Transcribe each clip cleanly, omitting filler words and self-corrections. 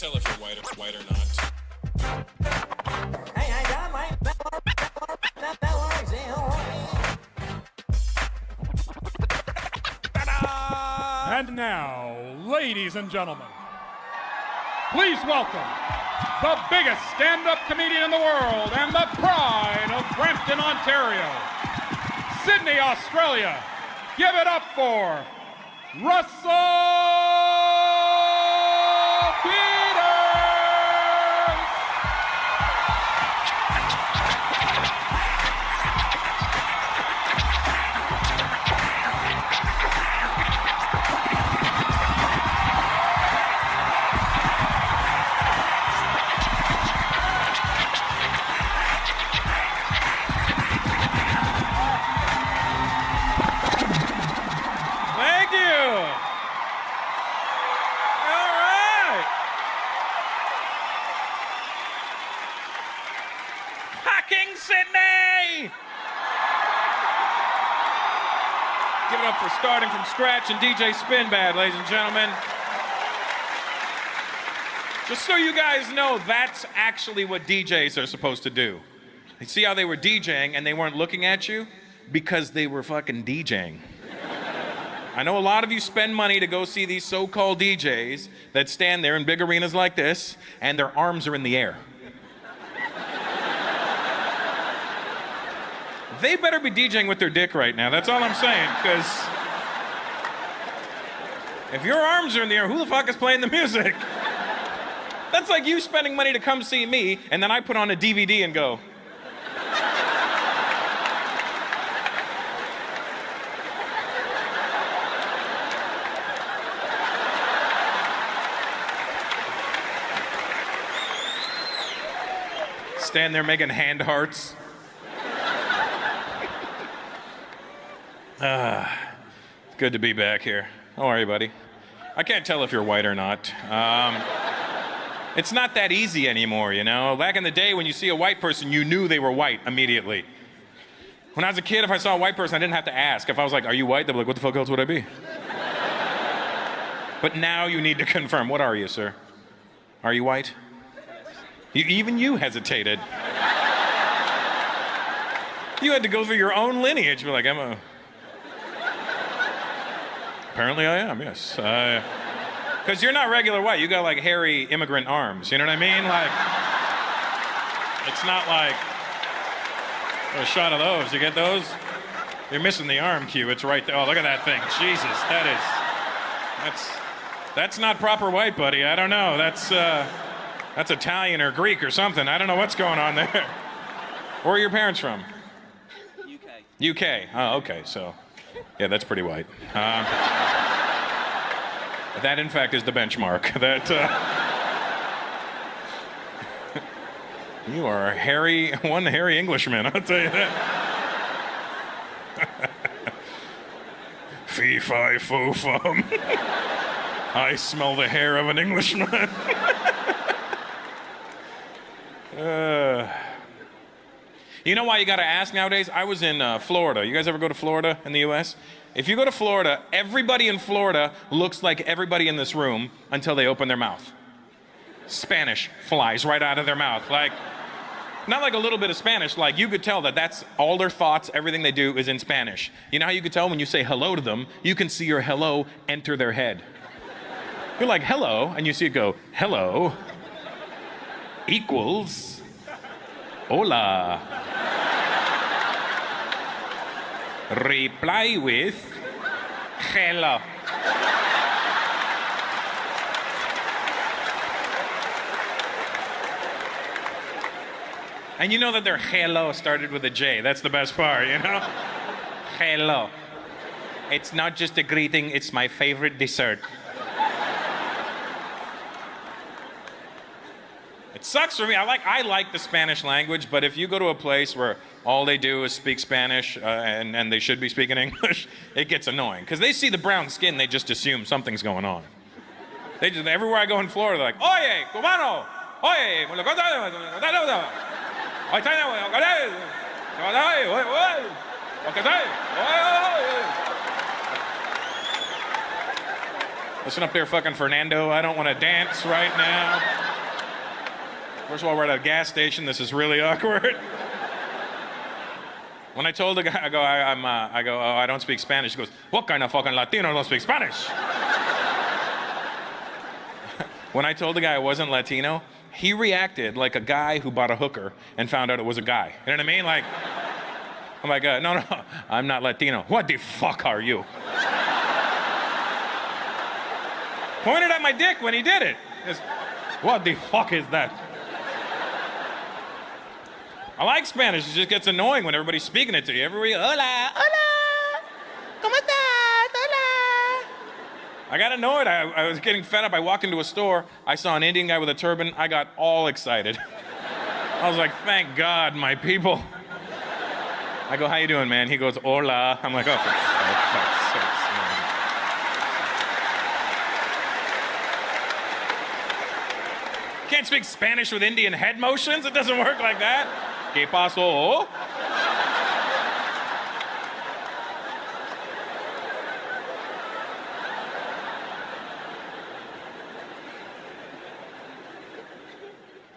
tell if you're white or not. And now, ladies and gentlemen, please welcome the biggest stand-up comedian in the world and the pride of Brampton, Ontario, Sydney, Australia. Give it up for Russell Peters! Thank you. All right. Fucking Sydney. Give it up for starting from scratch and DJ Spinbad, ladies and gentlemen. Just so you guys know, that's actually what DJs are supposed to do. You see how they were DJing and they weren't looking at you? Because they were fucking DJing. I know a lot of you spend money to go see these so-called DJs that stand there in big arenas like this and their arms are in the air. They better be DJing with their dick right now, that's all I'm saying, because if your arms are in the air, who the fuck is playing the music? That's like you spending money to come see me and then I put on a DVD and go. Stand there making hand hearts. It's good to be back here. How are you, buddy? I can't tell if you're white or not. It's not that easy anymore, you know? Back in the day, when you see a white person, you knew they were white immediately. When I was a kid, if I saw a white person, I didn't have to ask. If I was like, are you white? They'd be like, what the fuck else would I be? But now you need to confirm. What are you, sir? Are you white? Even you hesitated. You had to go through your own lineage. You're like, apparently I am, yes. Because you're not regular white. You got like hairy immigrant arms. You know what I mean? Like, it's not like a shot of those. You get those? You're missing the arm cue. It's right there. Oh, look at that thing. Jesus, that's not proper white, buddy. I don't know. That's Italian or Greek or something. I don't know what's going on there. Where are your parents from? UK. UK. Oh, okay. So, yeah, that's pretty white. That, in fact, is the benchmark. That you are one hairy Englishman. I'll tell you that. Fee fi fo fum. I smell the hair of an Englishman. You know why you gotta ask nowadays? I was in Florida. You guys ever go to Florida in the US? If you go to Florida, everybody in Florida looks like everybody in this room until they open their mouth. Spanish flies right out of their mouth. Like, not like a little bit of Spanish, like you could tell that that's all their thoughts, everything they do is in Spanish. You know how you could tell when you say hello to them? You can see your hello enter their head. You're like, hello, and you see it go, hello equals hola. Reply with hello. And you know that their hello started with a J. That's the best part, you know? Hello. It's not just a greeting, it's my favorite dessert. It sucks for me. I like the Spanish language, but if you go to a place where all they do is speak Spanish and they should be speaking English, it gets annoying. Because they see the brown skin, they just assume something's going on. Everywhere I go in Florida, they're like, oye, cubano, oye, Listen up there, fucking Fernando. I don't want to dance right now. First of all, we're at a gas station. This is really awkward. When I told the guy, I go, oh, I don't speak Spanish. He goes, what kind of fucking Latino don't speak Spanish? When I told the guy I wasn't Latino, he reacted like a guy who bought a hooker and found out it was a guy. You know what I mean? Like, I'm like, no, I'm not Latino. What the fuck are you? Pointed at my dick when he did it. Just, what the fuck is that? I like Spanish. It just gets annoying when everybody's speaking it to you. Everybody, hola, hola, ¿cómo estás? Hola. I got annoyed. I was getting fed up. I walked into a store. I saw an Indian guy with a turban. I got all excited. I was like, thank God, my people. I go, how you doing, man? He goes, hola. I'm like, oh, for fuck's sake. Can't speak Spanish with Indian head motions. It doesn't work like that. ¿Qué pasó?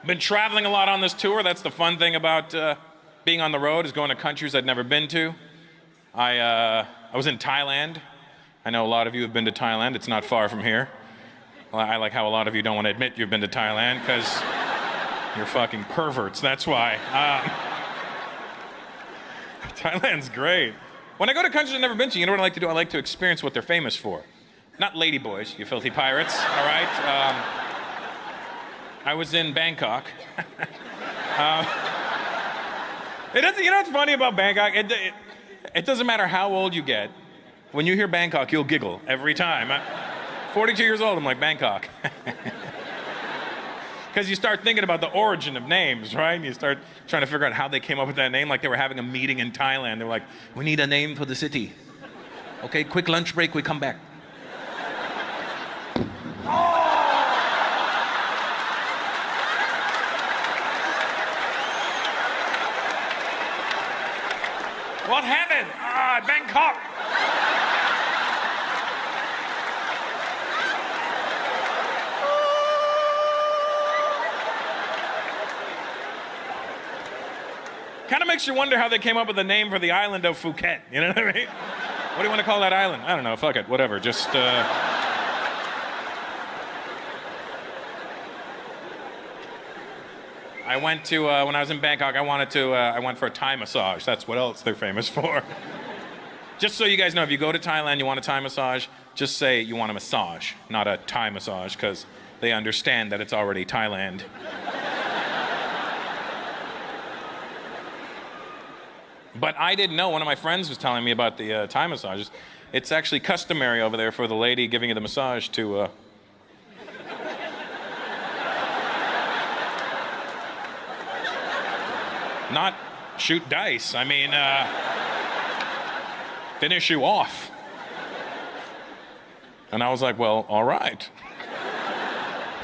Been traveling a lot on this tour. That's the fun thing about being on the road, is going to countries I'd never been to. I was in Thailand. I know a lot of you have been to Thailand. It's not far from here. I like how a lot of you don't want to admit you've been to Thailand, because you're fucking perverts, that's why. Thailand's great. When I go to countries I've never been to, you know what I like to do? I like to experience what they're famous for. Not ladyboys, you filthy pirates, all right? I was in Bangkok. You know what's funny about Bangkok? It doesn't matter how old you get. When you hear Bangkok, you'll giggle every time. 42 years old, I'm like, Bangkok. Because you start thinking about the origin of names, right? And you start trying to figure out how they came up with that name, like they were having a meeting in Thailand. They were like, we need a name for the city. Okay, quick lunch break, we come back. What happened? Bangkok. Kind of makes you wonder how they came up with the name for the island of Phuket. You know what I mean? What do you want to call that island? I don't know. Fuck it. Whatever. Just. I went to when I was in Bangkok. I went for a Thai massage. That's what else they're famous for. Just so you guys know, if you go to Thailand, you want a Thai massage, just say you want a massage, not a Thai massage, because they understand that it's already Thailand. But I didn't know. One of my friends was telling me about the Thai massages. It's actually customary over there for the lady giving you the massage to not shoot dice. I mean, finish you off. And I was like, well, all right.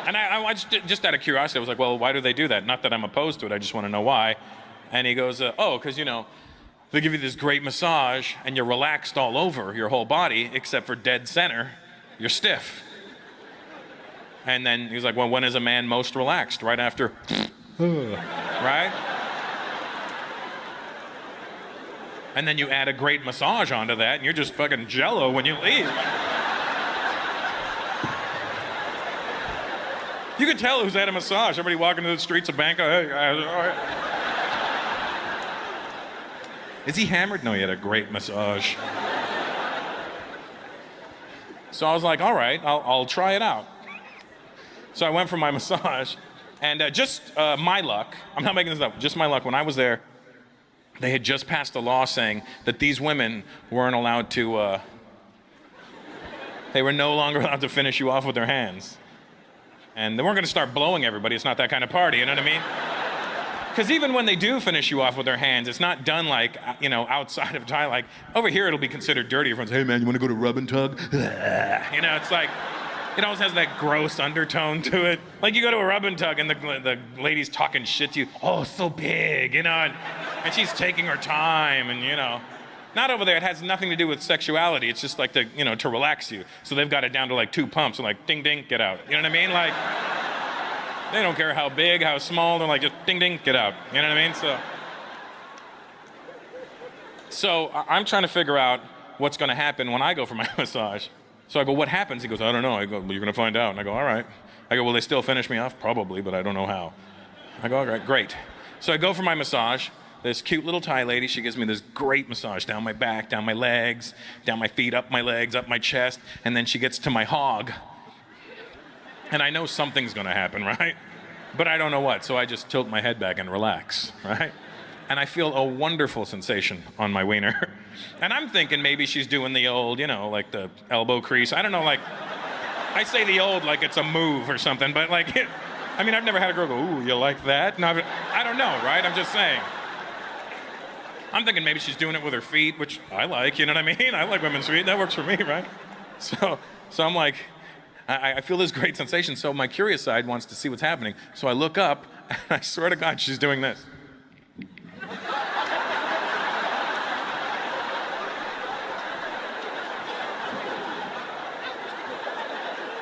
And I just out of curiosity, I was like, well, why do they do that? Not that I'm opposed to it. I just want to know why. And he goes, oh, because, you know, they give you this great massage and you're relaxed all over your whole body except for dead center. You're stiff. And then he's like, well, when is a man most relaxed? Right after, right? And then you add a great massage onto that and you're just fucking jello when you leave. You can tell who's at a massage. Everybody walking through the streets of Bangkok. Hey, all right. Is he hammered? No, he had a great massage. So I was like, all right, I'll try it out. So I went for my massage, and just my luck, I'm not making this up, just my luck, when I was there, they had just passed a law saying that these women weren't allowed to, they were no longer allowed to finish you off with their hands. And they weren't gonna start blowing everybody, it's not that kind of party, you know what I mean? Because even when they do finish you off with their hands, it's not done like, you know, outside of Thai. Like, over here it'll be considered dirty. Everyone's, hey man, you wanna go to rub and tug? You know, it's like, it always has that gross undertone to it. Like you go to a rub and tug and the lady's talking shit to you. Oh, so big, you know, and she's taking her time and, you know. Not over there, it has nothing to do with sexuality. It's just like to, you know, to relax you. So they've got it down to like 2 pumps and like ding ding, get out. You know what I mean? Like, they don't care how big, how small, they're like just ding ding, get out. You know what I mean? So I'm trying to figure out what's gonna happen when I go for my massage. So I go, what happens? He goes, I don't know. I go, well, you're gonna find out. And I go, all right. I go, will they still finish me off? Probably, but I don't know how. I go, all right, great. So I go for my massage. This cute little Thai lady, she gives me this great massage down my back, down my legs, down my feet, up my legs, up my chest, and then she gets to my hog. And I know something's gonna happen, right? But I don't know what, so I just tilt my head back and relax, right? And I feel a wonderful sensation on my wiener. And I'm thinking maybe she's doing the old, you know, like the elbow crease. I don't know, like, I say the old like it's a move or something, but like, I mean, I've never had a girl go, ooh, you like that? No, I don't know, right? I'm just saying. I'm thinking maybe she's doing it with her feet, which I like, you know what I mean? I like women's feet, that works for me, right? So I'm like, I feel this great sensation, so my curious side wants to see what's happening. So I look up, and I swear to God, she's doing this.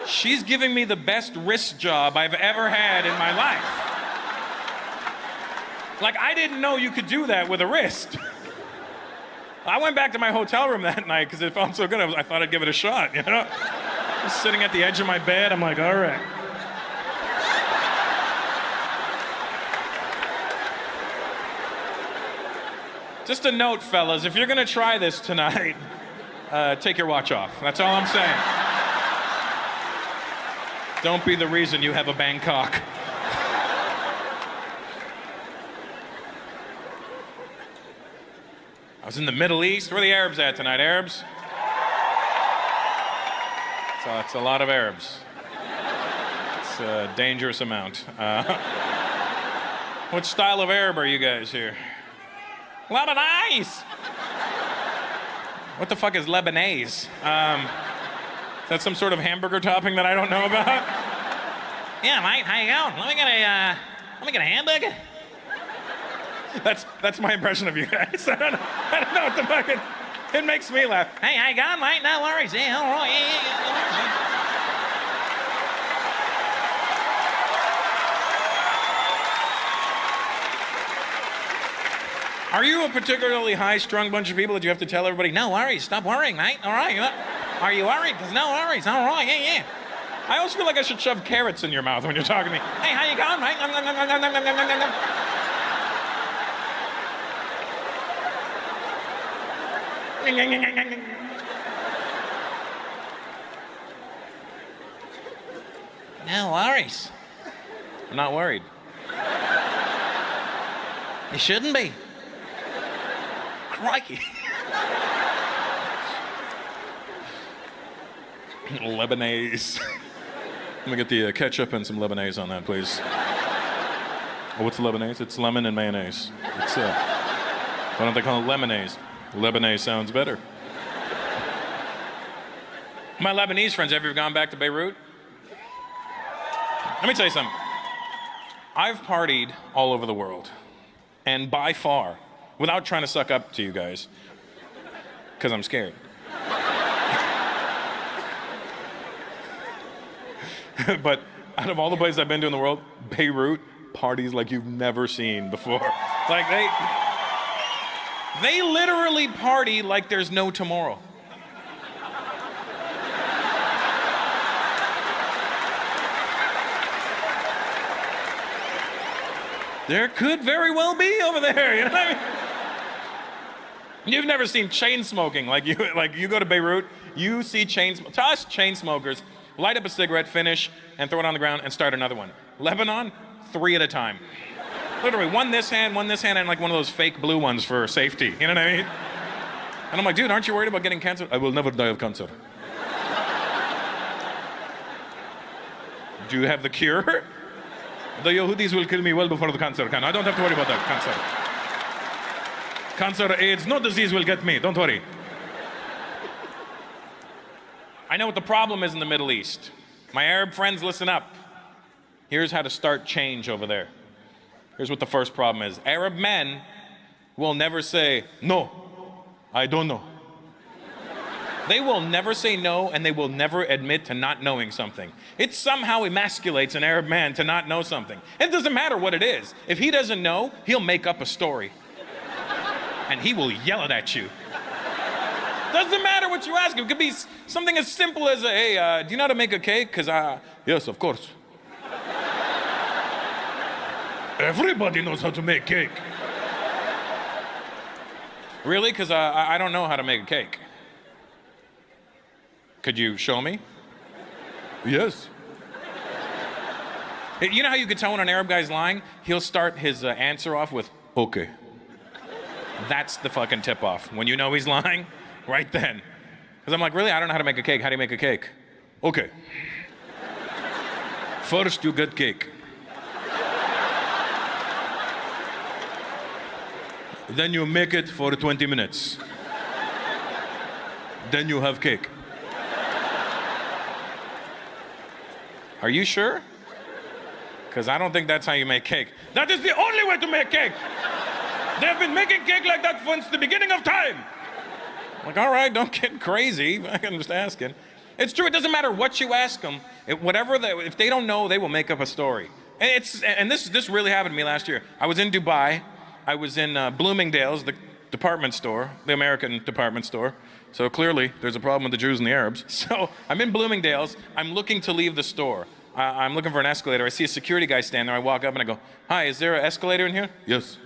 She's giving me the best wrist job I've ever had in my life. Like, I didn't know you could do that with a wrist. I went back to my hotel room that night because it felt so good. I thought I'd give it a shot, you know? Just sitting at the edge of my bed, I'm like, all right. Just a note, fellas, if you're gonna try this tonight, take your watch off. That's all I'm saying. Don't be the reason you have a Bangkok. I was in the Middle East. Where are the Arabs at tonight? Arabs? So it's a lot of Arabs. It's a dangerous amount. What style of Arab are you guys here? Lebanese! What the fuck is Lebanese? Is that some sort of hamburger topping that I don't know about? Yeah, mate, how you going? Let me get a hamburger. That's my impression of you guys. I don't know what the fuck it makes me laugh. Hey, how you going, mate? No worries. Yeah, all right. Yeah. Are you a particularly high-strung bunch of people that you have to tell everybody, No worries. Stop worrying, mate. All right. Are you worried? Because no worries. All right. Yeah. I always feel like I should shove carrots in your mouth when you're talking to me. Hey, how you going, mate? No worries. I'm not worried. You shouldn't be. Crikey. Lebanese. Let me get the ketchup and some Lebanese on that, please. Oh, what's Lebanese? It's lemon and mayonnaise. It's, why don't they call it lemonade? Lebanese sounds better. My Lebanese friends, have you ever gone back to Beirut? Let me tell you something. I've partied all over the world. And by far, without trying to suck up to you guys, because I'm scared. But out of all the places I've been to in the world, Beirut, parties like you've never seen before. Like they literally party like there's no tomorrow. There could very well be over there, you know what I mean? You've never seen chain smoking. Like you go to Beirut, you see to us, chain smokers light up a cigarette, finish, and throw it on the ground and start another one. Lebanon, 3 at a time. Literally, one this hand, and like one of those fake blue ones for safety. You know what I mean? And I'm like, dude, aren't you worried about getting cancer? I will never die of cancer. Do you have the cure? The Yehudis will kill me well before the cancer can. I don't have to worry about that, cancer. Cancer, AIDS, no disease will get me, don't worry. I know what the problem is in the Middle East. My Arab friends, listen up. Here's how to start change over there. Here's what the first problem is. Arab men will never say no. I don't know. They will never say no, and they will never admit to not knowing something. It somehow emasculates an Arab man to not know something. It doesn't matter what it is. If he doesn't know, he'll make up a story. And he will yell it at you. Doesn't matter what you ask him. It could be something as simple as, hey, do you know how to make a cake? Because, yes, of course. Everybody knows how to make cake. Really? Because I don't know how to make a cake. Could you show me? Yes. You know how you could tell when an Arab guy's lying? He'll start his answer off with, okay. That's the fucking tip-off. When you know he's lying, right then. Because I'm like, really? I don't know how to make a cake. How do you make a cake? Okay. First, you get cake. Then you make it for 20 minutes. Then you have cake. Are you sure? Because I don't think that's how you make cake. That is the only way to make cake. They've been making cake like that since the beginning of time. I'm like, all right, don't get crazy. I'm just asking. It's true. It doesn't matter what you ask them. If they don't know, they will make up a story. And this really happened to me last year. I was in Dubai. I was in Bloomingdale's, the department store, the American department store. So clearly, there's a problem with the Jews and the Arabs. So I'm in Bloomingdale's. I'm looking to leave the store. I'm looking for an escalator. I see a security guy standing there. I walk up and I go, hi, is there an escalator in here? Yes.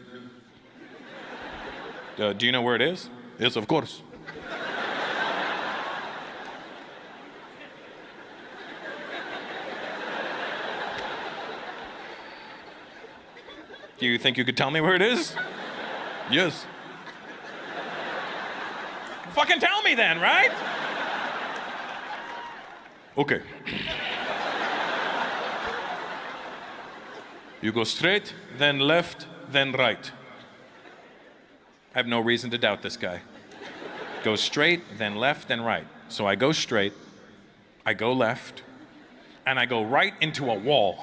Do you know where it is? Yes, of course. Do you think you could tell me where it is? Yes. Fucking tell me then, right? Okay. You go straight, then left, then right. I have no reason to doubt this guy. Go straight, then left, then right. So I go straight, I go left, and I go right into a wall.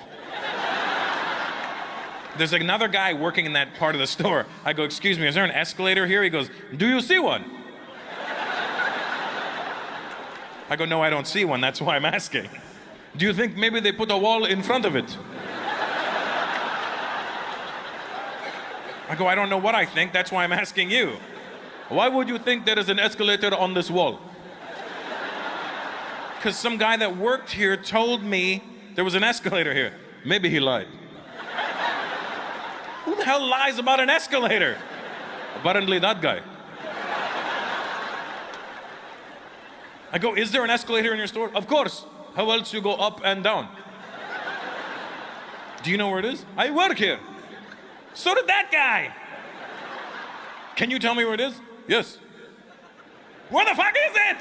There's another guy working in that part of the store. I go, excuse me, is there an escalator here? He goes, do you see one? I go, no, I don't see one. That's why I'm asking. Do you think maybe they put a wall in front of it? I go, I don't know what I think. That's why I'm asking you. Why would you think there is an escalator on this wall? Because some guy that worked here told me there was an escalator here. Maybe he lied. Who the hell lies about an escalator? Apparently that guy. I go, is there an escalator in your store? Of course. How else you go up and down? Do you know where it is? I work here. So did that guy. Can you tell me where it is? Yes. Where the fuck is it?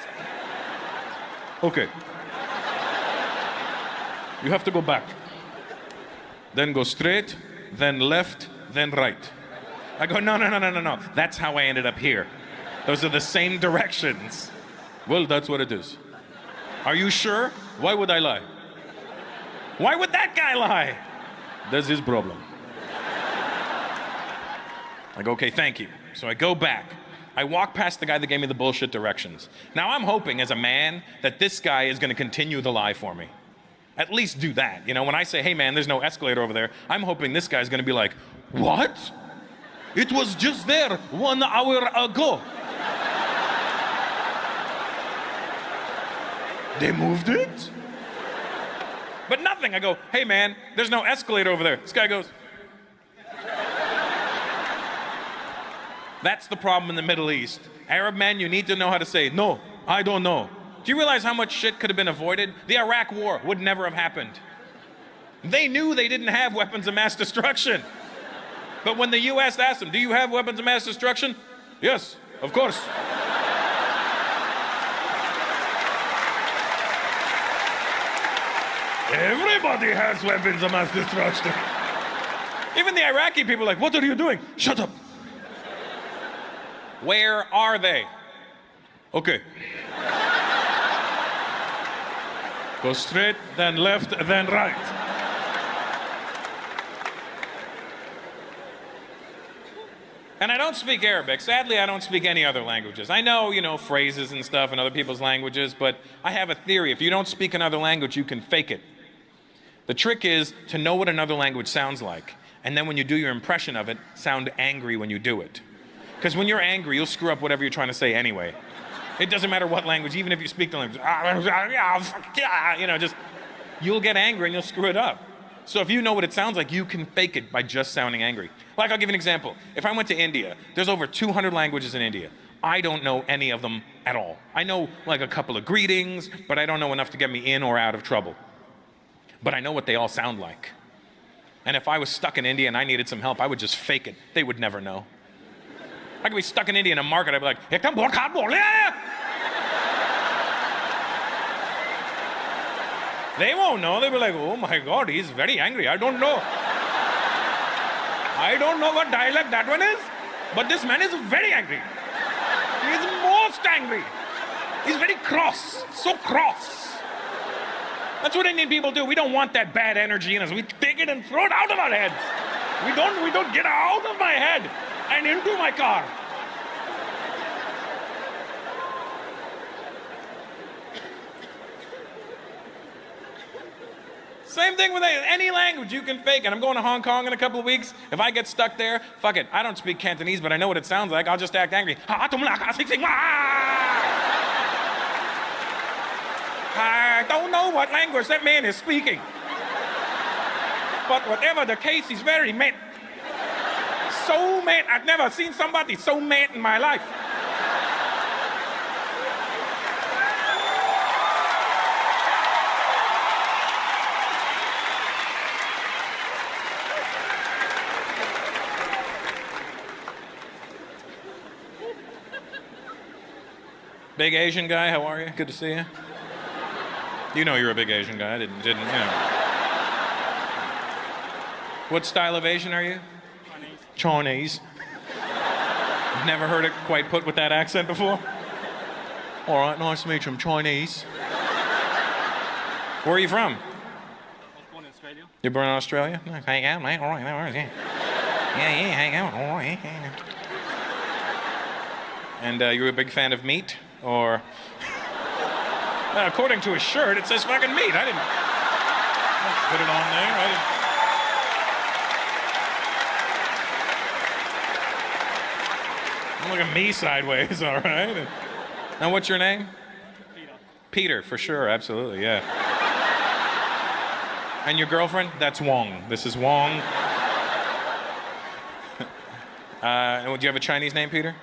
Okay. You have to go back. Then go straight, then left, then right. I go, no. That's how I ended up here. Those are the same directions. Well, that's what it is. Are you sure? Why would I lie? Why would that guy lie? That's his problem. I go, okay, thank you. So I go back. I walk past the guy that gave me the bullshit directions. Now I'm hoping as a man that this guy is gonna continue the lie for me. At least do that. You know, when I say, hey man, there's no escalator over there, I'm hoping this guy's gonna be like, what? It was just there 1 hour ago. They moved it? But nothing. I go, hey man, there's no escalator over there. This guy goes. That's the problem in the Middle East. Arab men, you need to know how to say, no, I don't know. Do you realize how much shit could have been avoided? The Iraq War would never have happened. They knew they didn't have weapons of mass destruction. But when the US asked them, do you have weapons of mass destruction? Yes, of course. Everybody has weapons of mass destruction. Even the Iraqi people are like, what are you doing? Shut up. Where are they? Okay. Go straight, then left, then right. And I don't speak Arabic. Sadly, I don't speak any other languages. I know, phrases and stuff in other people's languages, but I have a theory. If you don't speak another language, you can fake it. The trick is to know what another language sounds like, and then when you do your impression of it, sound angry when you do it. Because when you're angry, you'll screw up whatever you're trying to say anyway. It doesn't matter what language, even if you speak the language, you'll get angry and you'll screw it up. So if you know what it sounds like, you can fake it by just sounding angry. Like, I'll give you an example. If I went to India, there's over 200 languages in India. I don't know any of them at all. I know like a couple of greetings, but I don't know enough to get me in or out of trouble. But I know what they all sound like. And if I was stuck in India and I needed some help, I would just fake it. They would never know. I could be stuck in India in a market, I'd be like, they won't know. They'll be like, oh my God, he's very angry. I don't know. I don't know what dialect that one is, but this man is very angry. He is most angry. He's very cross, so cross. That's what Indian people do. We don't want that bad energy in us. We take it and throw it out of our heads. We don't get out of my head and into my car. Same thing with any language you can fake. And I'm going to Hong Kong in a couple of weeks. If I get stuck there, fuck it. I don't speak Cantonese, but I know what it sounds like. I'll just act angry. I don't know what language that man is speaking. But whatever the case, he's very mad. So mad. I've never seen somebody so mad in my life. Big Asian guy, how are you? Good to see you. You know you're a big Asian guy, didn't you know. What style of Asian are you? Chinese. Never heard it quite put with that accent before? All right, nice to meet you. I'm Chinese. Where are you from? I was born in Australia. You're born in Australia? Nice. Hang out, mate. All right, no worries, yeah. Yeah, hang out. All right, yeah. And you're a big fan of meat? Or... according to his shirt, it says fucking meat. I didn't put it on there. Don't look at me sideways, all right? Now, what's your name? Peter. Peter, for sure, absolutely, yeah. And your girlfriend? That's Wong. This is Wong. And do you have a Chinese name, Peter?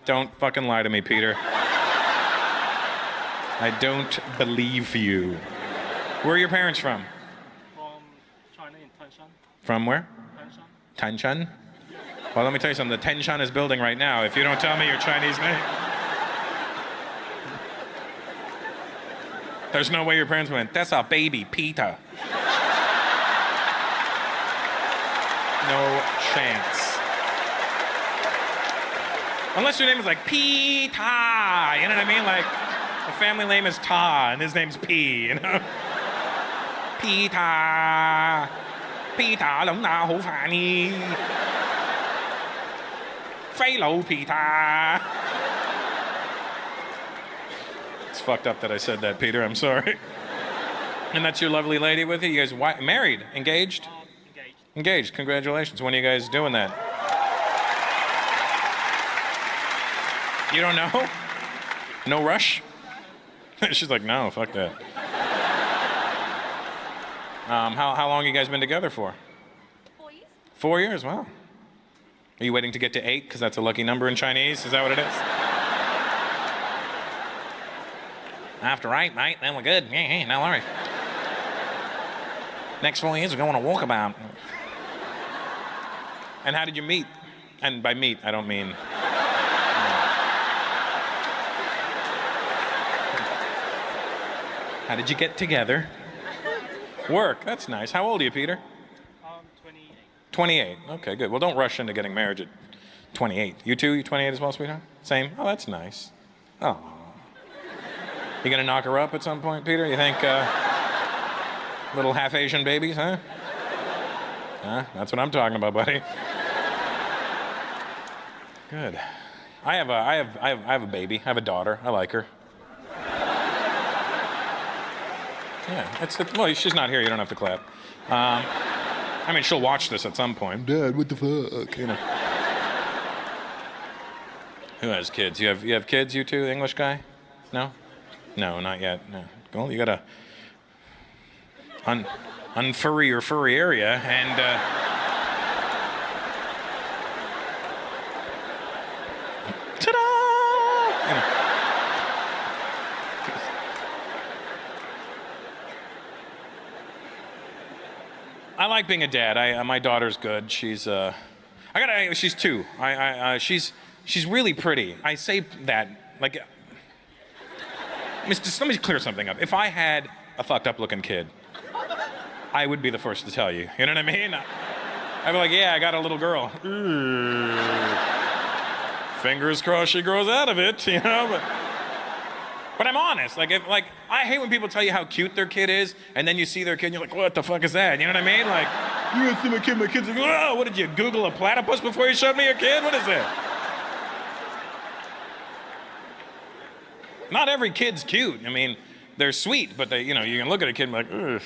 Don't fucking lie to me, Peter. I don't believe you. Where are your parents from? From China in Tanshan. From where? Tanshan. Tanshan? Well, let me tell you something. The Tanshan is building right now if you don't tell me your Chinese name. There's no way your parents went, that's our baby, Peter. No chance. Unless your name is like Peter, you know what I mean? Like, the family name is Ta, and his name's P, you know? Peter. Peter, 諗下好煩呢。飛佬 Peter. It's fucked up that I said that, Peter. I'm sorry. And that's your lovely lady with you? You guys married? Engaged? Engaged. Engaged. Congratulations. When are you guys doing that? You don't know? No rush? She's like, no, fuck that. How long have you guys been together for? 4 years. 4 years, wow. Are you waiting to get to 8 because that's a lucky number in Chinese? Is that what it is? After 8, mate, then we're good. Yeah, no worries. Next 4 years, we're going on a walkabout. And how did you meet? And by meet, I don't mean... How did you get together? Work, that's nice. How old are you, Peter? 28. 28, okay, good. Well, don't rush into getting married at 28. You too, you 28 as well, sweetheart? Same? Oh, that's nice. Oh. You gonna knock her up at some point, Peter? You think, little half-Asian babies, huh? Huh? That's what I'm talking about, buddy. Good. I have a baby. I have a daughter. I like her. Yeah, well, she's not here. You don't have to clap. I mean, she'll watch this at some point. Dad, what the fuck? You know. Who has kids? You have kids, you two, the English guy? No? No, not yet. No. Well, you gotta unfurry your furry area and ta-da! You know. I like being a dad. My daughter's good. She's she's 2. She's really pretty. I say that like. Let me clear something up. If I had a fucked up looking kid, I would be the first to tell you. You know what I mean? I'd be like, yeah, I got a little girl. Ooh. Fingers crossed she grows out of it, you know? But I'm honest. Like I hate when people tell you how cute their kid is, and then you see their kid and you're like, what the fuck is that? You know what I mean? Like, you want to see my kid's like, oh, what did you Google a platypus before you showed me your kid? What is that? Not every kid's cute. I mean, they're sweet, but you can look at a kid and be like, ugh.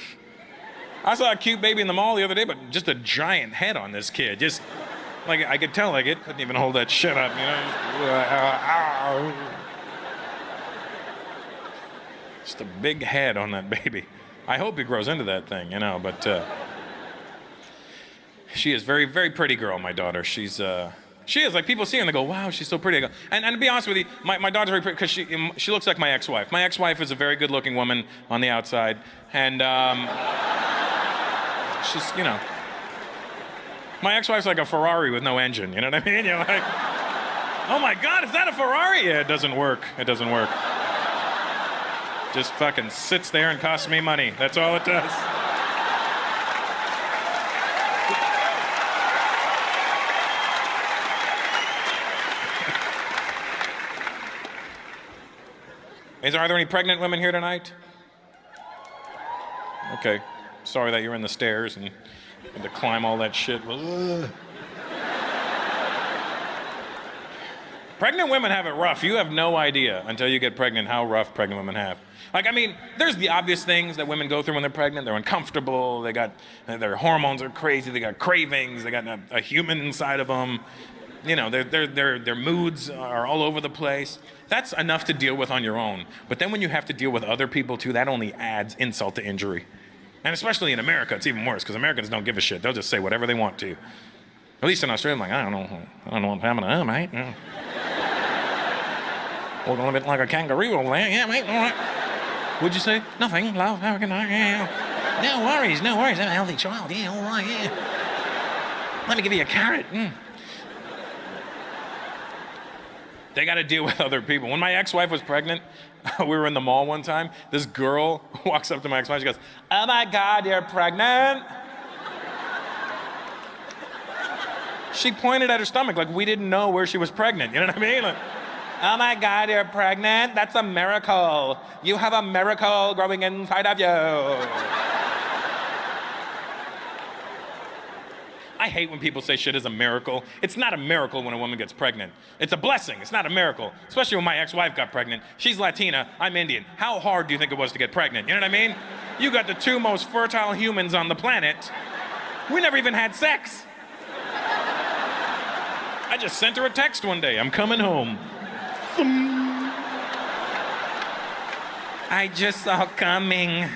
I saw a cute baby in the mall the other day, but just a giant head on this kid. Just, like, I could tell, like, it couldn't even hold that shit up, you know? Just a big head on that baby. I hope he grows into that thing, you know, but she is very, very pretty girl, my daughter. She is, like, people see her and they go, wow, she's so pretty. I go, and to be honest with you, my daughter's very pretty because she looks like my ex-wife. My ex-wife is a very good-looking woman on the outside, and she's, you know, my ex-wife's like a Ferrari with no engine, you know what I mean? You're like, oh my God, is that a Ferrari? Yeah, it doesn't work. It doesn't work. Just fucking sits there and costs me money. That's all it does. Are there any pregnant women here tonight? Okay. Sorry that you're in the stairs and had to climb all that shit. Pregnant women have it rough. You have no idea until you get pregnant how rough pregnant women have. Like, I mean, there's the obvious things that women go through when they're pregnant. They're uncomfortable. Their hormones are crazy. They got cravings. They got a human inside of them. You know, their moods are all over the place. That's enough to deal with on your own. But then when you have to deal with other people too, that only adds insult to injury. And especially in America, it's even worse because Americans don't give a shit. They'll just say whatever they want to. At least in Australia, I'm like, I don't know what's happening to her, mate. Yeah. Looking a bit like a kangaroo over there. Yeah, mate, all right. What'd you say? Nothing, love. Have a good night. Yeah. No worries. I'm a healthy child. Yeah, all right, yeah. Let me give you a carrot. They got to deal with other people. When my ex-wife was pregnant, we were in the mall one time. This girl walks up to my ex-wife. She goes, oh my God, you're pregnant? She pointed at her stomach like we didn't know where she was pregnant. You know what I mean? Like, oh my God, you're pregnant? That's a miracle. You have a miracle growing inside of you. I hate when people say shit is a miracle. It's not a miracle when a woman gets pregnant. It's a blessing. It's not a miracle. Especially when my ex-wife got pregnant. She's Latina. I'm Indian. How hard do you think it was to get pregnant? You know what I mean? You got the 2 most fertile humans on the planet. We never even had sex. I just sent her a text one day. I'm coming home. I just saw coming.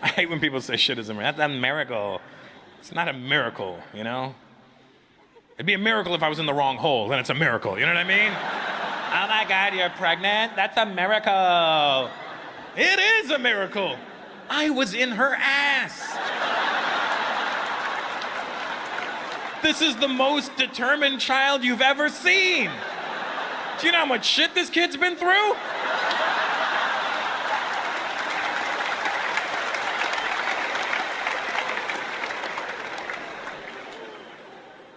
I hate when people say shit is a miracle. That's a miracle. It's not a miracle, you know? It'd be a miracle if I was in the wrong hole, then it's a miracle, you know what I mean? Oh my God, you're pregnant? That's a miracle. It is a miracle. I was in her ass. This is the most determined child you've ever seen. Do you know how much shit this kid's been through?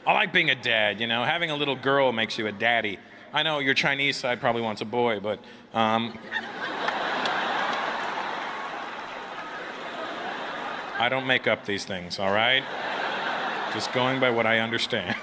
I like being a dad, you know. Having a little girl makes you a daddy. I know your Chinese side probably wants a boy, but I don't make up these things, all right? Just going by what I understand.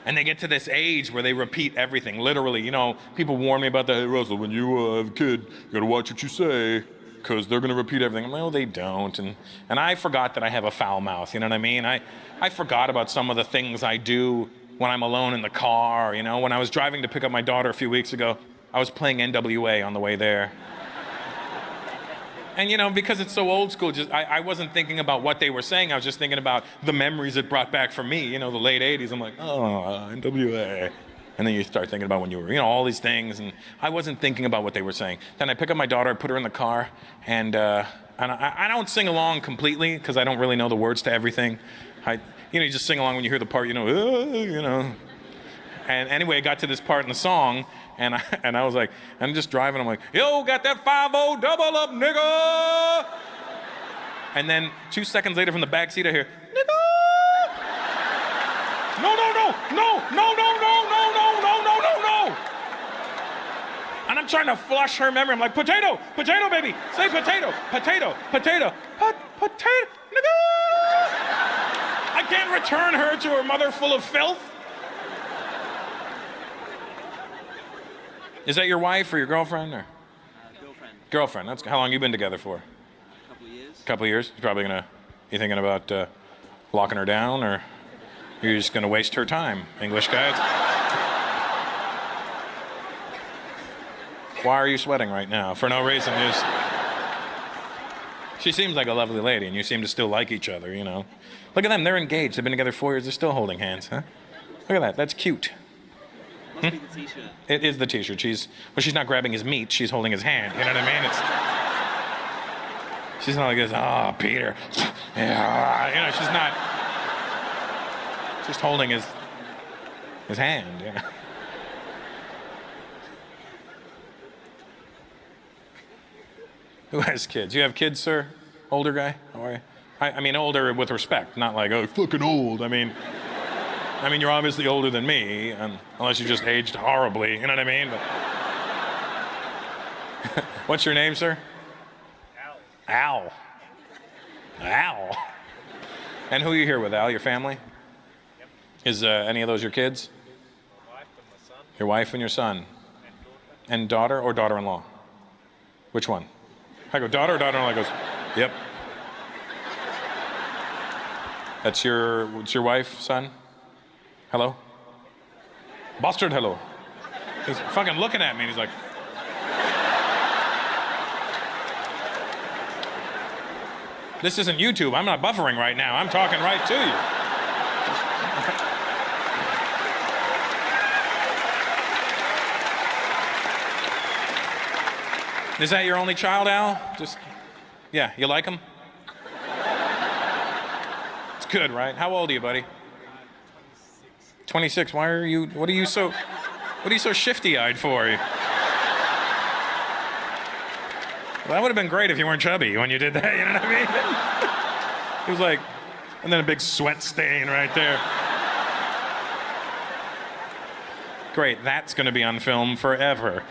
And they get to this age where they repeat everything, literally. You know, people warn me about that. Hey, Russell, when you have a kid, you gotta watch what you say, because they're gonna repeat everything. I'm like, oh, they don't. And I forgot that I have a foul mouth, you know what I mean? I forgot about some of the things I do when I'm alone in the car, you know? When I was driving to pick up my daughter a few weeks ago, I was playing NWA on the way there. And you know, because it's so old school, I wasn't thinking about what they were saying. I was just thinking about the memories it brought back for me. You know, the late 80s. I'm like, oh, NWA. And then you start thinking about when you were, you know, all these things. And I wasn't thinking about what they were saying. Then I pick up my daughter, I put her in the car, and I don't sing along completely because I don't really know the words to everything. You just sing along when you hear the part, you know. And anyway, I got to this part in the song, and I was like, I'm just driving, I'm like, yo, got that 5-0 double up, nigga! And then 2 seconds later from the back seat, I hear, nigga! No! And I'm trying to flush her memory. I'm like, potato, baby, say potato, potato, potato, nigga! I can't return her to her mother full of filth. Is that your wife or your girlfriend or? Girlfriend. Girlfriend. That's how long you been together for? A couple of years. Couple of years. You thinking about locking her down, or you're just gonna waste her time? English guys. Why are you sweating right now? For no reason. She seems like a lovely lady, and you seem to still like each other. You know. Look at them. They're engaged. They've been together 4 years. They're still holding hands, huh? Look at that. That's cute. Must be the t-shirt. It is the t-shirt. She's not grabbing his meat, she's holding his hand. You know what I mean? She's not like this, oh, Peter. Yeah. You know, she's not. Just holding his hand, you know. Who has kids? You have kids, sir? Older guy? How are you? I mean, older with respect, not like, oh, fucking old. I mean, you're obviously older than me, unless you just aged horribly, you know what I mean? But what's your name, sir? Al. Al. And who are you here with, Al? Your family? Yep. Is any of those your kids? My wife and my son Your wife and your son? and daughter. And daughter or daughter-in-law? Which one? I go, daughter or daughter-in-law? Goes, yep. It's your wife, son? Hello? Bastard, hello. He's fucking looking at me and he's like, this isn't YouTube. I'm not buffering right now. I'm talking right to you. Is that your only child, Al? Yeah, you like him? It's good, right? How old are you, buddy? 26. What are you so shifty-eyed for? Well, that would have been great if you weren't chubby when you did that, you know what I mean? It was like, and then a big sweat stain right there. Great, that's gonna be on film forever.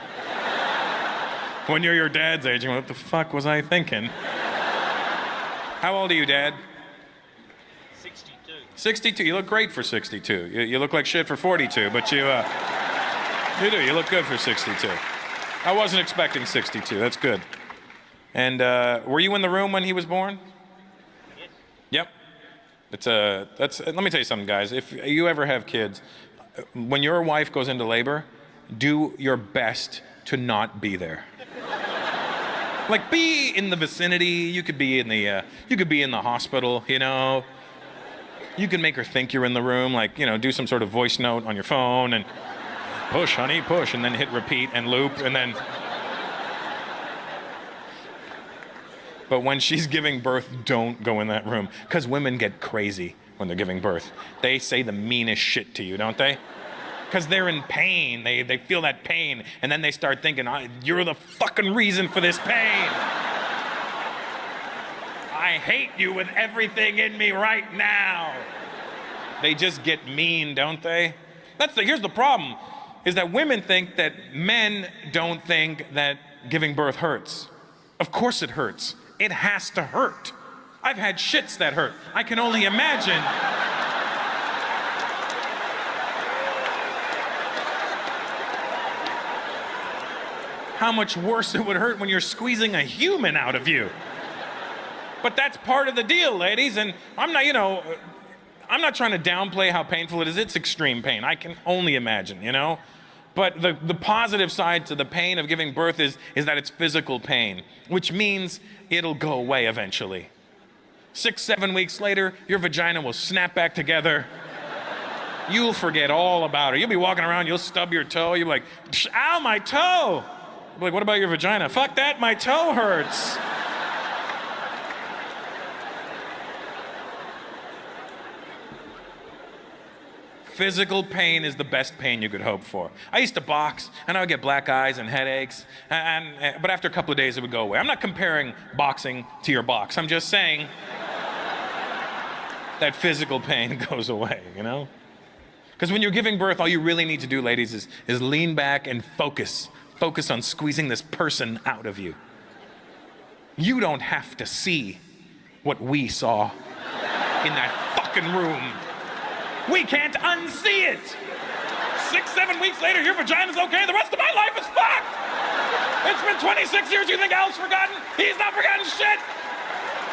When you're your dad's age, what the fuck was I thinking? How old are you, Dad? 62. 62. You look great for 62. You look like shit for 42, but you do. You look good for 62. I wasn't expecting 62. That's good. And were you in the room when he was born? Yes. Yep. Let me tell you something, guys. If you ever have kids, when your wife goes into labor, do your best to not be there. Like, be in the vicinity. You could be in the hospital, you know. You can make her think you're in the room, like, you know, do some sort of voice note on your phone and push, honey, push, and then hit repeat and loop, and then. But when she's giving birth, don't go in that room, because women get crazy when they're giving birth. They say the meanest shit to you, don't they? Because they're in pain. They feel that pain, and then they start thinking, you're the fucking reason for this pain. I hate you with everything in me right now. They just get mean, don't they? Here's the problem, is that women think that men don't think that giving birth hurts. Of course it hurts. It has to hurt. I've had shits that hurt. I can only imagine. How much worse it would hurt when you're squeezing a human out of you. But that's part of the deal, ladies, and I'm not, I'm not trying to downplay how painful it is. It's extreme pain. I can only imagine, But the positive side to the pain of giving birth is that it's physical pain, which means it'll go away eventually. 6, 7 weeks later, your vagina will snap back together. You'll forget all about it. You'll be walking around, you'll stub your toe, you'll be like, ow, my toe! You'll be like, what about your vagina? Fuck that, my toe hurts. Physical pain is the best pain you could hope for. I used to box, and I would get black eyes and headaches, but after a couple of days, it would go away. I'm not comparing boxing to your box. I'm just saying that physical pain goes away, Because when you're giving birth, all you really need to do, ladies, is lean back and focus. Focus on squeezing this person out of you. You don't have to see what we saw in that fucking room. We can't unsee it. 6, 7 weeks later, your vagina's okay. The rest of my life is fucked. It's been 26 years. You think Al's forgotten? He's not forgotten shit.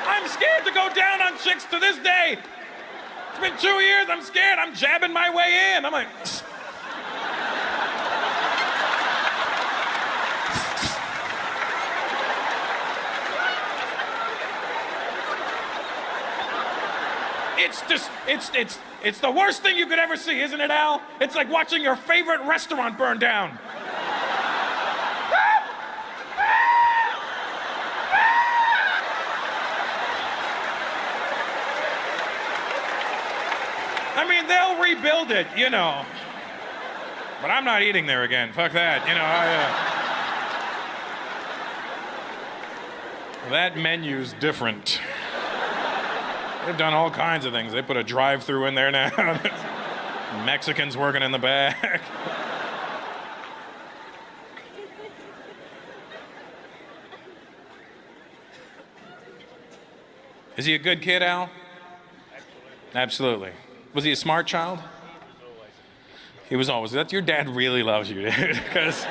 I'm scared to go down on chicks to this day. It's been 2 years. I'm scared. I'm jabbing my way in. I'm like... It's the worst thing you could ever see, isn't it, Al? It's like watching your favorite restaurant burn down. I mean, they'll rebuild it, But I'm not eating there again. Fuck that, That menu's different. They've done all kinds of things. They put a drive-through in there now. Mexicans working in the back. Is he a good kid, Al? Absolutely. Was he a smart child? He was always. That your dad really loves you, dude. Because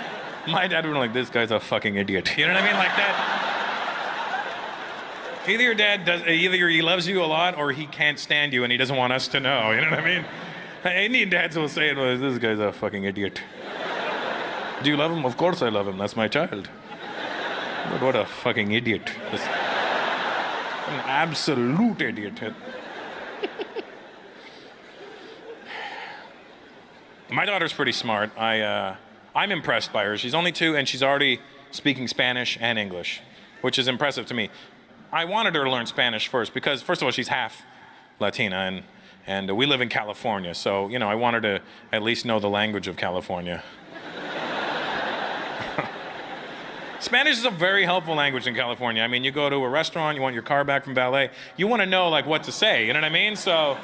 my dad would be like, this guy's a fucking idiot. You know what I mean? Like that. Either your dad does, either he loves you a lot or he can't stand you and he doesn't want us to know. You know what I mean? Indian dads will say, this guy's a fucking idiot. Do you love him? Of course I love him. That's my child. But what a fucking idiot. An absolute idiot. My daughter's pretty smart. I'm impressed by her. She's only 2 and she's already speaking Spanish and English, which is impressive to me. I wanted her to learn Spanish first because, first of all, she's half Latina and we live in California. So, I want her to at least know the language of California. Spanish is a very helpful language in California. I mean, you go to a restaurant, you want your car back from valet, you want to know, what to say. You know what I mean? So...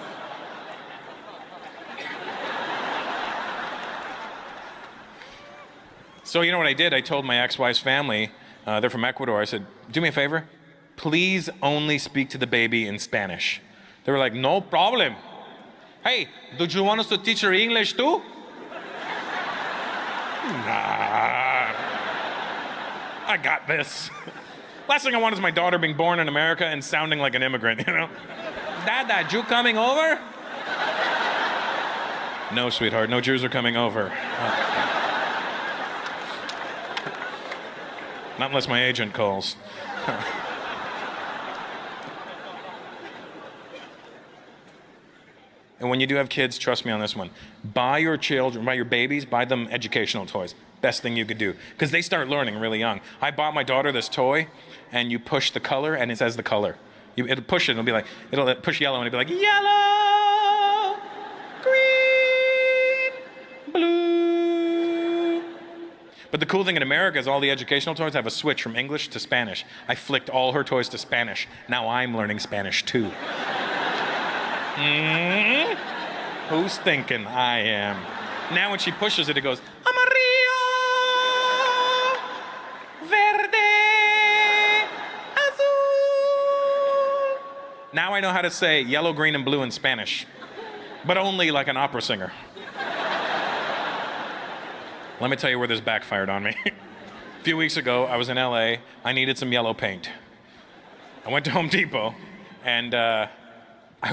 So you know what I did? I told my ex-wife's family, they're from Ecuador, I said, do me a favor, please only speak to the baby in Spanish. They were like, no problem. Hey, do you want us to teach her English too? Nah, I got this. Last thing I want is my daughter being born in America and sounding like an immigrant, Dada, you coming over? No, sweetheart, no Jews are coming over. Not unless my agent calls. And when you do have kids, trust me on this one. Buy your children, buy your babies, buy them educational toys. Best thing you could do. Because they start learning really young. I bought my daughter this toy, and you push the color, and it says the color. It'll push it, and it'll push yellow, and it'll be like, yellow, green, blue. But the cool thing in America is all the educational toys have a switch from English to Spanish. I flicked all her toys to Spanish. Now I'm learning Spanish too. Who's thinking I am? Now when she pushes it, it goes, amarillo, verde, azul, Now I know how to say yellow, green, and blue in Spanish, but only like an opera singer. Let me tell you where this backfired on me. A few weeks ago, I was in LA. I needed some yellow paint. I went to Home Depot, and I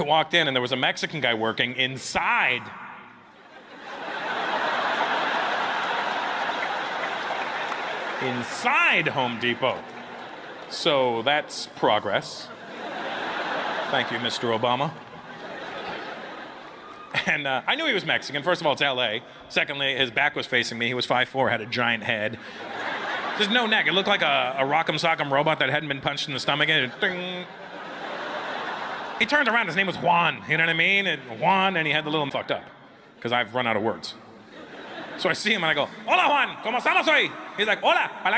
walked in, and there was a Mexican guy working inside. Inside Home Depot. So that's progress. Thank you, Mr. Obama. And I knew he was Mexican. First of all, it's LA. Secondly, his back was facing me. He was 5'4", had a giant head. There's no neck. It looked like a rock'em sock'em robot that hadn't been punched in the stomach. And ding. He turned around. His name was Juan. You know what I mean? And Juan, and he had the little fucked up. Because I've run out of words. So I see him and I go, "Hola, Juan. ¿Cómo estamos hoy?" He's like, "Hola." And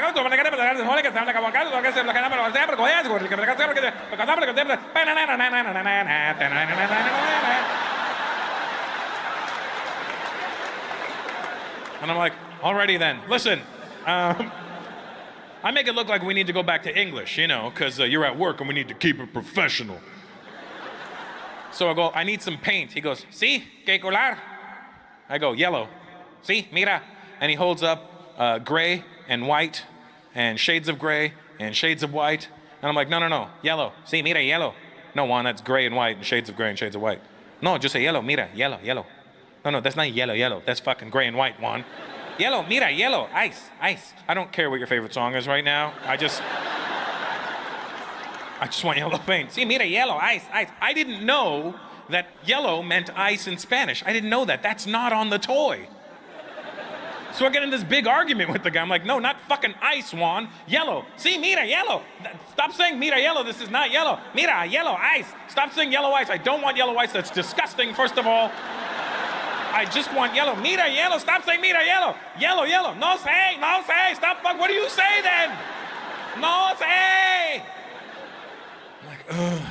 I'm like, "Alrighty then. Listen, I make it look like we need to go back to English, you know, because you're at work and we need to keep it professional." So I go, "I need some paint." He goes, "Sí, ¿qué color?" I go, "Yellow." "Sí, mira." And he holds up gray and white and shades of gray and shades of white. And I'm like, no, yellow. "Sí, mira, yellow." "No, Juan, that's gray and white and shades of gray and shades of white." "No, just say yellow, mira, yellow, yellow." No, that's not yellow. That's fucking gray and white, Juan. "Yellow, mira, yellow, ice, ice." I don't care what your favorite song is right now. I just want yellow paint. "Sí, mira, yellow, ice, ice." I didn't know that yellow meant ice in Spanish. I didn't know that. That's not on the toy. So I get in this big argument with the guy. I'm like, "No, not fucking ice, Juan. Yellow. Sí, mira, yellow. Stop saying mira, yellow. This is not yellow. Mira, yellow, ice. Stop saying yellow ice. I don't want yellow ice. That's disgusting, first of all. I just want yellow. Mira, yellow. Stop saying mira, yellow. Yellow, yellow. No say. Stop. Fuck. What do you say then? No say." I'm like, ugh.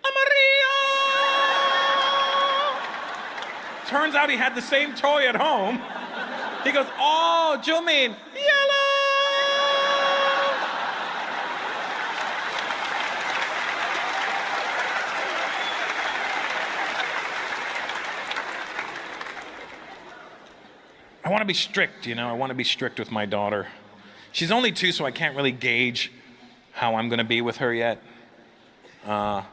Amarillo. Turns out he had the same toy at home. He goes, "Oh, you mean yellow?" I want to be strict, you know. I want to be strict with my daughter. She's only 2, so I can't really gauge how I'm going to be with her yet. I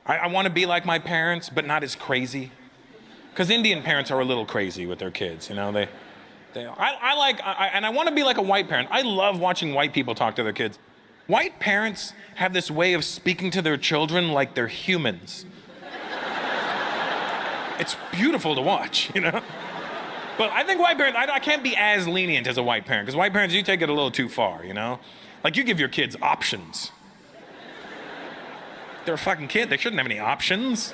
want to be like my parents, but not as crazy. Because Indian parents are a little crazy with their kids, you know. I want to be like a white parent. I love watching white people talk to their kids. White parents have this way of speaking to their children like they're humans. It's beautiful to watch, you know. But I think white parents, I can't be as lenient as a white parent, because white parents, you take it a little too far, you know? Like, you give your kids options. They're a fucking kid. They shouldn't have any options.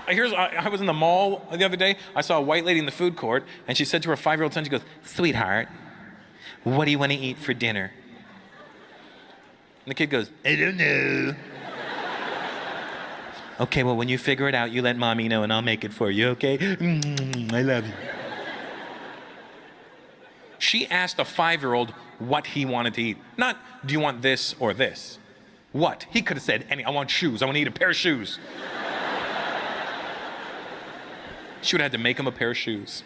I was in the mall the other day. I saw a white lady in the food court, and she said to her 5-year-old son, she goes, "Sweetheart, what do you want to eat for dinner?" And the kid goes, "I don't know." "Okay, well, when you figure it out, you let mommy know, and I'll make it for you, okay? I love you." She asked a 5-year-old what he wanted to eat. Not, "Do you want this or this?" What? He could have said, "I want shoes. I want to eat a pair of shoes." She would have had to make him a pair of shoes.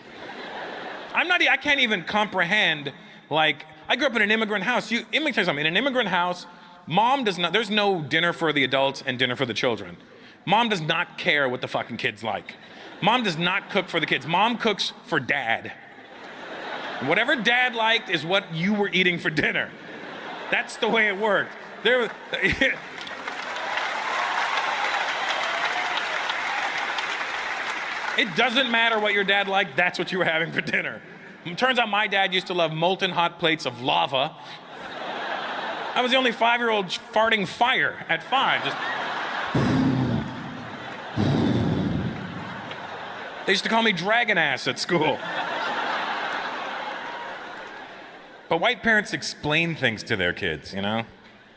I can't even comprehend, like, I grew up in an immigrant house. Let me tell you something. In an immigrant house, there's no dinner for the adults and dinner for the children. Mom does not care what the fucking kids like. Mom does not cook for the kids. Mom cooks for dad. And whatever dad liked is what you were eating for dinner. That's the way it worked. It doesn't matter what your dad liked, that's what you were having for dinner. It turns out my dad used to love molten hot plates of lava. I was the only 5-year-old farting fire at 5. Just... They used to call me dragon ass at school. But white parents explain things to their kids, you know?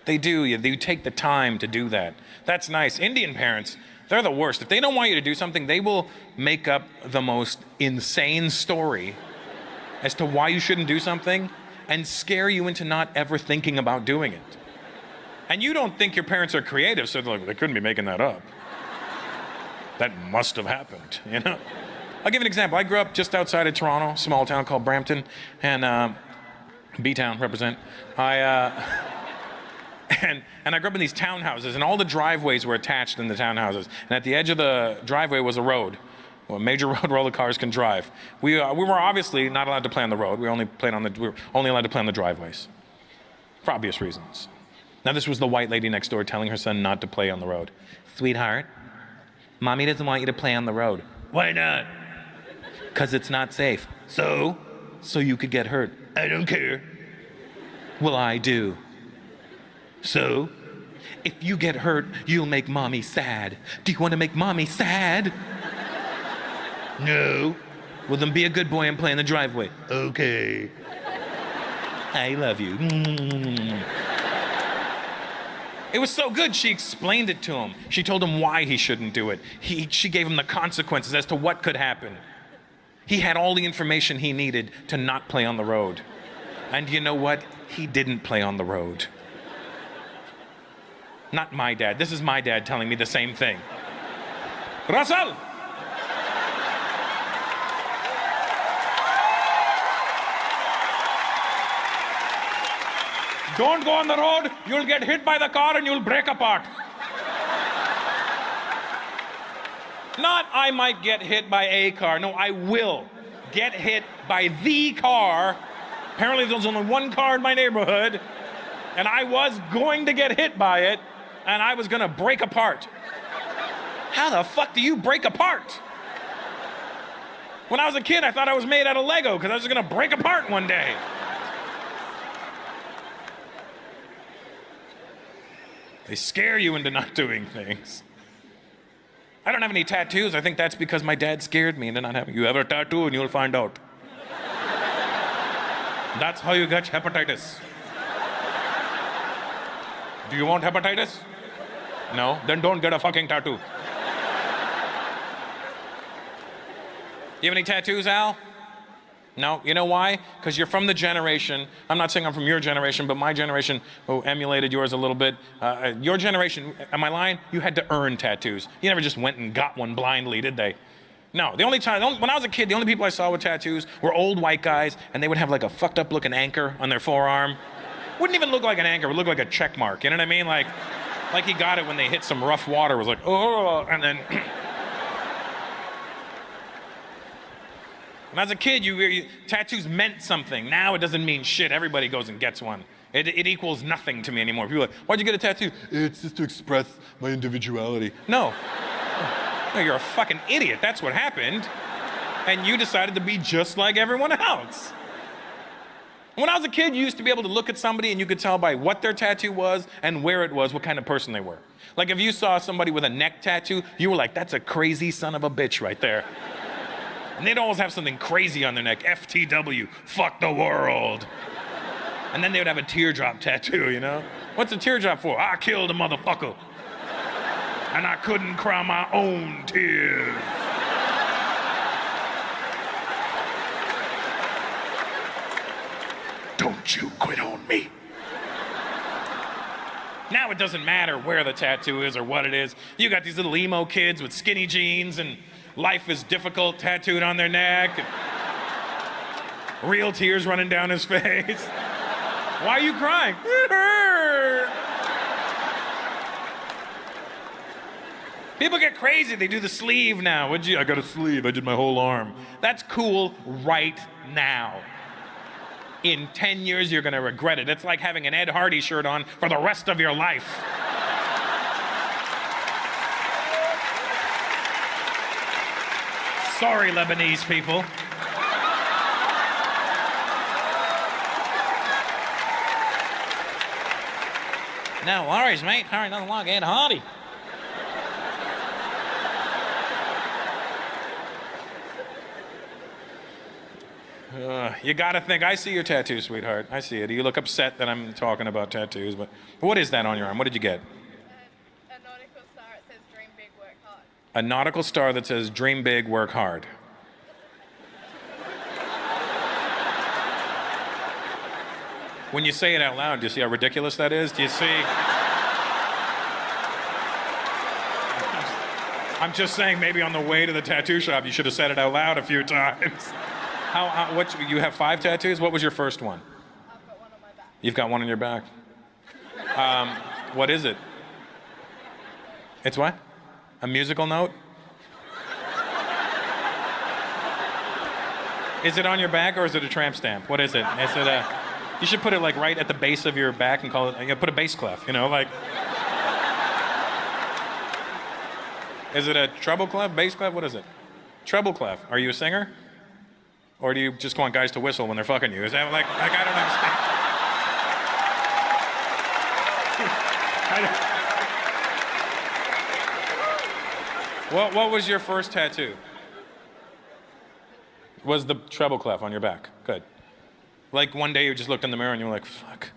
They do. They take the time to do that. That's nice. Indian parents, they're the worst. If they don't want you to do something, they will make up the most insane story as to why you shouldn't do something and scare you into not ever thinking about doing it. And you don't think your parents are creative, so they're like, they couldn't be making that up. That must have happened, you know? I'll give you an example. I grew up just outside of Toronto, a small town called Brampton, and B-Town represent. And I grew up in these townhouses, and all the driveways were attached in the townhouses. And at the edge of the driveway was a road, a major road where all the cars can drive. We were obviously not allowed to play on the road. We were only allowed to play on the driveways, for obvious reasons. Now this was the white lady next door telling her son not to play on the road. Sweetheart, Mommy doesn't want you to play on the road. Why not? Because it's not safe. So? So you could get hurt. I don't care. Well, I do. So? If you get hurt, you'll make Mommy sad. Do you want to make Mommy sad? No. Well, then be a good boy and play in the driveway. Okay. I love you. It was so good, she explained it to him. She told him why he shouldn't do it. She gave him the consequences as to what could happen. He had all the information he needed to not play on the road. And you know what? He didn't play on the road. Not my dad. This is my dad telling me the same thing. Russell! Don't go on the road, you'll get hit by the car and you'll break apart. Not I might get hit by a car, no, I will get hit by the car. Apparently there's only one car in my neighborhood, and I was going to get hit by it, and I was gonna break apart. How the fuck do you break apart? When I was a kid, I thought I was made out of Lego because I was just gonna break apart one day. They scare you into not doing things. I don't have any tattoos. I think that's because my dad scared me into not having. You have a tattoo and you'll find out. That's how you get hepatitis. Do you want hepatitis? No? Then don't get a fucking tattoo. You have any tattoos, Al? No, you know why? Because you're from the generation, I'm not saying I'm from your generation, but my generation who emulated yours a little bit. Your generation, am I lying? You had to earn tattoos. You never just went and got one blindly, did they? No, when I was a kid, the only people I saw with tattoos were old white guys, and they would have like a fucked up looking anchor on their forearm. Wouldn't even look like an anchor, it would look like a check mark, you know what I mean? Like he got it when they hit some rough water, it was like, oh, and then... When I was a kid, tattoos meant something. Now it doesn't mean shit. Everybody goes and gets one. It equals nothing to me anymore. People are like, why'd you get a tattoo? It's just to express my individuality. No. No, you're a fucking idiot. That's what happened. And you decided to be just like everyone else. When I was a kid, you used to be able to look at somebody and you could tell by what their tattoo was and where it was, what kind of person they were. Like if you saw somebody with a neck tattoo, you were like, that's a crazy son of a bitch right there. And they'd always have something crazy on their neck. FTW, fuck the world. And then they would have a teardrop tattoo, you know? What's a teardrop for? I killed a motherfucker. And I couldn't cry my own tears. Don't you quit on me. Now it doesn't matter where the tattoo is or what it is. You got these little emo kids with skinny jeans and life is difficult tattooed on their neck. And real tears running down his face. Why are you crying? It hurt. People get crazy. They do the sleeve now. I got a sleeve. I did my whole arm. That's cool right now. In 10 years, you're gonna regret it. It's like having an Ed Hardy shirt on for the rest of your life. Sorry, Lebanese people. No worries, mate. Harry doesn't like Ed Hardy. You gotta think, I see your tattoo, sweetheart. I see it. You look upset that I'm talking about tattoos, but what is that on your arm? What did you get? A nautical star. It says dream big, work hard. A nautical star that says dream big, work hard. When you say it out loud, do you see how ridiculous that is? Do you see? I'm just saying, maybe on the way to the tattoo shop, you should have said it out loud a few times. What, you have 5 tattoos? What was your first one? I've got one on my back. You've got one on your back. What is it? It's what? A musical note? Is it on your back or is it a tramp stamp? What is it? Is it a... You should put it like right at the base of your back and call it... You know, put a bass clef, you know, like... Is it a treble clef, bass clef? What is it? Treble clef. Are you a singer? Or do you just want guys to whistle when they're fucking you? Is that like I don't understand. What was your first tattoo? Was the treble clef on your back? Good. Like one day you just looked in the mirror and you were like, fuck.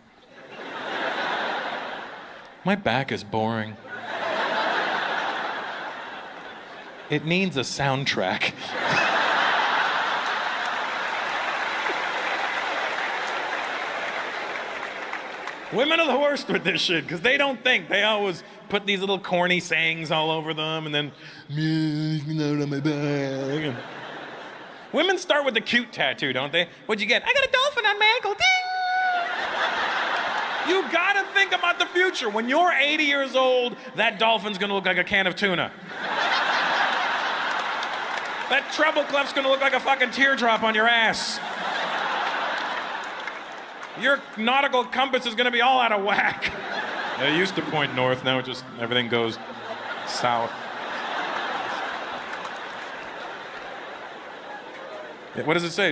My back is boring. It needs a soundtrack. Women are the worst with this shit because they don't think. They always put these little corny sayings all over them and then, on my back. Women start with the cute tattoo, don't they? What'd you get? I got a dolphin on my ankle. Ding! You gotta think about the future. When you're 80 years old, that dolphin's gonna look like a can of tuna. That treble clef's gonna look like a fucking teardrop on your ass. Your nautical compass is gonna be all out of whack. It used to point north, now it just everything goes south. Yeah, what does it say?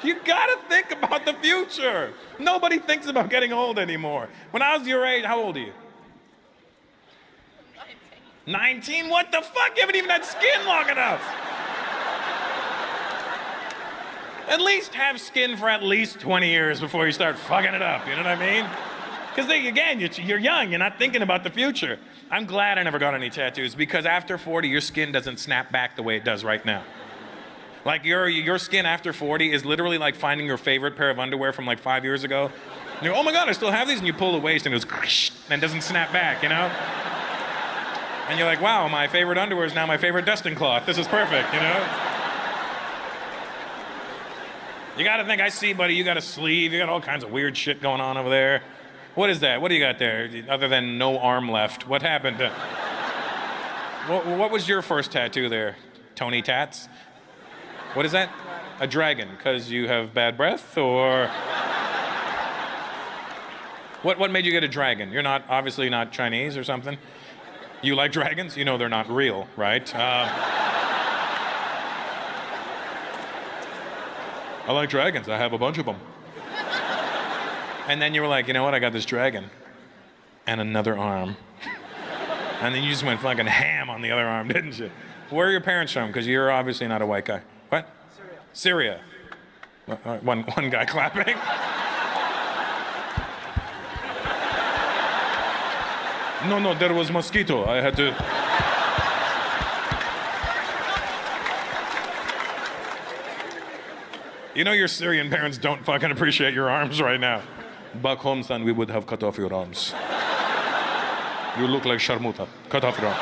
You gotta think about the future. Nobody thinks about getting old anymore. When I was your age, how old are you? 19? What the fuck? You haven't even had skin long enough. At least have skin for at least 20 years before you start fucking it up, you know what I mean? Because again, you're young, you're not thinking about the future. I'm glad I never got any tattoos because after 40, your skin doesn't snap back the way it does right now. Like your skin after 40 is literally like finding your favorite pair of underwear from like 5 years ago. And you're, oh my God, I still have these, and you pull the waist and it goes and it doesn't snap back, you know? And you're like, wow, my favorite underwear is now my favorite dusting cloth. This is perfect, you know? You gotta think, I see, buddy, you got a sleeve, you got all kinds of weird shit going on over there. What is that? What do you got there? Other than no arm left. What happened? What was your first tattoo there? Tony Tats? What is that? A dragon, because you have bad breath, or? What made you get a dragon? You're not, obviously not Chinese or something? You like dragons? You know they're not real, right? I like dragons. I have a bunch of them. And then you were like, you know what? I got this dragon and another arm. And then you just went fucking ham on the other arm, didn't you? Where are your parents from? Because you're obviously not a white guy. What? Syria. Syria. One guy clapping. No, there was mosquito. I had to... You know your Syrian parents don't fucking appreciate your arms right now. Back home, son, we would have cut off your arms. You look like Sharmuta. Cut off your arm.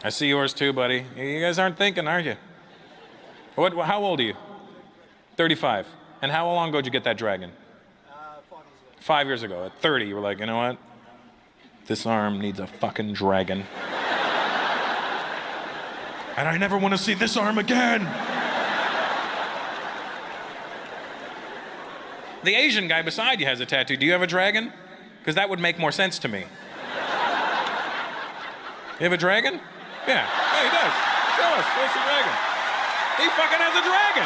I see yours too, buddy. You guys aren't thinking, are you? How old are you? 35. And how long ago did you get that dragon? 5 years ago. At 30, you were like, you know what? This arm needs a fucking dragon. And I never want to see this arm again. The Asian guy beside you has a tattoo. Do you have a dragon? Because that would make more sense to me. You have a dragon? Yeah. Yeah, he does. Show us. Where's the dragon? He fucking has a dragon.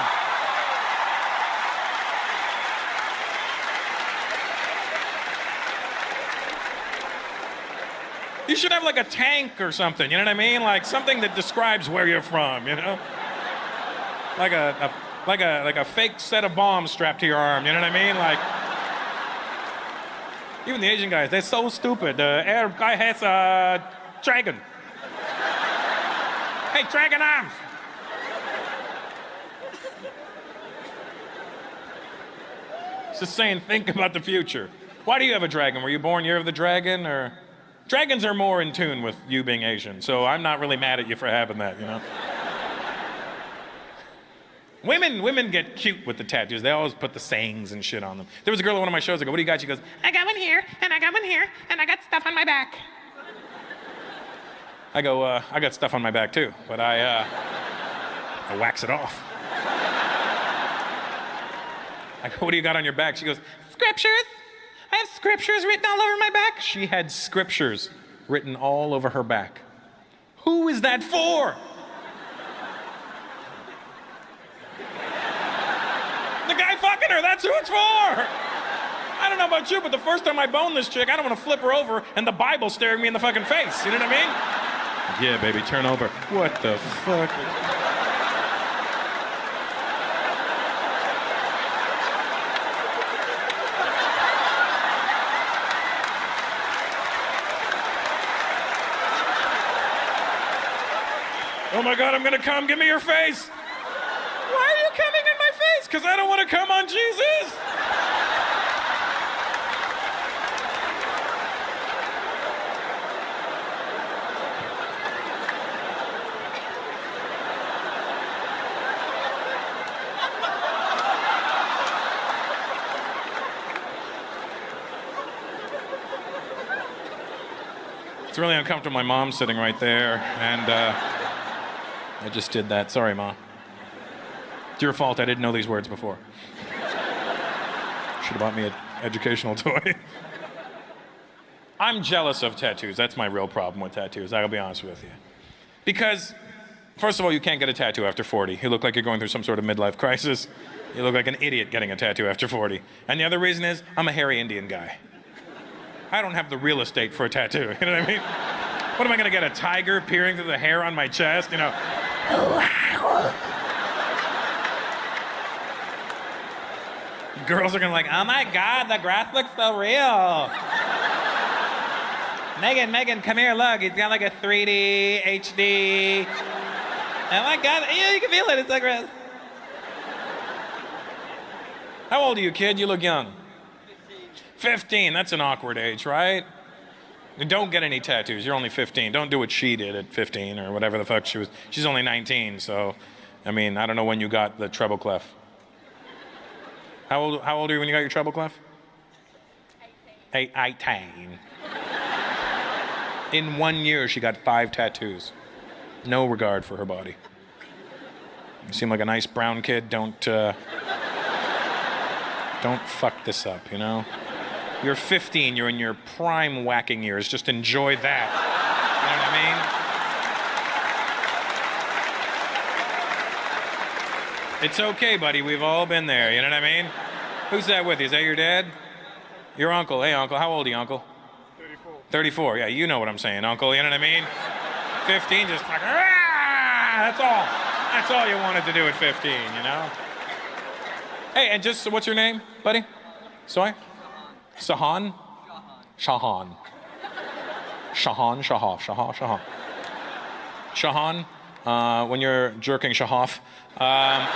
You should have like a tank or something, you know what I mean? Like something that describes where you're from, you know? Like a fake set of bombs strapped to your arm, you know what I mean? Like, even the Asian guys, they're so stupid. The Arab guy has a dragon. Hey, dragon arms. Just saying, think about the future. Why do you have a dragon? Were you born year of the dragon, or? Dragons are more in tune with you being Asian, so I'm not really mad at you for having that, you know? Women get cute with the tattoos. They always put the sayings and shit on them. There was a girl at one of my shows, I go, what do you got? She goes, I got one here, and I got one here, and I got stuff on my back. I go, I got stuff on my back too, but I wax it off. I go, what do you got on your back? She goes, Scriptures. I have scriptures written all over my back. she had scriptures written all over her back. Who is that for? The guy fucking her, that's who it's for. I don't know about you, but the first time I bone this chick, I don't want to flip her over and the Bible staring me in the fucking face. You know what I mean? Yeah, baby, turn over. What the fuck? Oh my God, I'm gonna come. Give me your face. Why are you coming in my face? Because I don't want to come on Jesus. It's really uncomfortable. My mom's sitting right there, and I just did that. Sorry, Mom. It's your fault. I didn't know these words before. Should have bought me an educational toy. I'm jealous of tattoos. That's my real problem with tattoos. I'll be honest with you. Because, first of all, you can't get a tattoo after 40. You look like you're going through some sort of midlife crisis. You look like an idiot getting a tattoo after 40. And the other reason is, I'm a hairy Indian guy. I don't have the real estate for a tattoo, you know what I mean? What am I gonna get, a tiger peering through the hair on my chest, you know? Girls are gonna like, Oh my God, the grass looks so real. Megan, come here, look. He's got like a 3D, HD. Oh my God, yeah, you can feel it, it's like grass. how old are you, kid? You look young. 15, that's an awkward age, right? Don't get any tattoos, you're only 15. Don't do what she did at 15 or whatever the fuck she was. She's only 19, so, I mean, I don't know when you got the treble clef. How old are you when you got your treble clef? 18. In 1 year, she got 5 tattoos. No regard for her body. You seem like a nice brown kid. Don't fuck this up, you know? You're 15, you're in your prime whacking years. Just enjoy that. You know what I mean? It's okay, buddy. We've all been there, you know what I mean? Who's that with you? Is that your dad? Your uncle. Hey, uncle. How old are you, uncle? 34. 34, yeah, you know what I'm saying, uncle. You know what I mean? 15, just like, that's all. That's all you wanted to do at 15, you know? Hey, and just, what's your name, buddy? Sorry? Sahan? Shahan. Shahan. Shahan, when you're jerking Shahaf, I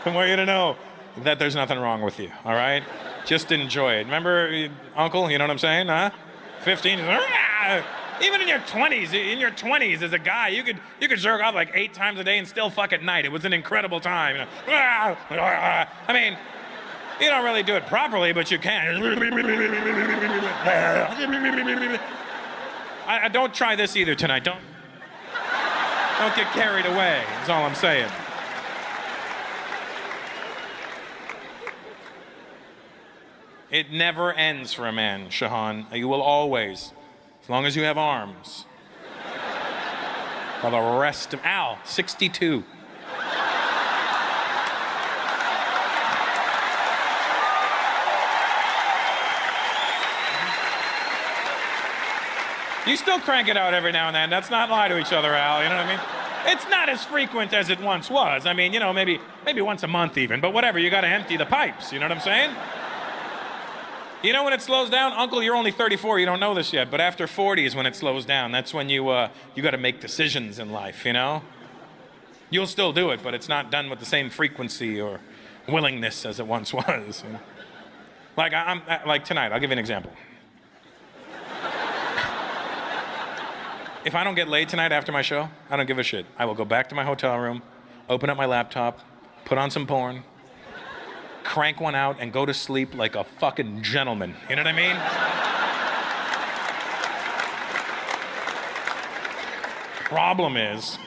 want you to know that there's nothing wrong with you, all right? Just enjoy it. Remember, uncle, you know what I'm saying, huh? 15, even in your 20s, as a guy, you could jerk off like 8 times a day and still fuck at night. It was an incredible time. You know? I mean, you don't really do it properly, but you can. I don't try this either tonight. Don't get carried away, is all I'm saying. It never ends for a man, Shahan. You will always, as long as you have arms, for the rest of, 62. You still crank it out every now and then. Let's not lie to each other, Al, you know what I mean? It's not as frequent as it once was. I mean, you know, maybe once a month even, but whatever, you gotta empty the pipes, you know what I'm saying? You know when it slows down? Uncle, you're only 34, you don't know this yet, but after 40 is when it slows down. That's when you gotta make decisions in life, you know? You'll still do it, but it's not done with the same frequency or willingness as it once was. You know? Like like tonight, I'll give you an example. If I don't get laid tonight after my show, I don't give a shit. I will go back to my hotel room, open up my laptop, put on some porn, crank one out, and go to sleep like a fucking gentleman. You know what I mean? Problem is,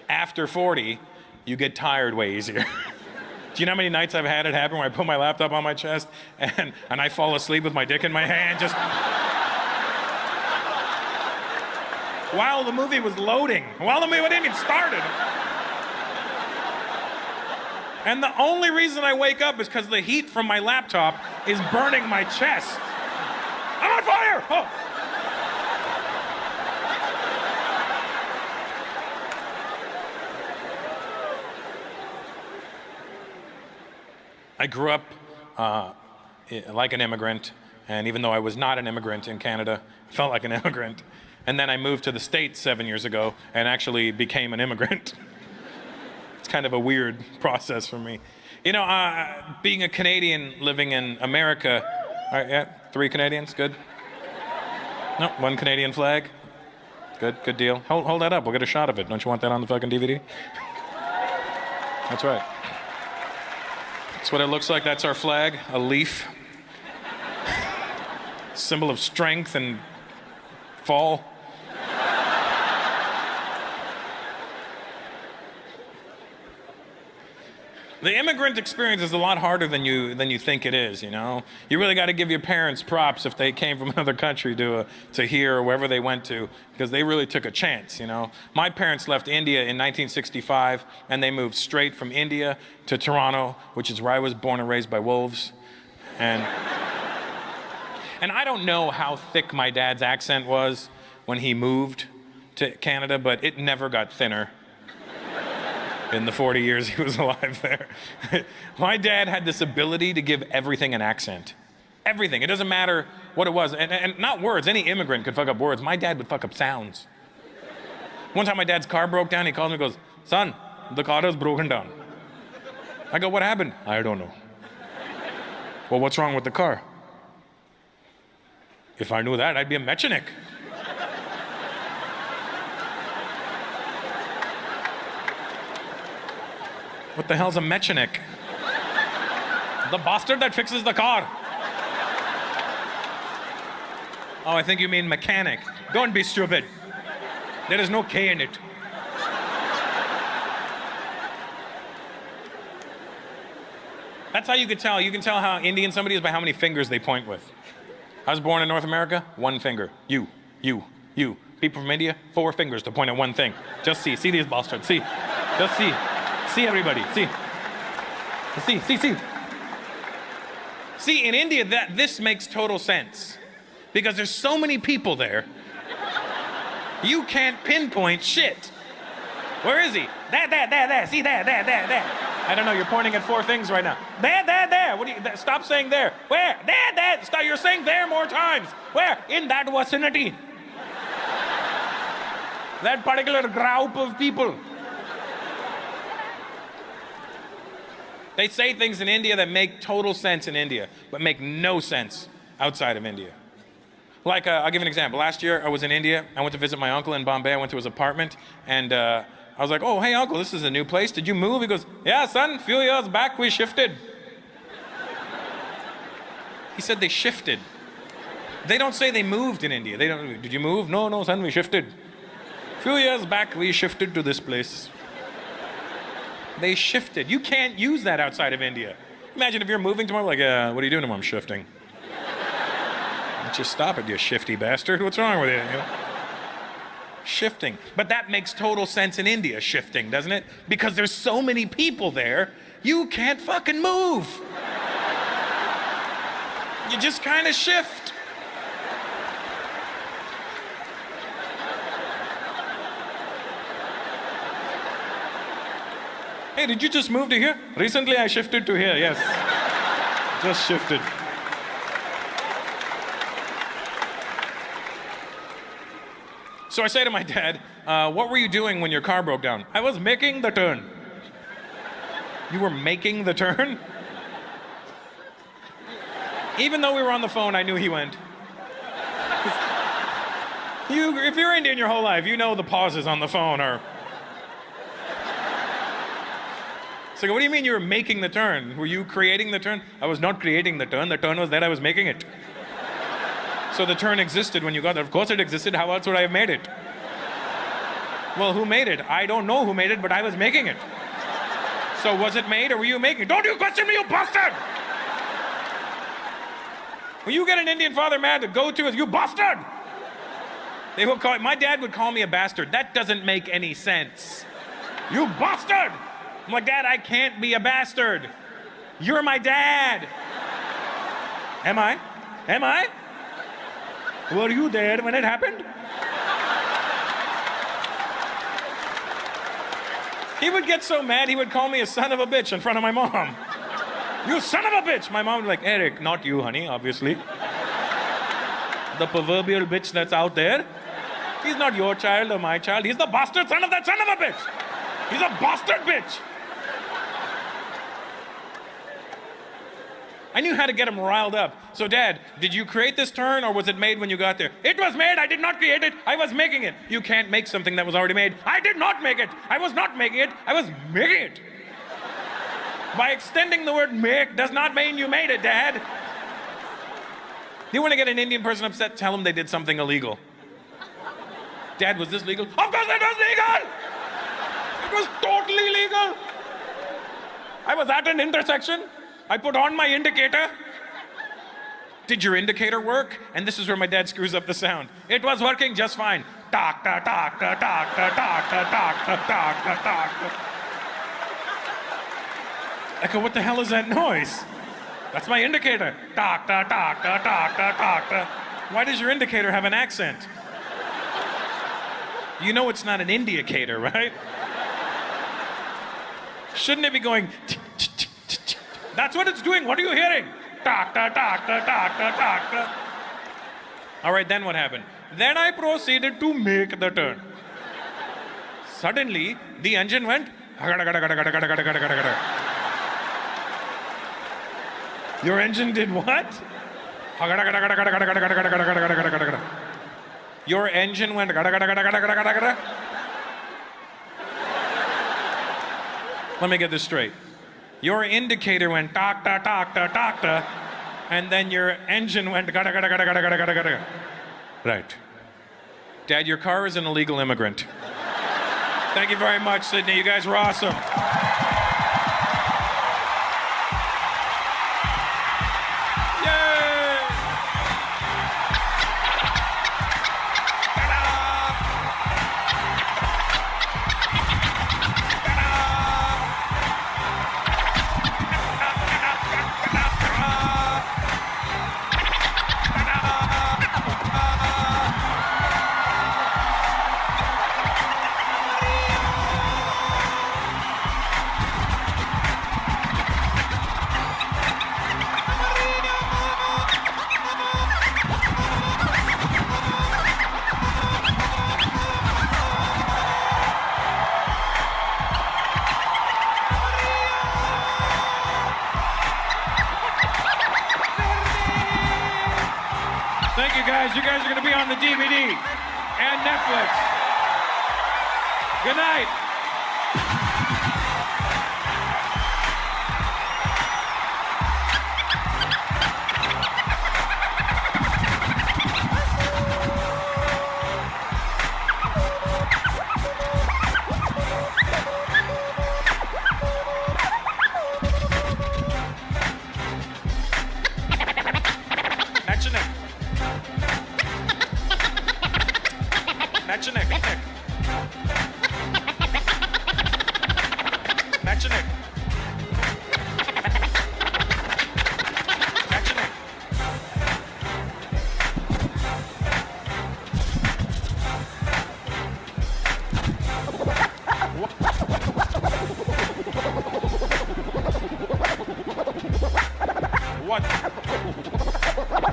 after 40, you get tired way easier. Do you know how many nights I've had it happen where I put my laptop on my chest and I fall asleep with my dick in my hand just while the movie was loading, while the movie didn't even started. And the only reason I wake up is because the heat from my laptop is burning my chest. I'm on fire! Oh. I grew up like an immigrant, and even though I was not an immigrant in Canada, I felt like an immigrant. And then I moved to the States 7 years ago and actually became an immigrant. It's kind of a weird process for me. You know, being a Canadian living in America, all right, yeah, 3 Canadians, good. No, 1 Canadian flag. Good deal. Hold that up, we'll get a shot of it. Don't you want that on the fucking DVD? That's right. That's what it looks like. That's our flag, a leaf. Symbol of strength and fall. The immigrant experience is a lot harder than you think it is, you know? You really got to give your parents props if they came from another country to here or wherever they went to, because they really took a chance, you know? My parents left India in 1965, and they moved straight from India to Toronto, which is where I was born and raised by wolves. And I don't know how thick my dad's accent was when he moved to Canada, but it never got thinner in the 40 years he was alive there. My dad had this ability to give everything an accent. Everything. It doesn't matter what it was. And not words. Any immigrant could fuck up words. My dad would fuck up sounds. One time my dad's car broke down. He calls me and goes, "Son, the car is broken down." I go, "What happened?" "I don't know." "Well, what's wrong with the car?" "If I knew that, I'd be a mechanic." What the hell's a mechanic? The bastard that fixes the car. Oh, I think you mean mechanic. Don't be stupid. There is no K in it. That's how you can tell. You can tell how Indian somebody is by how many fingers they point with. I was born in North America, 1 finger. You. People from India, 4 fingers to point at one thing. Just see these bastards, see. Just see. See everybody, see. See, in India, this makes total sense. Because there's so many people there, you can't pinpoint shit. Where is he? There. See, there. I don't know, you're pointing at 4 things right now. There. What do you, stop saying there. Where? There. Stop, you're saying there more times. Where? In that vicinity. That particular group of people. They say things in India that make total sense in India, but make no sense outside of India. Like, I'll give you an example. Last year, I was in India. I went to visit my uncle in Bombay. I went to his apartment, and I was like, "Oh, hey, uncle, this is a new place. Did you move?" He goes, "Yeah, son, a few years back, we shifted." He said they shifted. They don't say they moved in India. They don't, "Did you move?" No, son, we shifted. A few years back, we shifted to this place. They shifted. You can't use that outside of India. Imagine if you're moving tomorrow, like, "What are you doing tomorrow?" "I'm shifting." Just stop it, you shifty bastard. What's wrong with you? You know? Shifting. But that makes total sense in India, shifting, doesn't it? Because there's so many people there, you can't fucking move. You just kind of shift. "Hey, did you just move to here?" "Recently I shifted to here, yes." Just shifted. So I say to my dad, what were you doing when your car broke down? I was making the turn. You were making the turn? Even though we were on the phone, I knew he went. If you're Indian your whole life, you know the pauses on the phone are... So what do you mean you were making the turn? Were you creating the turn? I was not creating the turn. The turn was there, I was making it. So the turn existed when you got there. Of course it existed. How else would I have made it? Well, who made it? I don't know who made it, but I was making it. So was it made or were you making it? Don't you question me, you bastard! When you get an Indian father mad, the go-to is, you bastard! They will call, my dad would call me a bastard. That doesn't make any sense. You bastard! I'm like, Dad, I can't be a bastard. You're my dad. Am I? Am I? Were you there when it happened? He would get so mad, he would call me a son of a bitch in front of my mom. You son of a bitch! My mom would be like, Eric, not you, honey, obviously. The proverbial bitch that's out there. He's not your child or my child. He's the bastard son of that son of a bitch. He's a bastard bitch. I knew how to get him riled up. So, Dad, did you create this turn or was it made when you got there? It was made. I did not create it. I was making it. You can't make something that was already made. I did not make it. I was not making it. I was making it. By extending the word make does not mean you made it, Dad. You want to get an Indian person upset, tell them they did something illegal. Dad, was this legal? Of course it was legal! It was totally legal. I was at an intersection. I put on my indicator. Did your indicator work? And this is where my dad screws up the sound. It was working just fine. Tak, tak, tak, tak, tak, tak, tak, tak, tak, tak, tak, tak. I go, what the hell is that noise? That's my indicator. Tak, tak, tak, tak, tak, tak, tak, tak. Why does your indicator have an accent? You know it's not an indicator, right? Shouldn't it be going... That's what it's doing. What are you hearing? Tak, tak, tak, tak, tak, tak, tak, tak. All right, then what happened? Then I proceeded to make the turn. Suddenly, the engine went... Your engine did what? Your engine went... Let me get this straight. Your indicator went tak ta tak ta tak ta, and then your engine went gada gada gada gada gada gada gada. Right. Dad, your car is an illegal immigrant. Thank you very much, Sydney. You guys were awesome. Thank you guys. You guys are going to be on the DVD and Netflix. Good night. Match your neck. Match your neck. Match your neck.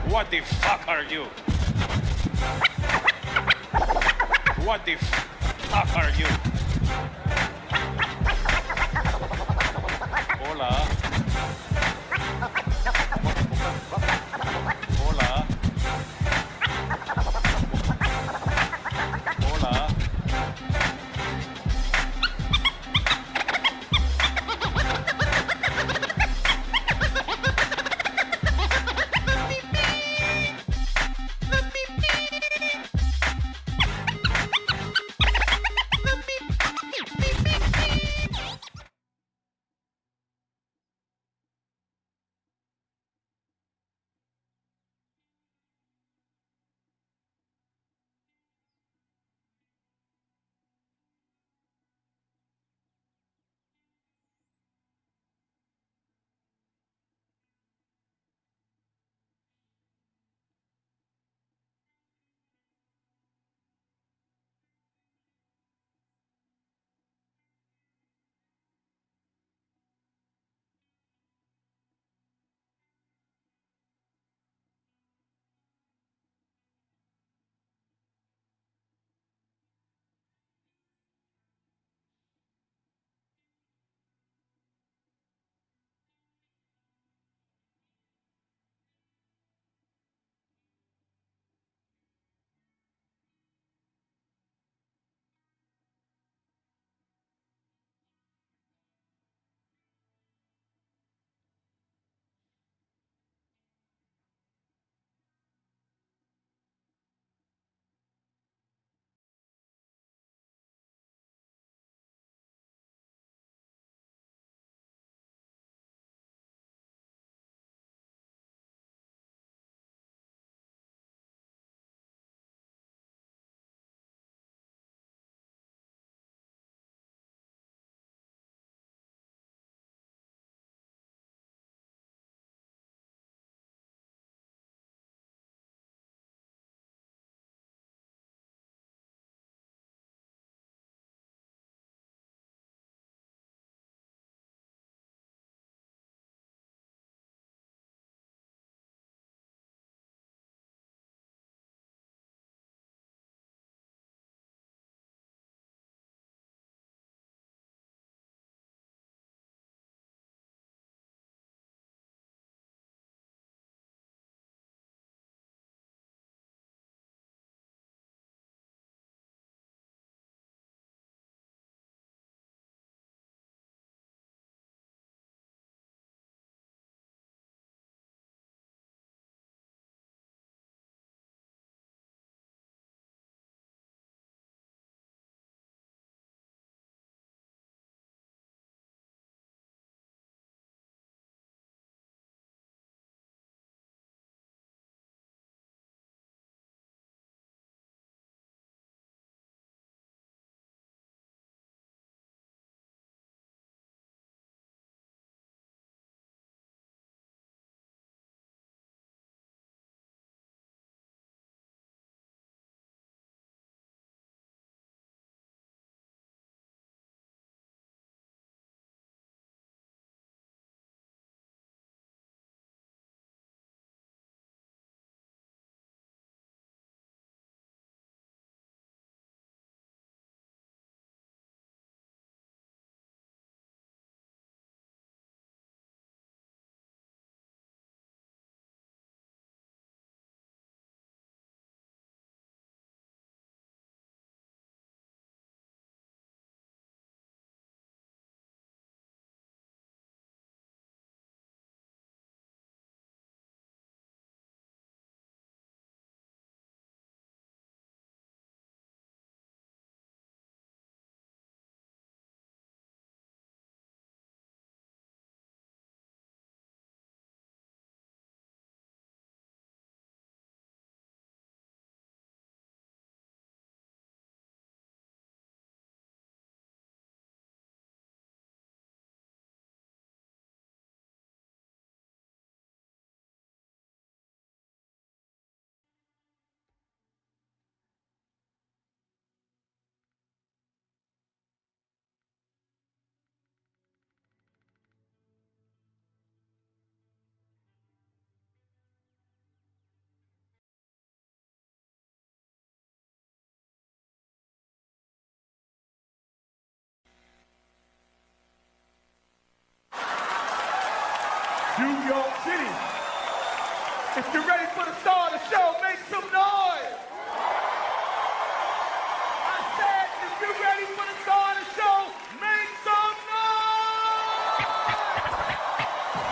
What the fuck are you? What the fuck are you? Hola. Hola. Hola. New York City. If you're ready for the star of the show, make some noise. I said, if you're ready for the star of the show, make some noise.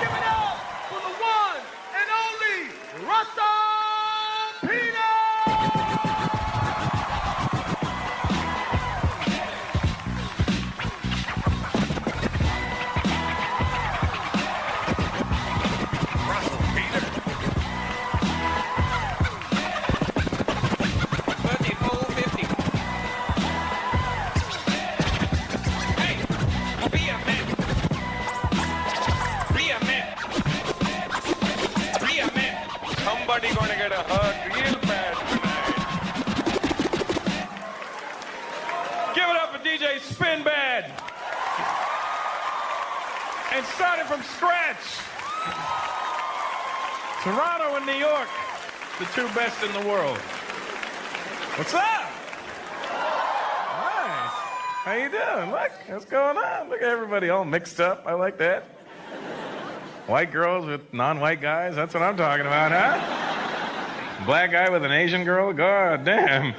Give it up for the one and only Russell Peter. Somebody gonna get a hug real bad tonight. Give it up for DJ Spin Bad. And starting from scratch. Toronto and New York, the two best in the world. What's up? Nice. How you doing? Look, what's going on? Look at everybody all mixed up. I like that. White girls with non-white guys, that's what I'm talking about, huh? Black guy with an Asian girl, god damn.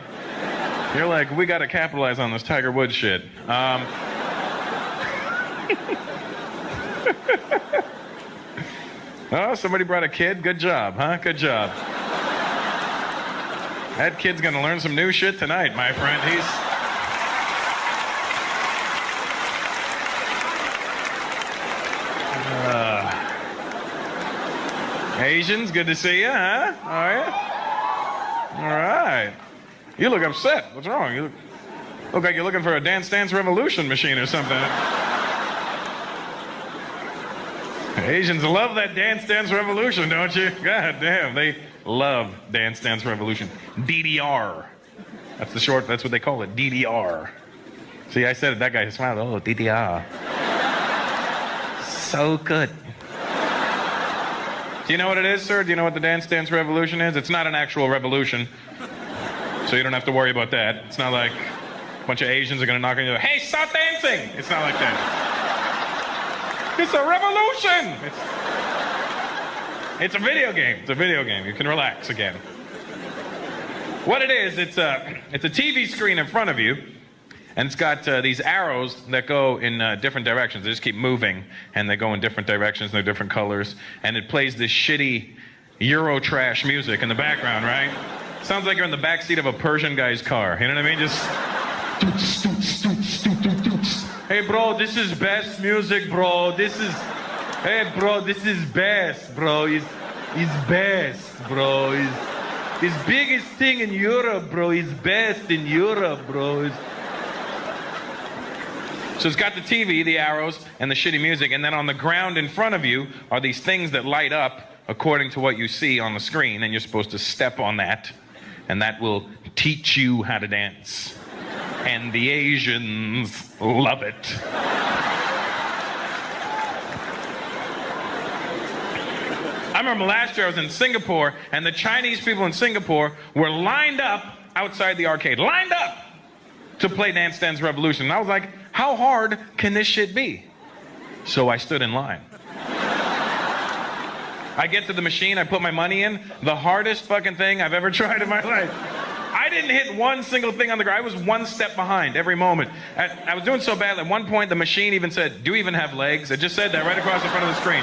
You're like, we gotta capitalize on this Tiger Woods shit. Oh, somebody brought a kid, good job, huh? Good job. That kid's gonna learn some new shit tonight, my friend. Asians, good to see you, huh? All right. All right. You look upset. What's wrong? You look like you're looking for a Dance Dance Revolution machine or something. Asians love that Dance Dance Revolution, don't you? God damn, they love Dance Dance Revolution. DDR. That's the short, that's what they call it, DDR. See, I said it, that guy smiled, oh, DDR. So good. Do you know what it is, sir? Do you know what the Dance Dance Revolution is? It's not an actual revolution, so you don't have to worry about that. It's not like a bunch of Asians are gonna knock on your door, hey, stop dancing! It's not like that. It's a revolution! It's a video game. It's a video game. You can relax again. What it is, it's a TV screen in front of you, and it's got these arrows that go in different directions. They just keep moving, and they go in different directions, and they're different colors, and it plays this shitty Euro trash music in the background, right? Sounds like you're in the backseat of a Persian guy's car, you know what I mean? Just... Hey, bro, this is best music, bro. Hey, bro, this is best, bro. It's best, bro. It's biggest thing in Europe, bro. It's best in Europe, bro. So it's got the TV, the arrows, and the shitty music, and then on the ground in front of you are these things that light up according to what you see on the screen, and you're supposed to step on that, and that will teach you how to dance. And the Asians love it. I remember last year I was in Singapore, and the Chinese people in Singapore were lined up outside the arcade. Lined up! To play Dance Dance Revolution. And I was like, how hard can this shit be? So I stood in line. I get to the machine, I put my money in, the hardest fucking thing I've ever tried in my life. I didn't hit one single thing on the ground. I was one step behind every moment. I was doing so bad, at one point the machine even said, do you even have legs? It just said that right across in front of the screen.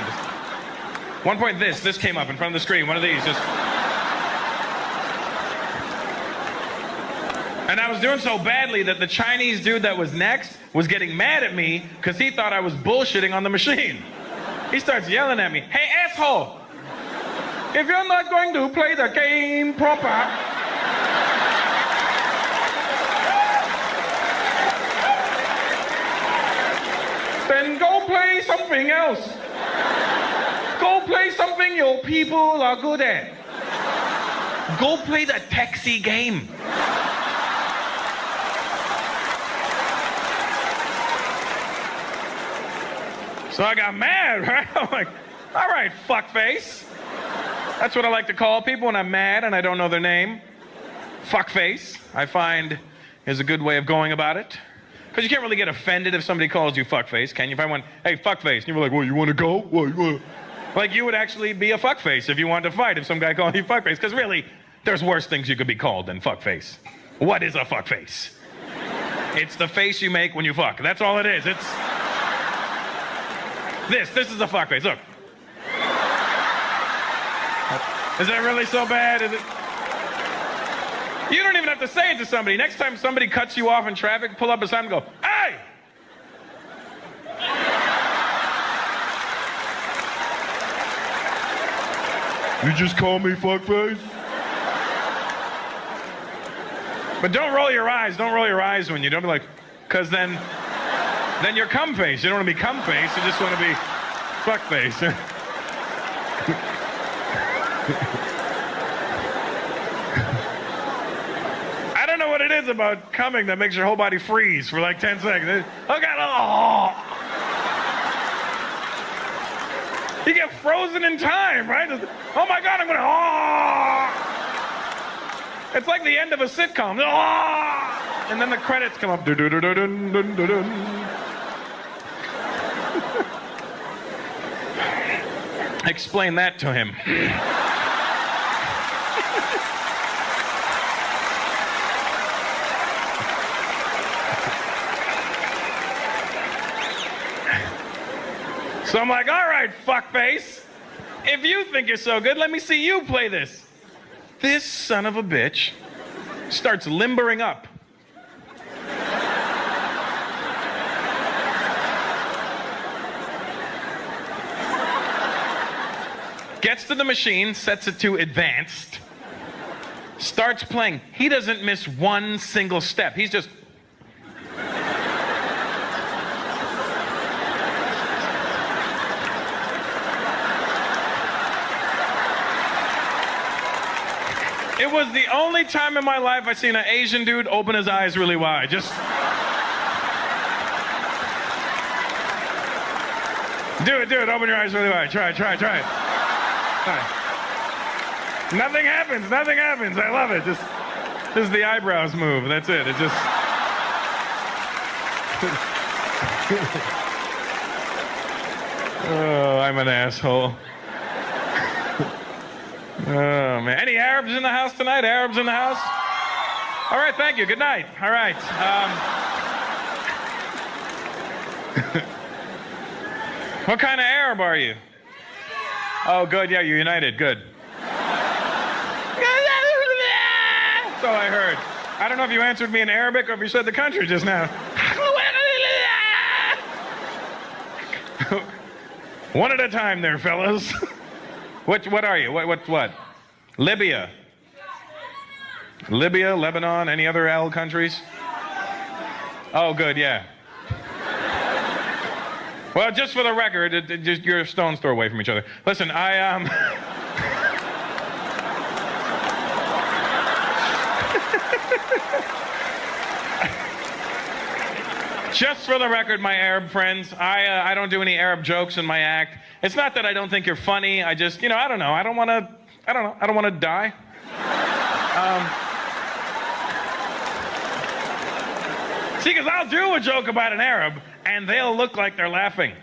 One point this came up in front of the screen, one of these, just... And I was doing so badly that the Chinese dude that was next was getting mad at me because he thought I was bullshitting on the machine. He starts yelling at me, hey, asshole! If you're not going to play the game proper, then go play something else. Go play something your people are good at. Go play the taxi game. So I got mad, right? I'm like, all right, fuckface. That's what I like to call people when I'm mad and I don't know their name. Fuckface, I find, is a good way of going about it. Because you can't really get offended if somebody calls you fuckface, can you? If I went, hey, fuckface, and you were like, well, you want to go? Well, you want to... Like you would actually be a fuckface if you wanted to fight if some guy called you fuckface. Because really, there's worse things you could be called than fuckface. What is a fuckface? It's the face you make when you fuck. That's all it is. It's this is a fuckface. Look. Is that really so bad? Is it? You don't even have to say it to somebody. Next time somebody cuts you off in traffic, pull up a sign and go, "Hey!" You just call me fuckface? But don't roll your eyes. Don't roll your eyes when you don't be like, because then you're cum face. You don't want to be cum face. You just want to be fuck face. I don't know what it is about coming that makes your whole body freeze for like 10 seconds. Oh God! Oh. You get frozen in time, right? Oh my God! I'm gonna. Oh. It's like the end of a sitcom. Oh! And then the credits come up. Explain that to him. So I'm like, all right, fuckface. If you think you're so good, let me see you play this. This son of a bitch starts limbering up. Gets to the machine, sets it to advanced, starts playing. He doesn't miss one single step. He's just... It was the only time in my life I've seen an Asian dude open his eyes really wide. Just... Do it, open your eyes really wide. Try it. Nothing happens. I love it. Just the eyebrows move. That's it. It just... Oh, I'm an asshole. Oh, man. Any Arabs in the house tonight? Arabs in the house? All right, thank you. Good night. All right. What kind of Arab are you? Oh, good. Yeah, you're united. Good. That's all I heard. I don't know if you answered me in Arabic or if you said the country just now. One at a time there, fellas. What are you? What? Libya, Lebanon, any other Al countries? Oh, good, yeah. Well, just for the record, you're a stone's throw away from each other. Listen, Just for the record, my Arab friends, I don't do any Arab jokes in my act. It's not that I don't think you're funny. I just, I don't know. I don't want to die. See, because I'll do a joke about an Arab, and they'll look like they're laughing.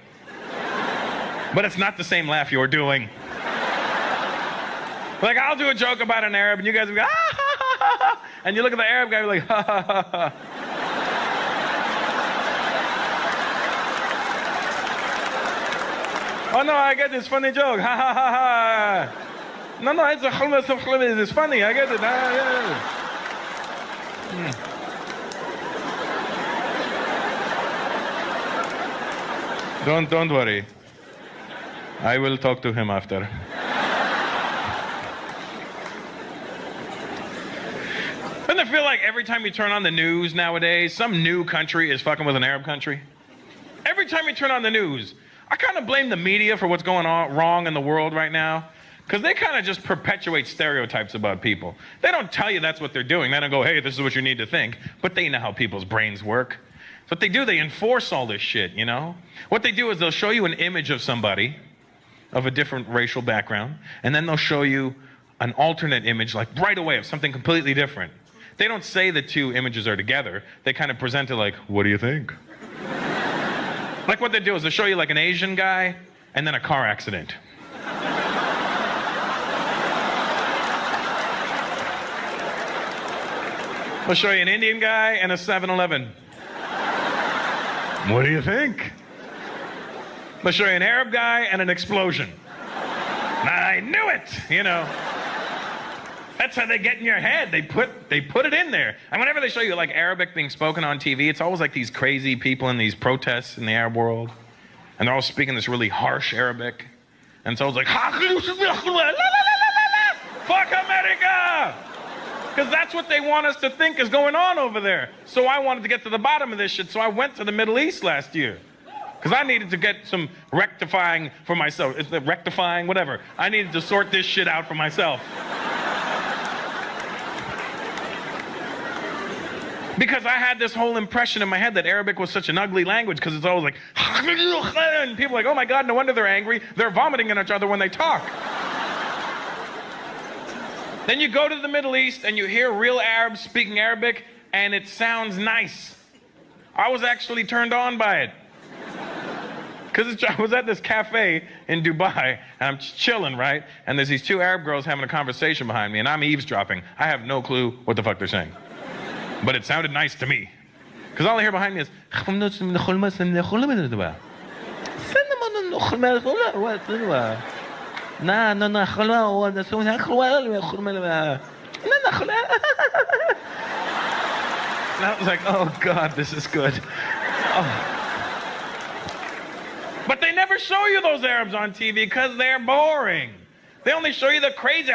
But it's not the same laugh you're doing. Like, I'll do a joke about an Arab, and you guys will go, ah, ha, ha, ha, ha. And you look at the Arab guy, and you're like, ha, ha, ha, ha. Oh no, I get this funny joke. Ha ha ha ha. No, it's it's funny. I get it. Don't worry. I will talk to him after. Doesn't it feel like every time you turn on the news nowadays, some new country is fucking with an Arab country? Every time you turn on the news, I kind of blame the media for what's going on wrong in the world right now, because they kind of just perpetuate stereotypes about people. They don't tell you that's what they're doing. They don't go, hey, this is what you need to think. But they know how people's brains work. So what they do, they enforce all this shit, What they do is they'll show you an image of somebody of a different racial background, and then they'll show you an alternate image, like right away, of something completely different. They don't say the two images are together. They kind of present it like, what do you think? Like what they do is they'll show you like an Asian guy and then a car accident. I'll show you an Indian guy and a 7-Eleven. What do you think? I'll show you an Arab guy and an explosion. I knew it, you know. That's how they get in your head. They put it in there. And whenever they show you like Arabic being spoken on TV, it's always like these crazy people in these protests in the Arab world. And they're all speaking this really harsh Arabic. And it's always like, fuck America! Because that's what they want us to think is going on over there. So I wanted to get to the bottom of this shit, so I went to the Middle East last year. Because I needed to get some rectifying for myself. Is it rectifying? Whatever. I needed to sort this shit out for myself. Because I had this whole impression in my head that Arabic was such an ugly language because it's always like, and people are like, oh my God, no wonder they're angry. They're vomiting on each other when they talk. Then you go to the Middle East and you hear real Arabs speaking Arabic and it sounds nice. I was actually turned on by it. Because I was at this cafe in Dubai and I'm chilling, right? And there's these two Arab girls having a conversation behind me and I'm eavesdropping. I have no clue what the fuck they're saying. But it sounded nice to me. Because all I hear behind me is, and I was like, oh God, this is good. Oh. But they never show you those Arabs on TV because they're boring. They only show you the crazy.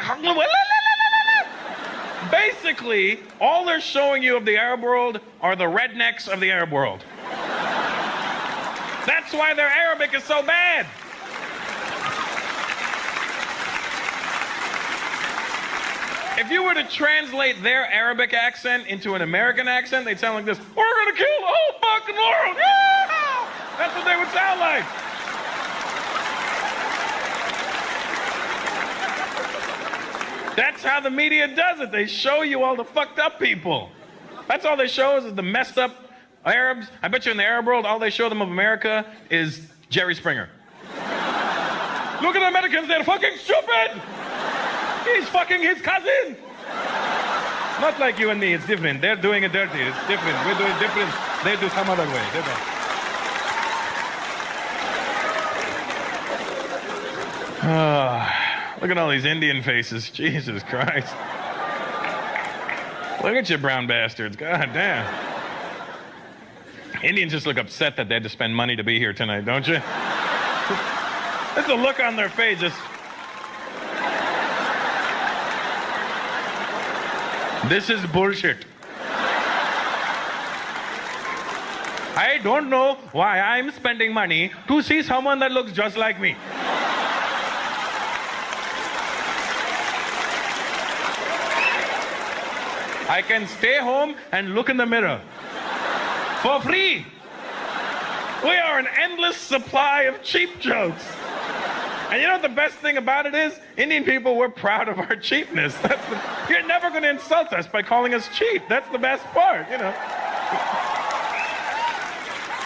Basically, all they're showing you of the Arab world are the rednecks of the Arab world. That's why their Arabic is so bad. If you were to translate their Arabic accent into an American accent, they'd sound like this. We're gonna kill the whole fucking world. Yeah! That's what they would sound like. That's how the media does it. They show you all the fucked up people. That's all they show us is the messed up Arabs. I bet you in the Arab world, all they show them of America is Jerry Springer. Look at the Americans, they're fucking stupid. He's fucking his cousin. Not like you and me, it's different. They're doing it dirty, it's different. We're doing it different. They do some other way. Look at all these Indian faces. Jesus Christ. Look at you brown bastards. God damn. Indians just look upset that they had to spend money to be here tonight, don't you? There's a look on their face just... This is bullshit. I don't know why I'm spending money to see someone that looks just like me. I can stay home and look in the mirror for free. We are an endless supply of cheap jokes. And you know what the best thing about it is? Indian people, we're proud of our cheapness. You're never going to insult us by calling us cheap. That's the best part, you know.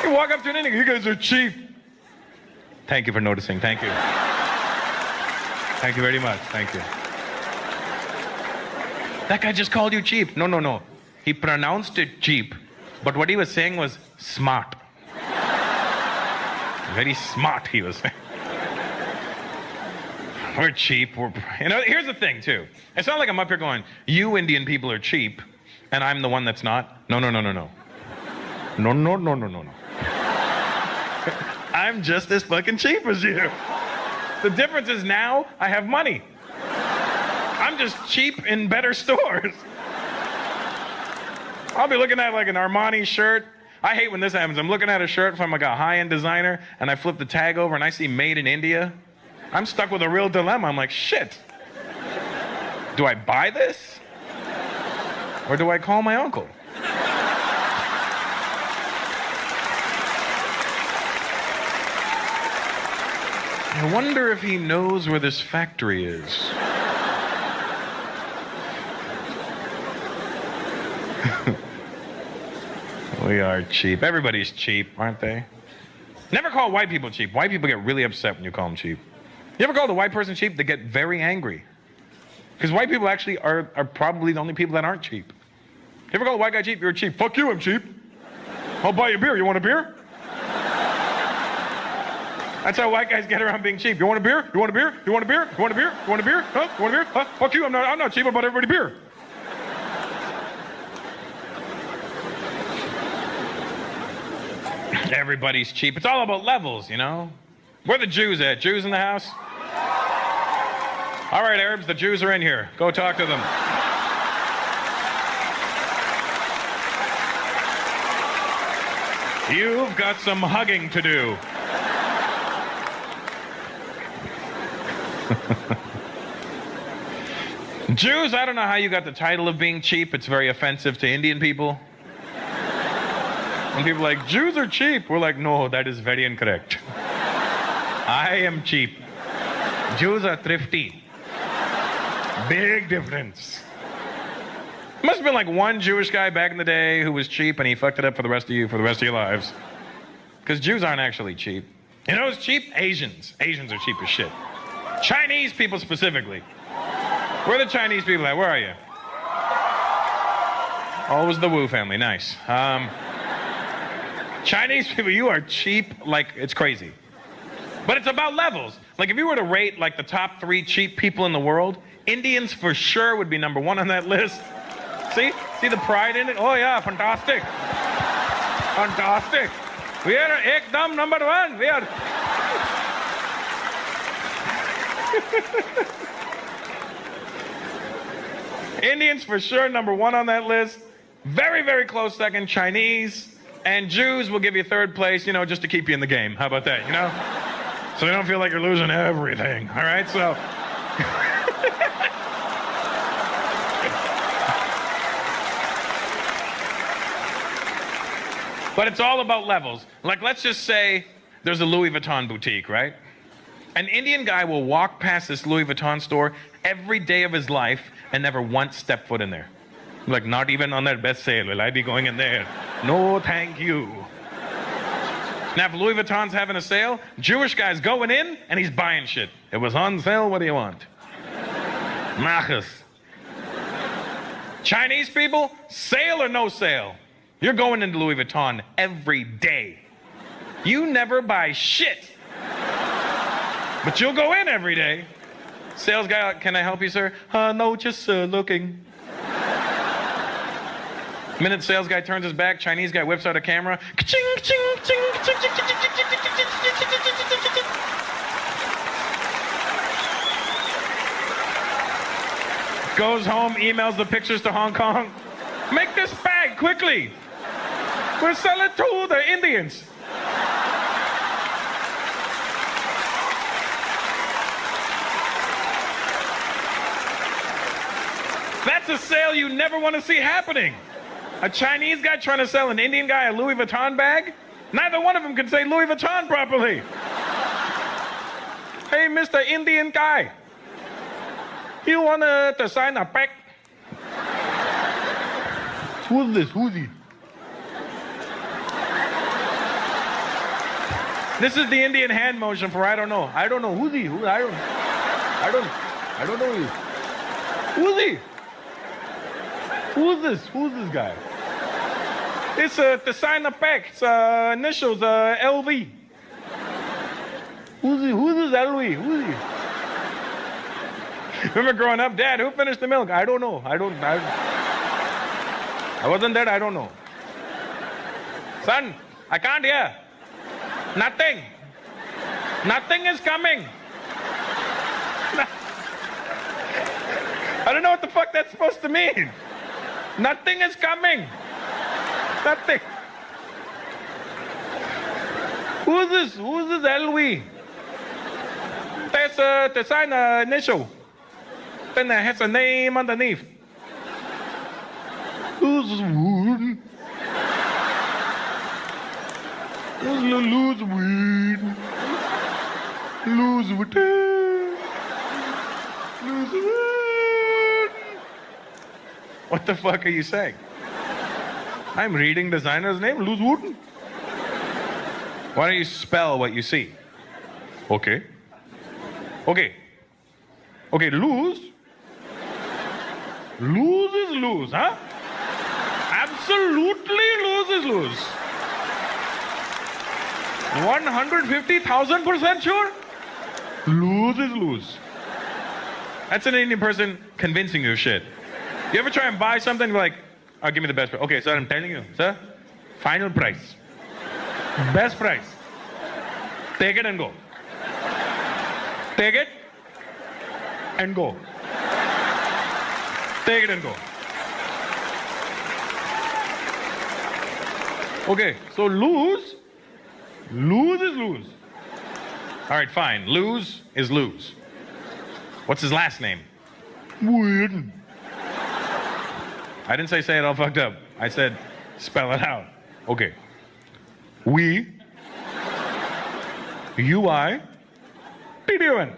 You walk up to an Indian, you guys are cheap. Thank you for noticing. Thank you. Thank you very much. Thank you. That guy just called you cheap. No, no, no. He pronounced it cheap, but what he was saying was smart. Very smart, he was saying. We're cheap. You know, here's the thing, too. It's not like I'm up here going, you Indian people are cheap, and I'm the one that's not. No, no, no, no, no. No, no, no, no, no, no. I'm just as fucking cheap as you. The difference is now I have money. I'm just cheap in better stores. I'll be looking at like an Armani shirt. I hate when this happens. I'm looking at a shirt from like a high-end designer, and I flip the tag over and I see made in India. I'm stuck with a real dilemma. I'm like, shit. Do I buy this? Or do I call my uncle? I wonder if he knows where this factory is. We are cheap. Everybody's cheap, aren't they? Never call white people cheap. White people get really upset when you call them cheap. You ever call the white person cheap? They get very angry. Because white people actually are probably the only people that aren't cheap. You ever call a white guy cheap? You're cheap. Fuck you, I'm cheap. I'll buy you a beer. You want a beer? That's how white guys get around being cheap. You want a beer? You want a beer? You want a beer? You want a beer? You want a beer? Huh? You want a beer? Huh? Fuck you, I'm not cheap. I'll buy everybody beer. Everybody's cheap. It's all about levels, you know? Where the Jews at? Jews in the house? All right, Arabs, the Jews are in here. Go talk to them. You've got some hugging to do. Jews, I don't know how you got the title of being cheap. It's very offensive to Indian people. When people are like, Jews are cheap, we're like, no, that is very incorrect. I am cheap. Jews are thrifty. Big difference. Must have been like one Jewish guy back in the day who was cheap and he fucked it up for the rest of you, for the rest of your lives. Because Jews aren't actually cheap. You know who's cheap? Asians. Asians are cheap as shit. Chinese people specifically. Where are the Chinese people at? Where are you? Oh, it was the Wu family. Nice. Chinese people, you are cheap like it's crazy. But it's about levels. Like if you were to rate like the top 3 cheap people in the world, Indians for sure would be number 1 on that list. See? See the pride in it? Oh yeah, fantastic. Fantastic. We are ekdam number 1. We are... Indians for sure number 1 on that list. Very, very close second, Chinese. And Jews will give you 3rd place, you know, just to keep you in the game. How about that, you know? So you don't feel like you're losing everything, all right? So... But it's all about levels. Like, let's just say there's a Louis Vuitton boutique, right? An Indian guy will walk past this Louis Vuitton store every day of his life and never once step foot in there. Like, not even on that best sale will I be going in there. No, thank you. Now, if Louis Vuitton's having a sale, Jewish guy's going in and he's buying shit. It was on sale, what do you want? Machas. Chinese people, sale or no sale, you're going into Louis Vuitton every day. You never buy shit. But you'll go in every day. Sales guy, can I help you, sir? No, just looking. Minute sales guy turns his back, Chinese guy whips out a camera. Goes home, emails the pictures to Hong Kong. Make this bag quickly. We'll sell it to the Indians. That's a sale you never want to see happening. A Chinese guy trying to sell an Indian guy a Louis Vuitton bag? Neither one of them can say Louis Vuitton properly. Hey, Mr. Indian guy. You want to sign a pack? Who's this? Who's he? This is the Indian hand motion for I don't know. I don't know. Who's he? I don't know who he is. Who's he? Who's this? Who's this guy? It's to sign a pack. It's initials LV. Who's he? Who's this LV? Who's he? Remember growing up, Dad, who finished the milk? I don't know. I wasn't there. I don't know. Son, I can't hear. Nothing. Nothing is coming. I don't know what the fuck that's supposed to mean. Nothing is coming. Nothing. Who's this? Who's this LV? That's to sign an initial. Then it has a name underneath. Who's this? Lose weed. Lose weed. Lose weed. What the fuck are you saying? I'm reading designer's name, Lose Wooden. Why don't you spell what you see? Okay. Okay. Okay, lose. Lose is lose, huh? Absolutely lose is lose. 150,000% sure? Lose is lose. That's an Indian person convincing you of shit. You ever try and buy something like, oh, give me the best price. Okay, sir, I'm telling you, sir, final price. Best price. Take it and go. Take it and go. Take it and go. Okay, so lose is lose. All right, fine. Lose is lose. What's his last name? Weird. I didn't say it all fucked up. I said spell it out. Okay. We. U-I. P-D-O-N.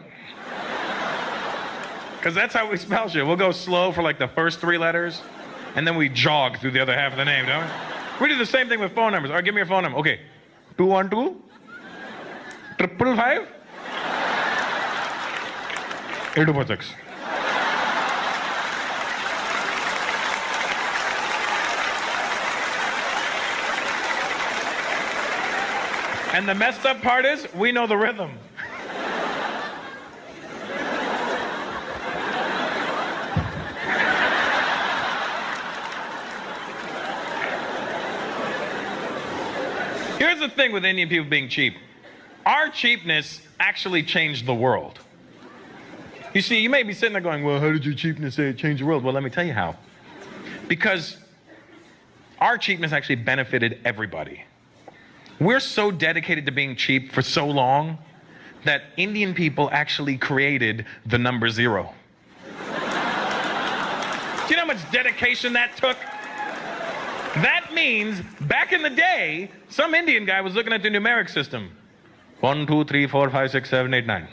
Because that's how we spell shit. We'll go slow for like the first 3 letters, and then we jog through the other half of the name, don't we? We do the same thing with phone numbers. All right, give me your phone number. Okay. 212 555 8246. And the messed up part is, we know the rhythm. Here's the thing with Indian people being cheap. Our cheapness actually changed the world. You see, you may be sitting there going, well, how did your cheapness say it changed the world? Well, let me tell you how. Because our cheapness actually benefited everybody. We're so dedicated to being cheap for so long that Indian people actually created the number 0. Do you know how much dedication that took? That means back in the day, some Indian guy was looking at the numeric system. 1, 2, 3, 4, 5, 6, 7, 8, 9.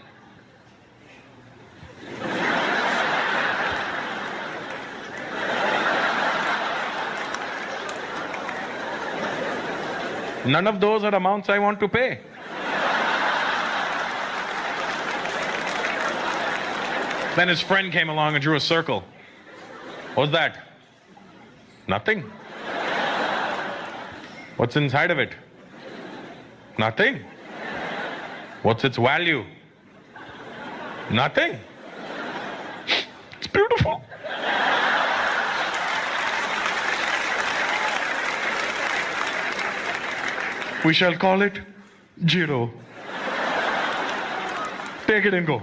None of those are amounts I want to pay. Then his friend came along and drew a circle. What's that? Nothing. What's inside of it? Nothing. What's its value? Nothing. It's beautiful. We shall call it 0. Take it and go.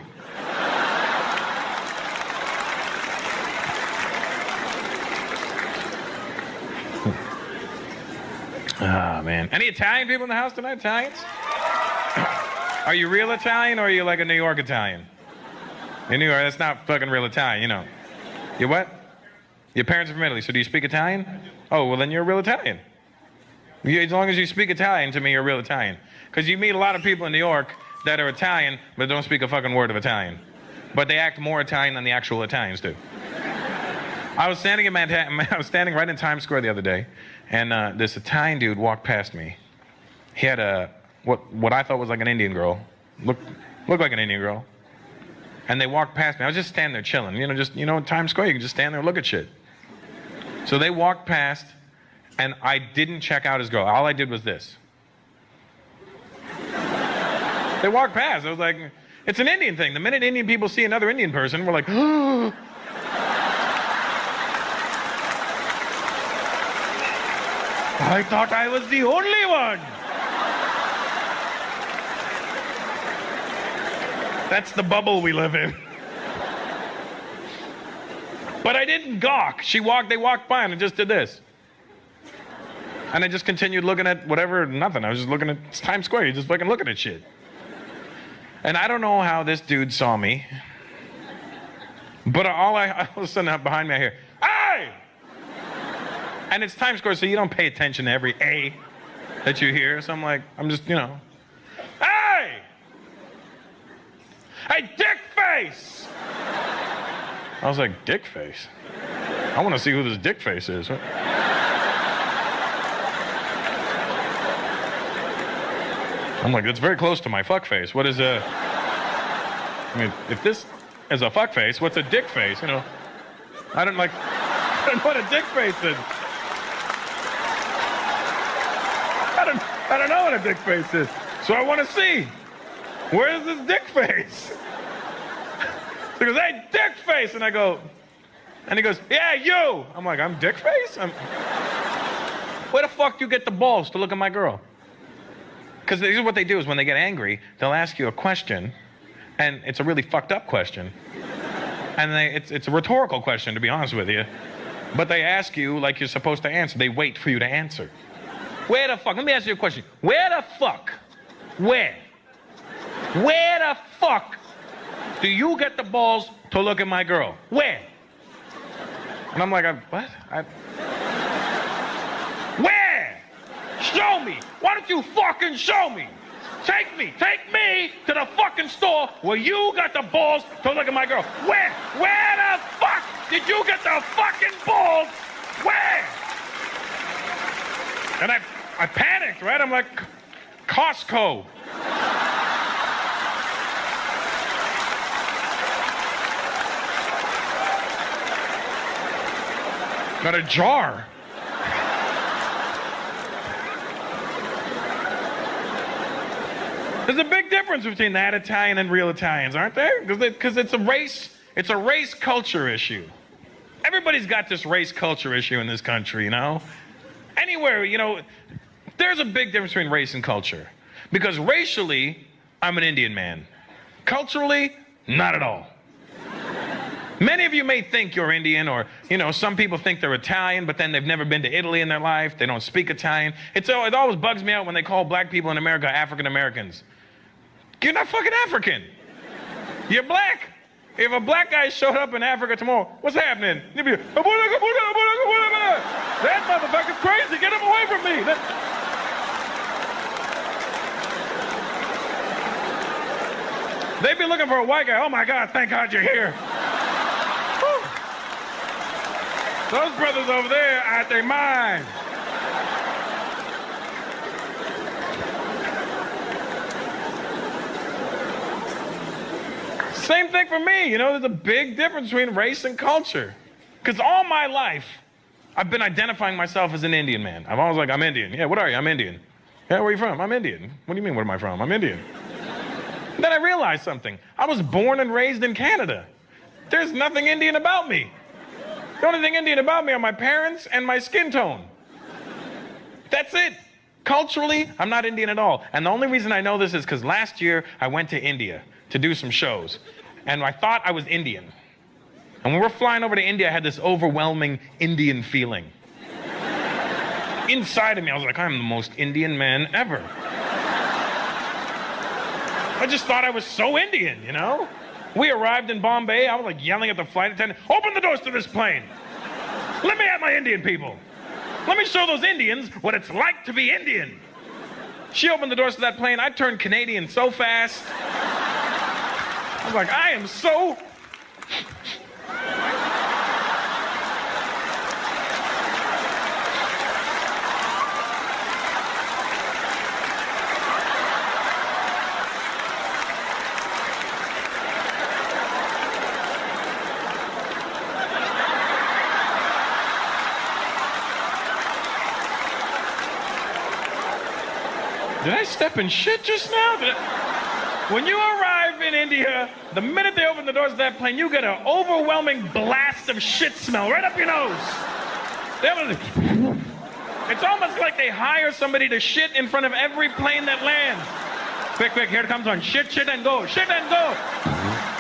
Ah, man. Any Italian people in the house tonight? Italians? Are you real Italian or are you like a New York Italian? In New York, that's not fucking real Italian, you know. You what? Your parents are from Italy, so do you speak Italian? Oh, well then you're a real Italian. As long as you speak Italian, to me, you're a real Italian. Because you meet a lot of people in New York that are Italian, but don't speak a fucking word of Italian. But they act more Italian than the actual Italians do. I was standing in Manhattan, I was standing right in Times Square the other day, and this Italian dude walked past me. He had what I thought was like an Indian girl. Looked like an Indian girl. And they walked past me. I was just standing there chilling. In Times Square, you can just stand there and look at shit. So they walked past, and I didn't check out his girl. All I did was this. They walked past. I was like, it's an Indian thing. The minute Indian people see another Indian person, we're like, oh. I thought I was the only one. That's the bubble we live in. But I didn't gawk. They walked by and I just did this. And I just continued looking at nothing. I was just looking at Times Square. You're just fucking looking at shit. And I don't know how this dude saw me. But all of a sudden behind me I hear, hey! And it's Times Square, so you don't pay attention to every A that you hear. So I'm just, hey! Hey, dick face! I was like, dick face? I want to see who this dick face is. I'm like, that's very close to my fuck face. What is if this is a fuck face, what's a dick face? I don't know what a dick face is. I don't know what a dick face is. So I want to see. Where's this dick face? He goes, hey, dick face. And I go, and he goes, yeah, you. I'm like, I'm dick face? Where the fuck do you get the balls to look at my girl? Because this is what they do is when they get angry, they'll ask you a question, and it's a really fucked up question. And it's a rhetorical question, to be honest with you. But they ask you like you're supposed to answer. They wait for you to answer. Where the fuck, let me ask you a question. Where the fuck, where the fuck do you get the balls to look at my girl? Where? And I'm like, what? Where? Show me. Why don't you fucking show me? Take me to the fucking store where you got the balls to look at my girl. Where the fuck did you get the fucking balls? Where? And I panicked, right? I'm like, Costco. Got a jar. There's a big difference between that Italian and real Italians, aren't there? Because it's a race culture issue. Everybody's got this race culture issue in this country, you know? Anywhere, you know, there's a big difference between race and culture. Because racially, I'm an Indian man. Culturally, not at all. Many of you may think you're Indian, or, you know, some people think they're Italian, but then they've never been to Italy in their life. They don't speak Italian. It always bugs me out when they call black people in America African Americans. You're not fucking African. You're black. If a black guy showed up in Africa tomorrow, what's happening? You'd be, that motherfucker's crazy. Get him away from me. They'd be looking for a white guy. Oh my God, thank God you're here. Whew. Those brothers over there out their mind. Same thing for me, you know, there's a big difference between race and culture. Because all my life, I've been identifying myself as an Indian man. I'm always like, I'm Indian. Yeah, what are you? I'm Indian. Yeah, where are you from? I'm Indian. What do you mean, what am I from? I'm Indian. And then I realized something. I was born and raised in Canada. There's nothing Indian about me. The only thing Indian about me are my parents and my skin tone. That's it. Culturally, I'm not Indian at all. And the only reason I know this is because last year I went to India to do some shows. And I thought I was Indian. And when we're flying over to India, I had this overwhelming Indian feeling. Inside of me, I was like, I'm the most Indian man ever. I just thought I was so Indian, you know? We arrived in Bombay, I was like yelling at the flight attendant, open the doors to this plane. Let me at my Indian people. Let me show those Indians what it's like to be Indian. She opened the doors to that plane, I turned Canadian so fast. I was like, I am so... Did I step in shit just now? When you arrive in India, the minute they open the doors of that plane, you get an overwhelming blast of shit smell right up your nose. It's almost like they hire somebody to shit in front of every plane that lands. Quick, quick, here it comes on. Shit, shit, and go. Shit and go.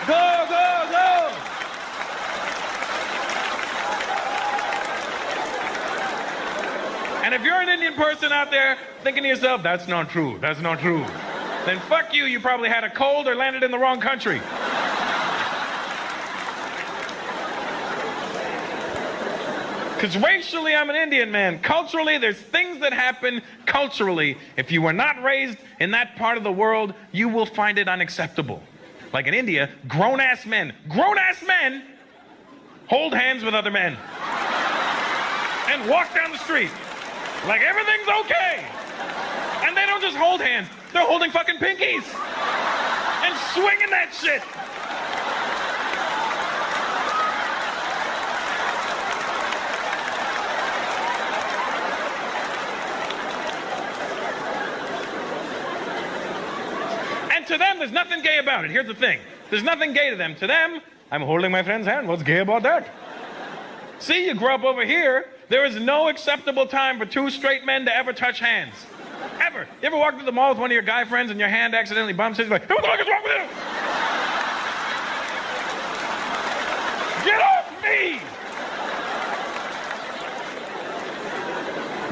Go, go, go. And if you're an Indian person out there thinking to yourself, that's not true, that's not true, then fuck you, you probably had a cold or landed in the wrong country. Because racially, I'm an Indian man. Culturally, there's things that happen culturally. If you were not raised in that part of the world, you will find it unacceptable. Like in India, grown-ass men hold hands with other men and walk down the street like everything's okay. And they don't just hold hands, they're holding fucking pinkies and swinging that shit. to them, there's nothing gay about it. Here's the thing. There's nothing gay to them. To them, I'm holding my friend's hand. What's gay about that? See, you grow up over here. There is no acceptable time for two straight men to ever touch hands. Ever. You ever walk through the mall with one of your guy friends and your hand accidentally bumps his? Like, hey, what the fuck is wrong with you? Get off me!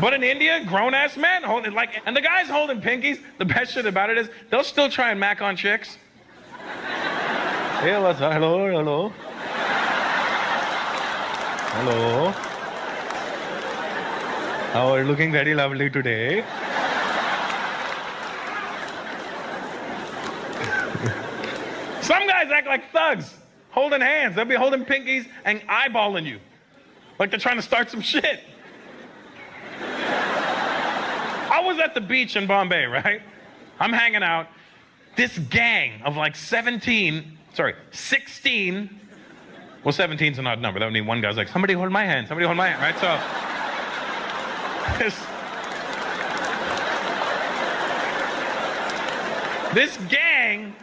But in India, grown-ass men holding, like, and the guys holding pinkies, the best shit about it is, they'll still try and mac on chicks. Hey, what's up? Hello, hello. Hello. How are you looking very lovely today? Some guys act like thugs, holding hands. They'll be holding pinkies and eyeballing you. Like they're trying to start some shit. I was at the beach in Bombay, right? I'm hanging out. This gang of like 16. Well, 17's an odd number. That would mean one guy's like, somebody hold my hand, somebody hold my hand, right? So, this gang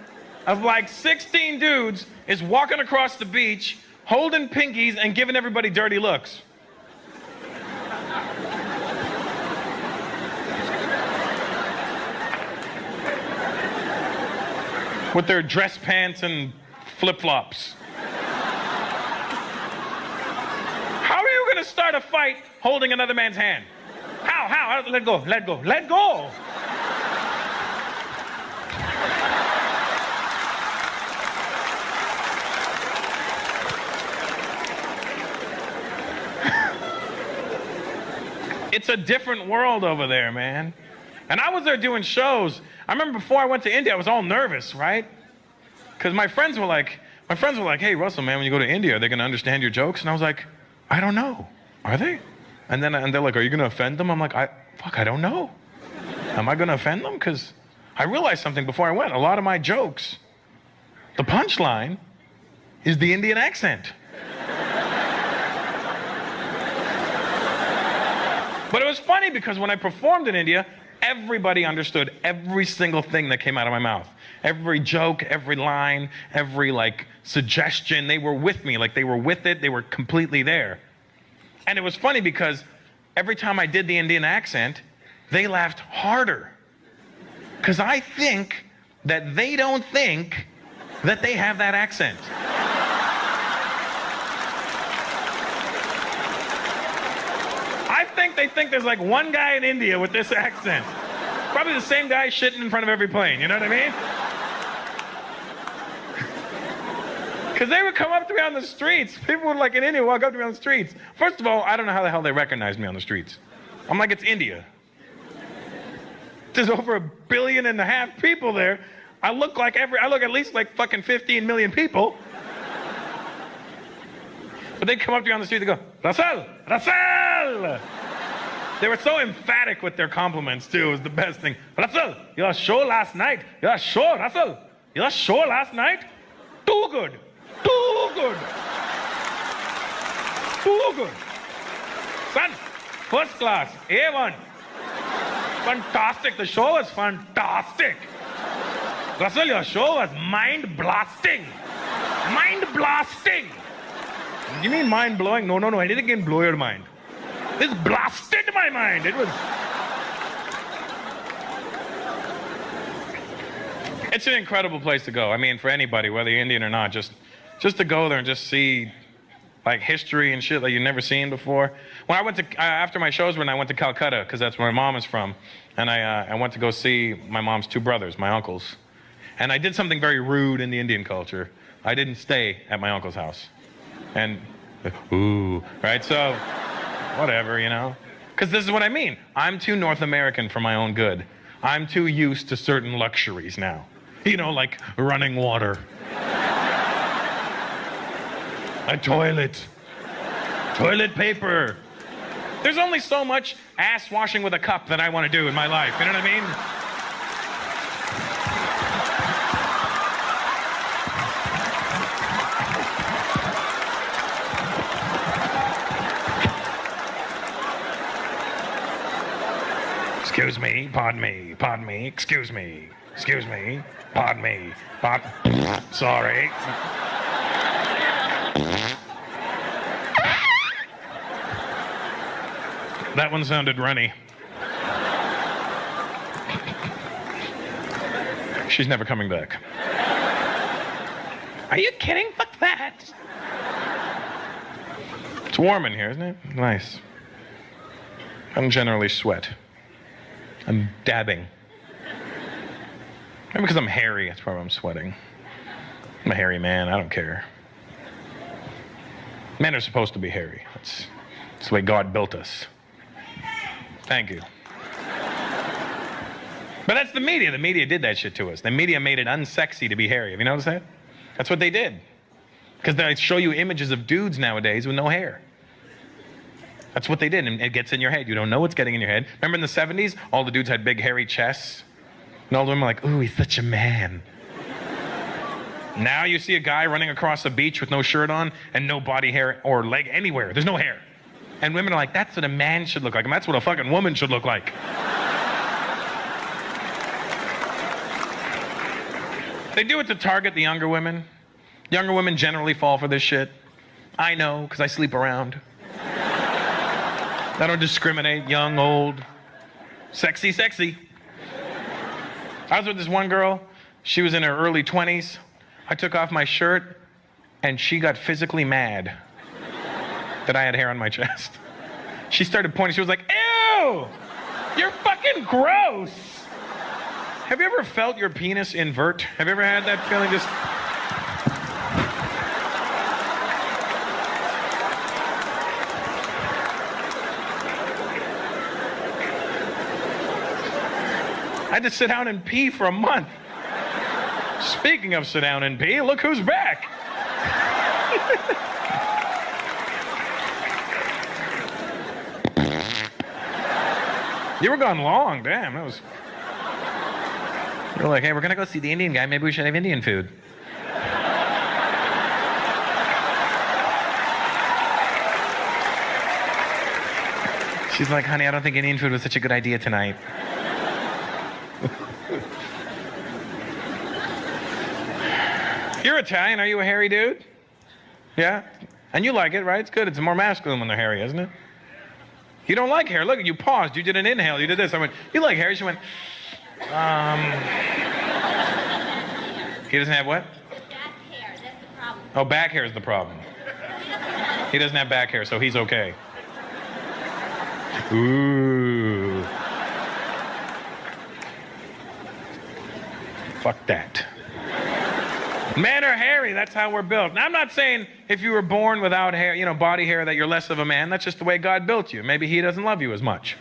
of like 16 dudes is walking across the beach, holding pinkies and giving everybody dirty looks. With their dress pants and flip-flops. How are you gonna start a fight holding another man's hand? How? Let go, let go, let go! It's a different world over there, man. And I was there doing shows. I remember before I went to India, I was all nervous, right? Because my friends were like, hey, Russell, man, when you go to India, are they going to understand your jokes? And I was like, I don't know. Are they? And they're like, are you going to offend them? I'm like, I don't know. Am I going to offend them? Because I realized something before I went. A lot of my jokes, the punchline is the Indian accent. But it was funny because when I performed in India, everybody understood every single thing that came out of my mouth. Every joke, every line, every like suggestion, they were with me. Like they were with it, they were completely there. And it was funny because every time I did the Indian accent, they laughed harder. Because I think that they don't think that they have that accent. They think there's like one guy in India with this accent. Probably the same guy shitting in front of every plane, you know what I mean? Because they would come up to me on the streets. People would like in India walk up to me on the streets. First of all, I don't know how the hell they recognize me on the streets. I'm like, it's India. There's over 1.5 billion people there. I look at least like fucking 15 million people. But they come up to you on the street, they go, Russell, Russell! They were so emphatic with their compliments, too. It was the best thing. Russell, your show last night. Your show, Russell. Your show last night. Too good. Too good. Too good. Son, first class. A1. Fantastic. The show was fantastic. Russell, your show was mind-blasting. Mind-blasting. You mean mind-blowing? No. I didn't blow your mind. This blasted my mind. It was... It's an incredible place to go. I mean, for anybody, whether you're Indian or not, just to go there and just see like history and shit that you've never seen before. When I went to, after my shows, when I went to Calcutta, because that's where my mom is from, and I went to go see my mom's two brothers, my uncles. And I did something very rude in the Indian culture. I didn't stay at my uncle's house. And, ooh, right? So, whatever, you know? Because this is what I mean. I'm too North American for my own good. I'm too used to certain luxuries now. You know, like running water. A toilet. Toilet paper. There's only so much ass washing with a cup that I want to do in my life. You know what I mean? Excuse me, pardon me, excuse me. Excuse me. Pardon me. Sorry. That one sounded runny. She's never coming back. Are you kidding? Fuck that. It's warm in here, isn't it? Nice. I don't generally sweat. I'm dabbing. Maybe because I'm hairy, that's probably why I'm sweating. I'm a hairy man, I don't care. Men are supposed to be hairy. That's the way God built us. Thank you. But that's the media. The media did that shit to us. The media made it unsexy to be hairy. Have you noticed that? That's what they did. Because they show you images of dudes nowadays with no hair. That's what they did, and it gets in your head. You don't know what's getting in your head. Remember in the 70s, all the dudes had big hairy chests? And all the women were like, ooh, he's such a man. Now you see a guy running across a beach with no shirt on and no body hair or leg anywhere. There's no hair. And women are like, that's what a man should look like, and that's what a fucking woman should look like. They do it to target the younger women. Younger women generally fall for this shit. I know, because I sleep around. I don't discriminate, young, old, sexy, sexy. I was with this one girl. She was in her early 20s. I took off my shirt, and she got physically mad that I had hair on my chest. She started pointing. She was like, ew, you're fucking gross. Have you ever felt your penis invert? Have you ever had that feeling just... I had to sit down and pee for a month. Speaking of sit down and pee, look who's back. You were gone long, damn, that was... You were like, hey, we're gonna go see the Indian guy, maybe we should have Indian food. She's like, honey, I don't think Indian food was such a good idea tonight. You're Italian, are you a hairy dude? Yeah? And you like it, right? It's good, it's more masculine when they're hairy, isn't it? You don't like hair, look, you paused, you did an inhale, you did this. I went, you like hair? She went, He doesn't have what? Back hair, that's the problem. Oh, back hair is the problem. He doesn't have back hair, so he's okay. Ooh. Fuck that. Men are hairy, that's how we're built. Now, I'm not saying if you were born without hair, you know, body hair, that you're less of a man. That's just the way God built you. Maybe he doesn't love you as much.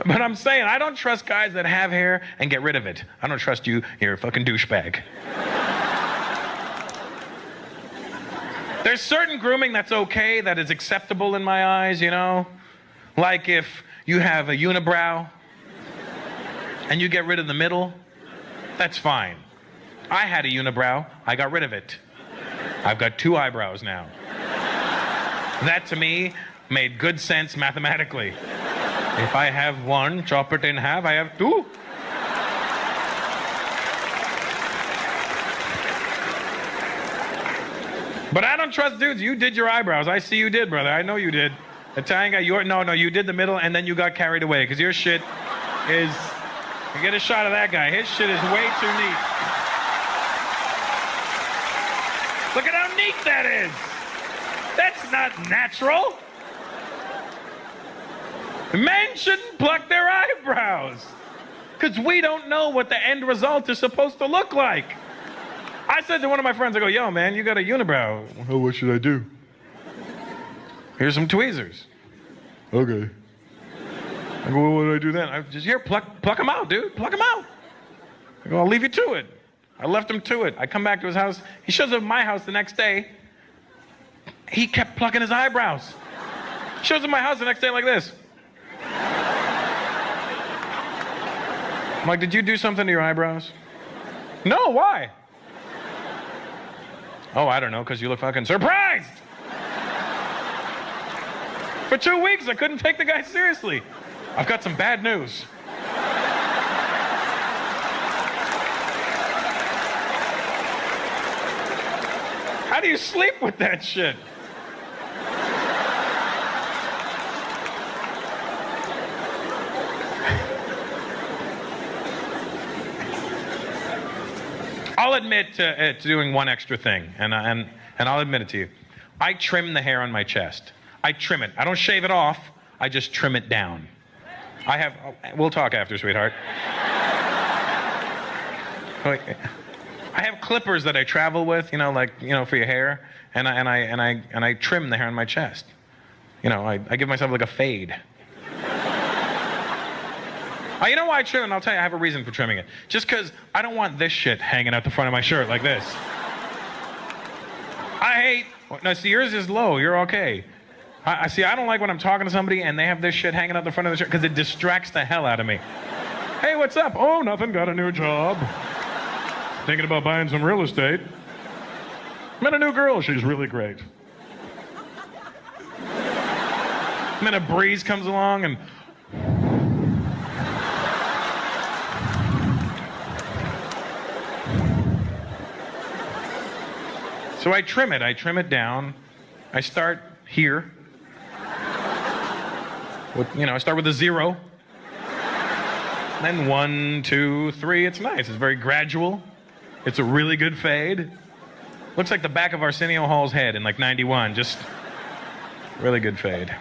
But I'm saying, I don't trust guys that have hair and get rid of it. I don't trust you, you're a fucking douchebag. There's certain grooming that's okay, that is acceptable in my eyes, you know? Like if you have a unibrow and you get rid of the middle, that's fine. I had a unibrow, I got rid of it. I've got 2 eyebrows now. That to me made good sense mathematically. If I have 1, chop it in half, I have 2. But I don't trust dudes. You did your eyebrows. I see you did, brother. I know you did. Italian guy, no, you did the middle and then you got carried away because your shit is... You get a shot of that guy. His shit is way too neat. Look at how neat that is. That's not natural. Men shouldn't pluck their eyebrows because we don't know what the end result is supposed to look like. I said to one of my friends, I go, yo, man, you got a unibrow. Oh, what should I do? Here's some tweezers. Okay. I go, well, what do I do then? I just, here, pluck them out, dude. Pluck them out. I go, I'll leave you to it. I left him to it. I come back to his house. He shows up at my house the next day. He kept plucking his eyebrows. Shows up at my house the next day like this. I'm like, did you do something to your eyebrows? No, why? Oh, I don't know, because you look fucking surprised. For 2 weeks, I couldn't take the guy seriously. I've got some bad news. How do you sleep with that shit? I'll admit to doing one extra thing, and I'll admit it to you. I trim the hair on my chest. I trim it. I don't shave it off. I just trim it down. We'll talk after, sweetheart. I have clippers that I travel with, for your hair, and I trim the hair on my chest. I give myself like a fade. You know why I trim it? And I'll tell you, I have a reason for trimming it. Just because I don't want this shit hanging out the front of my shirt like this. No, see, yours is low. You're okay. I don't like when I'm talking to somebody and they have this shit hanging out the front of the shirt because it distracts the hell out of me. Hey, what's up? Oh, nothing. Got a new job. Thinking about buying some real estate. Met a new girl. She's really great. And then a breeze comes along and... So I trim it down. I start here. I start with a 0. Then 1, 2, 3. It's nice. It's very gradual. It's a really good fade. Looks like the back of Arsenio Hall's head in like 91. Just really good fade.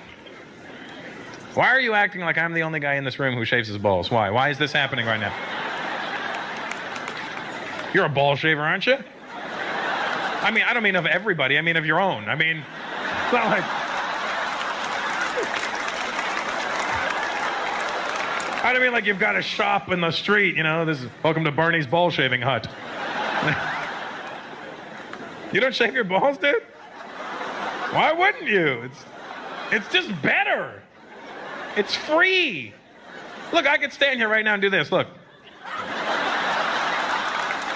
Why are you acting like I'm the only guy in this room who shaves his balls? Why? Why is this happening right now? You're a ball shaver, aren't you? I mean, I don't mean of everybody. I mean of your own. I mean, it's not like... I don't mean like you've got a shop in the street, this is welcome to Barney's ball shaving hut. You don't shave your balls, dude? Why wouldn't you? It's just better. It's free. Look, I could stand here right now and do this, look.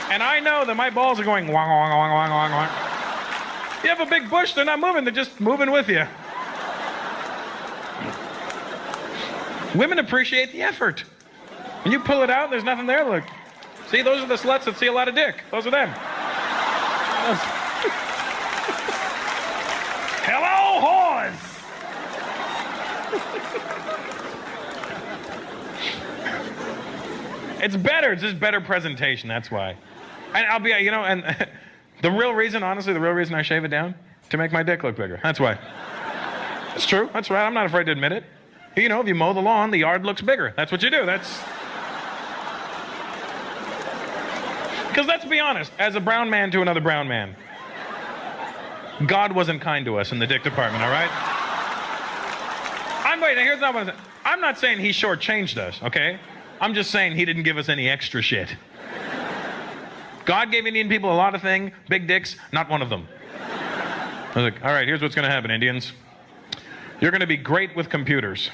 And I know that my balls are going wong, wong, wong, wong, wong, wong. You have a big bush, they're not moving, they're just moving with you. Women appreciate the effort. When you pull it out, there's nothing there, look. See, those are the sluts that see a lot of dick. Those are them. Hello, whores! It's better, it's just better presentation, that's why. And I'll be, and the real reason, honestly, I shave it down, to make my dick look bigger. That's why. It's true, that's right, I'm not afraid to admit it. If you mow the lawn, the yard looks bigger. That's what you do, Because let's be honest, as a brown man to another brown man, God wasn't kind to us in the dick department, all right? Here's not what I'm not saying he shortchanged us, okay? I'm just saying he didn't give us any extra shit. God gave Indian people a lot of things, big dicks, not one of them. I was like, all right, here's what's going to happen, Indians. You're going to be great with computers.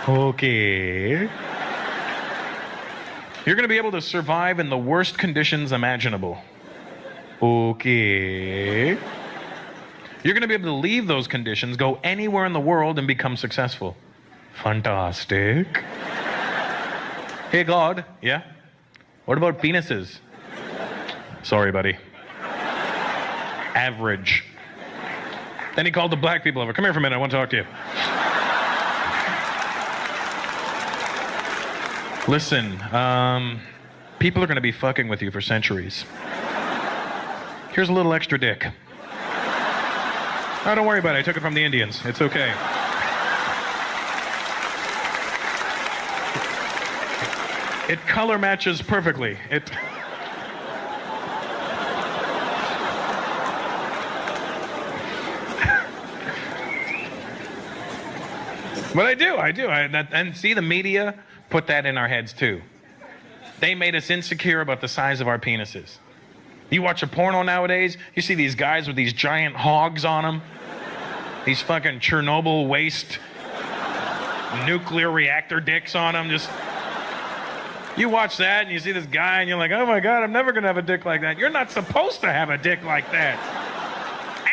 Okay. You're going to be able to survive in the worst conditions imaginable. Okay. You're going to be able to leave those conditions, go anywhere in the world, and become successful. Fantastic. Hey, God. Yeah? What about penises? Sorry, buddy. Average. Then he called the black people over. Come here for a minute. I want to talk to you. Listen, people are going to be fucking with you for centuries. Here's a little extra dick. Oh, don't worry about it. I took it from the Indians. It's okay. It color matches perfectly. But I do. And see, the media put that in our heads too. They made us insecure about the size of our penises. You watch a porno nowadays, you see these guys with these giant hogs on them. These fucking Chernobyl waste nuclear reactor dicks on them. You watch that and you see this guy and you're like, oh my God, I'm never gonna have a dick like that. You're not supposed to have a dick like that.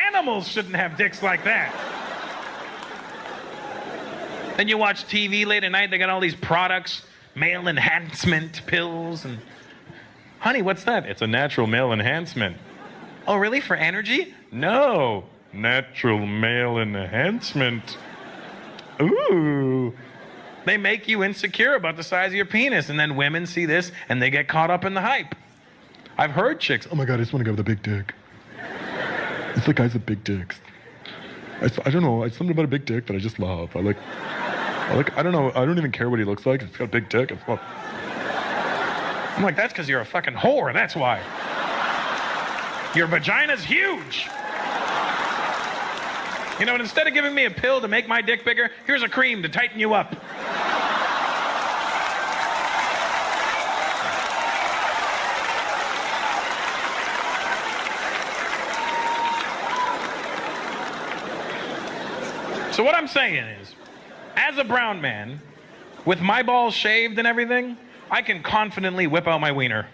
Animals shouldn't have dicks like that. Then you watch TV late at night, they got all these products, male enhancement pills, and honey, what's that? It's a natural male enhancement. Oh, really? For energy? No. Natural male enhancement. Ooh. They make you insecure about the size of your penis, and then women see this and they get caught up in the hype. I've heard chicks, oh my God, I just want to go with a big dick. It's the guys with big dicks. I don't know, it's something about a big dick that I just love. I don't know, I don't even care what he looks like. It's got a big dick. I'm like, that's because you're a fucking whore, that's why. Your vagina's huge. You know, and instead of giving me a pill to make my dick bigger, here's a cream to tighten you up. So what I'm saying is, as a brown man, with my balls shaved and everything, I can confidently whip out my wiener.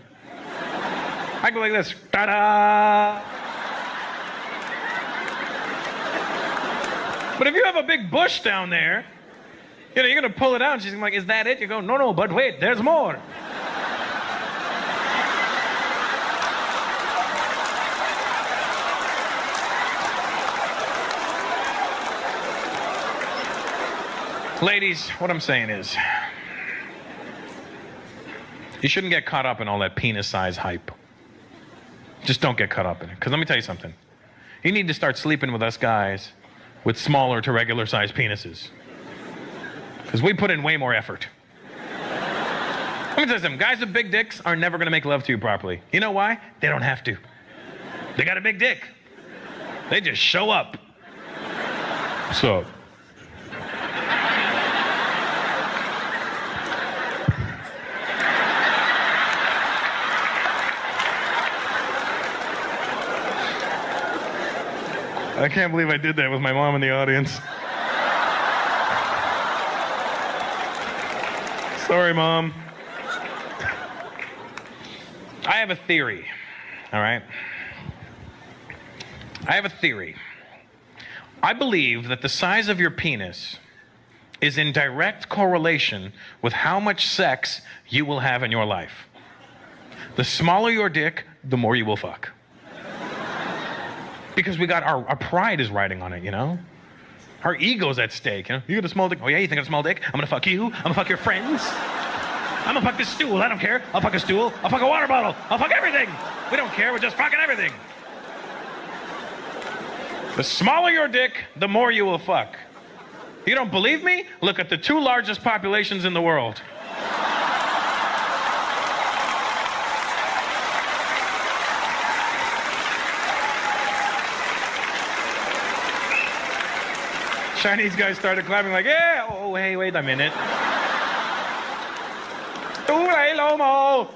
I go like this, ta-da! But if you have a big bush down there, you know, you're gonna pull it out and she's like, is that it? You go, no, but wait, there's more. Ladies, what I'm saying is, you shouldn't get caught up in all that penis size hype. Just don't get caught up in it. Because let me tell you something. You need to start sleeping with us guys with smaller to regular size penises. Because we put in way more effort. Let me tell you something. Guys with big dicks are never going to make love to you properly. You know why? They don't have to. They got a big dick. They just show up. What's up? I can't believe I did that with my mom in the audience. Sorry, Mom. I have a theory, all right? I have a theory. I believe that the size of your penis is in direct correlation with how much sex you will have in your life. The smaller your dick, the more you will fuck. Because we got our pride is riding on it, you know? Our ego's at stake, you know? You got a small dick? Oh yeah, you think I got a small dick? I'm gonna fuck you. I'm gonna fuck your friends. I'm gonna fuck this stool. I don't care. I'll fuck a stool. I'll fuck a water bottle. I'll fuck everything. We don't care. We're just fucking everything. The smaller your dick, the more you will fuck. You don't believe me? Look at the 2 largest populations in the world. Chinese guys started clapping like, yeah, oh, hey, wait a minute. Too Lomo.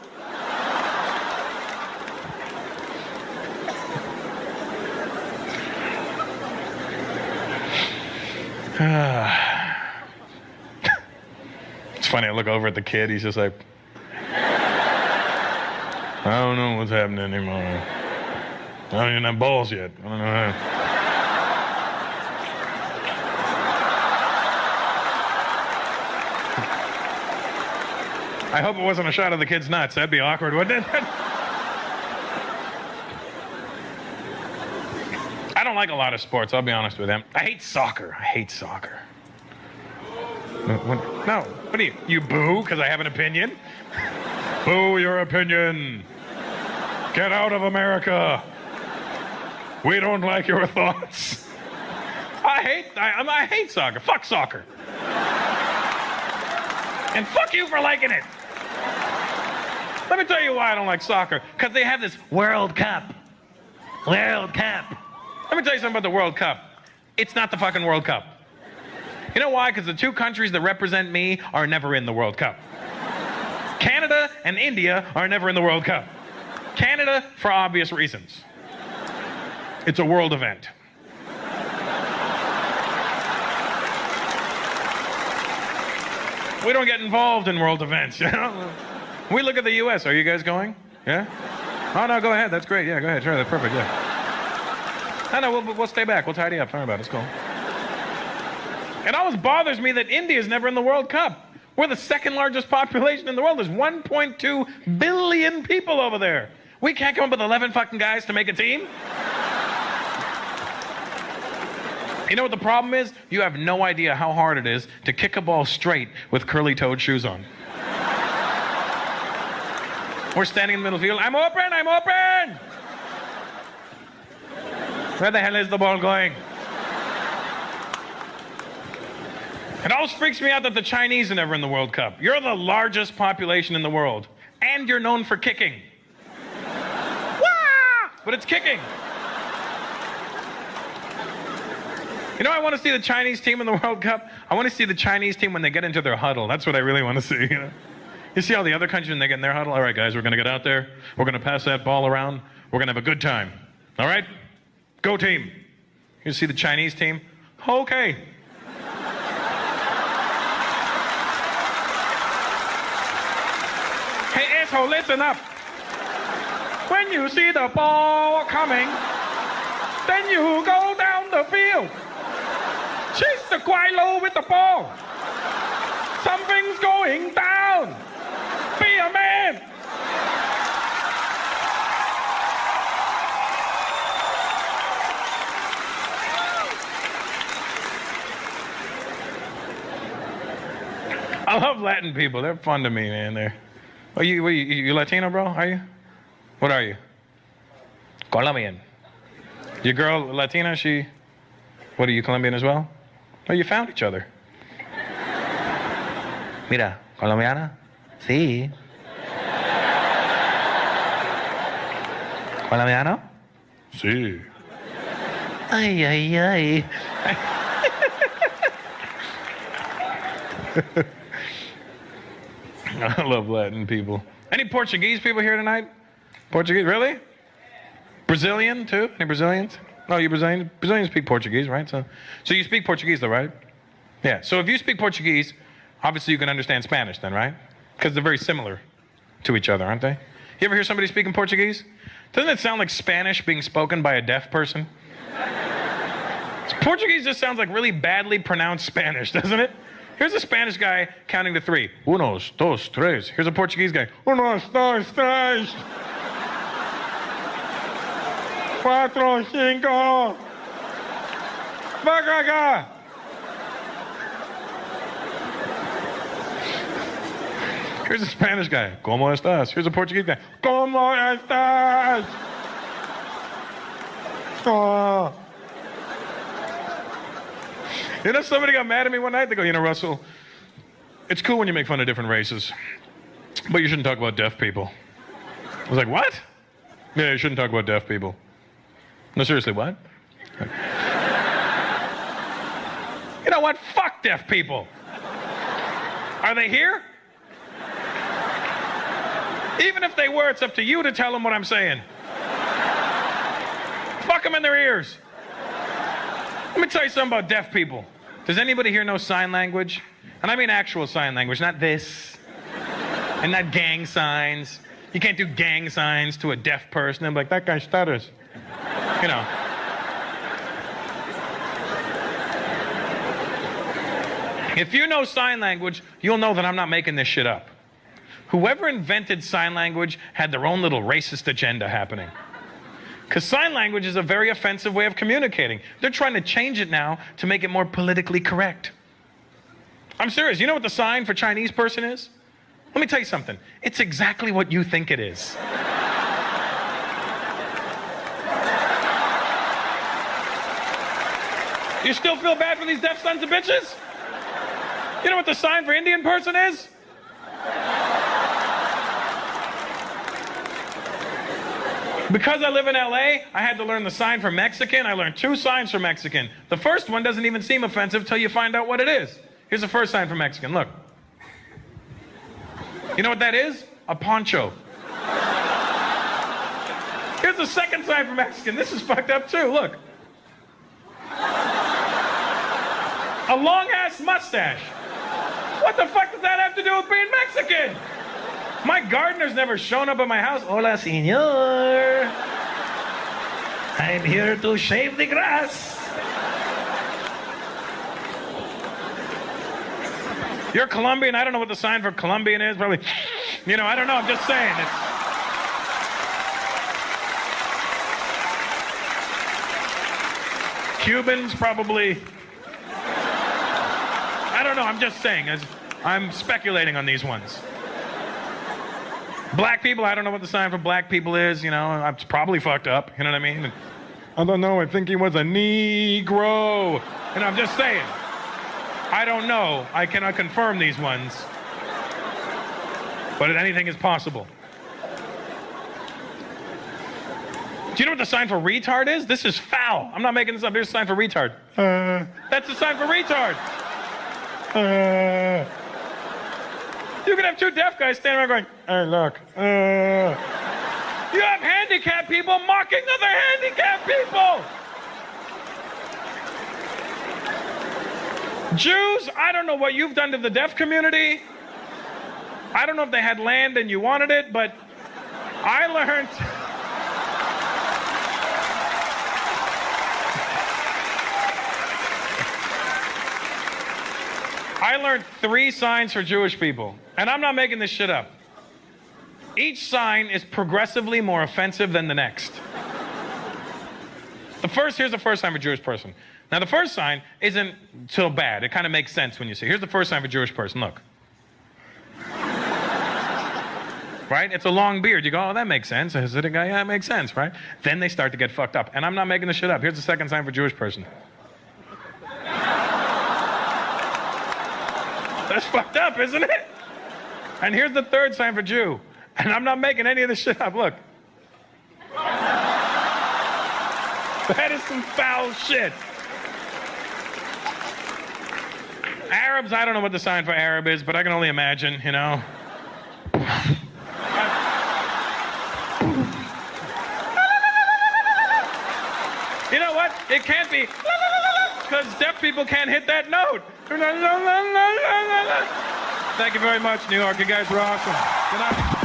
It's funny, I look over at the kid, he's just like, I don't know what's happening anymore. I don't even have balls yet. I don't know how. I hope it wasn't a shot of the kid's nuts. That'd be awkward, wouldn't it? I don't like a lot of sports, I'll be honest with him. I hate soccer. I hate soccer. No, what do you boo because I have an opinion? Boo your opinion. Get out of America. We don't like your thoughts. I hate soccer. Fuck soccer. And fuck you for liking it. Let me tell you why I don't like soccer. Because they have this World Cup. World Cup. Let me tell you something about the World Cup. It's not the fucking World Cup. You know why? Because the 2 countries that represent me are never in the World Cup. Canada and India are never in the World Cup. Canada, for obvious reasons. It's a world event. We don't get involved in world events, you know? We look at the U.S. Are you guys going? Yeah? Oh, no, go ahead. That's great. Yeah, go ahead. Sure, that's perfect, yeah. No, we'll stay back. We'll tidy up. Sorry about it. It's cool. It always bothers me that India is never in the World Cup. We're the second largest population in the world. There's 1.2 billion people over there. We can't come up with 11 fucking guys to make a team? You know what the problem is? You have no idea how hard it is to kick a ball straight with curly-toed shoes on. We're standing in the middle of the field. I'm open! I'm open! Where the hell is the ball going? It always freaks me out that the Chinese are never in the World Cup. You're the largest population in the world, and you're known for kicking. Wah! But it's kicking. You know, I want to see the Chinese team in the World Cup. I want to see the Chinese team when they get into their huddle. That's what I really want to see. You know? You see all the other countries when they get in their huddle? All right, guys, we're going to get out there. We're going to pass that ball around. We're going to have a good time. All right? Go team. You see the Chinese team? Okay. Hey, asshole, listen up. When you see the ball coming, then you go down the field. Chase the Guaylo with the ball. Something's going down. Be a man. I love Latin people. They're fun to me, man. They're. Oh, you Latino, bro? Are you? What are you? Colombian. Your girl Latina? She. What are you, Colombian as well? Oh, you found each other. Mira, colombiana. Sí. Colombiano? Sí. Ay, ay, ay. I love Latin people. Any Portuguese people here tonight? Portuguese, really? Brazilian, too? Any Brazilians? No, you Brazilian? Brazilians speak Portuguese, right? So you speak Portuguese, though, right? Yeah, so if you speak Portuguese, obviously you can understand Spanish then, right? Because they're very similar to each other, aren't they? You ever hear somebody speaking Portuguese? Doesn't it sound like Spanish being spoken by a deaf person? Portuguese just sounds like really badly pronounced Spanish, doesn't it? Here's a Spanish guy counting to three. Unos, dos, tres. Here's a Portuguese guy. Unos, dos, tres. Cuatro, cinco. Vaga. Here's a Spanish guy. ¿Cómo estás? Here's a Portuguese guy. ¿Cómo estás? Oh. You know, somebody got mad at me one night. They go, you know, Russell, it's cool when you make fun of different races, but you shouldn't talk about deaf people. I was like, what? Yeah, you shouldn't talk about deaf people. No, seriously, what? You know what? Fuck deaf people. Are they here? Even if they were, it's up to you to tell them what I'm saying. Fuck them in their ears. Let me tell you something about deaf people. Does anybody here know sign language? And I mean actual sign language, not this. And not gang signs. You can't do gang signs to a deaf person. I'm like, that guy stutters. You know. If you know sign language, you'll know that I'm not making this shit up. Whoever invented sign language had their own little racist agenda happening. Because sign language is a very offensive way of communicating. They're trying to change it now to make it more politically correct. I'm serious. You know what the sign for Chinese person is? Let me tell you something. It's exactly what you think it is. You still feel bad for these deaf sons of bitches? You know what the sign for Indian person is? Because I live in LA, I had to learn the sign for Mexican. I learned 2 signs for Mexican. The first one doesn't even seem offensive till you find out what it is. Here's the first sign for Mexican, look. You know what that is? A poncho. Here's the second sign for Mexican. This is fucked up too, look. A long-ass mustache. What the fuck does that have to do with being Mexican? My gardener's never shown up at my house. Hola, señor. I'm here to shave the grass. You're Colombian. I don't know what the sign for Colombian is. Probably, you know, I don't know. I'm just saying. Cubans probably. I don't know. I'm just saying. I'm speculating on these ones. Black people, I don't know what the sign for black people is. You know, it's probably fucked up. You know what I mean? I don't know. I think he was a Negro. And I'm just saying. I don't know. I cannot confirm these ones. But anything is possible. Do you know what the sign for retard is? This is foul. I'm not making this up. Here's the sign for retard. That's the sign for retard. You could have two deaf guys standing around going, hey, look. You have handicapped people mocking other handicapped people. Jews, I don't know what you've done to the deaf community. I don't know if they had land and you wanted it, but I learned. I learned 3 signs for Jewish people, and I'm not making this shit up. Each sign is progressively more offensive than the next. Here's the first sign for Jewish person. Now, the first sign isn't so bad. It kind of makes sense when you see it. Here's the first sign for Jewish person. Look. Right? It's a long beard. You go, oh, that makes sense. Is it a guy? Yeah, it makes sense, right? Then they start to get fucked up. And I'm not making this shit up. Here's the second sign for Jewish person. That's fucked up, isn't it? And here's the third sign for Jew. And I'm not making any of this shit up. Look. That is some foul shit. Arabs, I don't know what the sign for Arab is, but I can only imagine, you know. You know what? It can't be, because deaf people can't hit that note. Thank you very much, New York. You guys were awesome. Good night.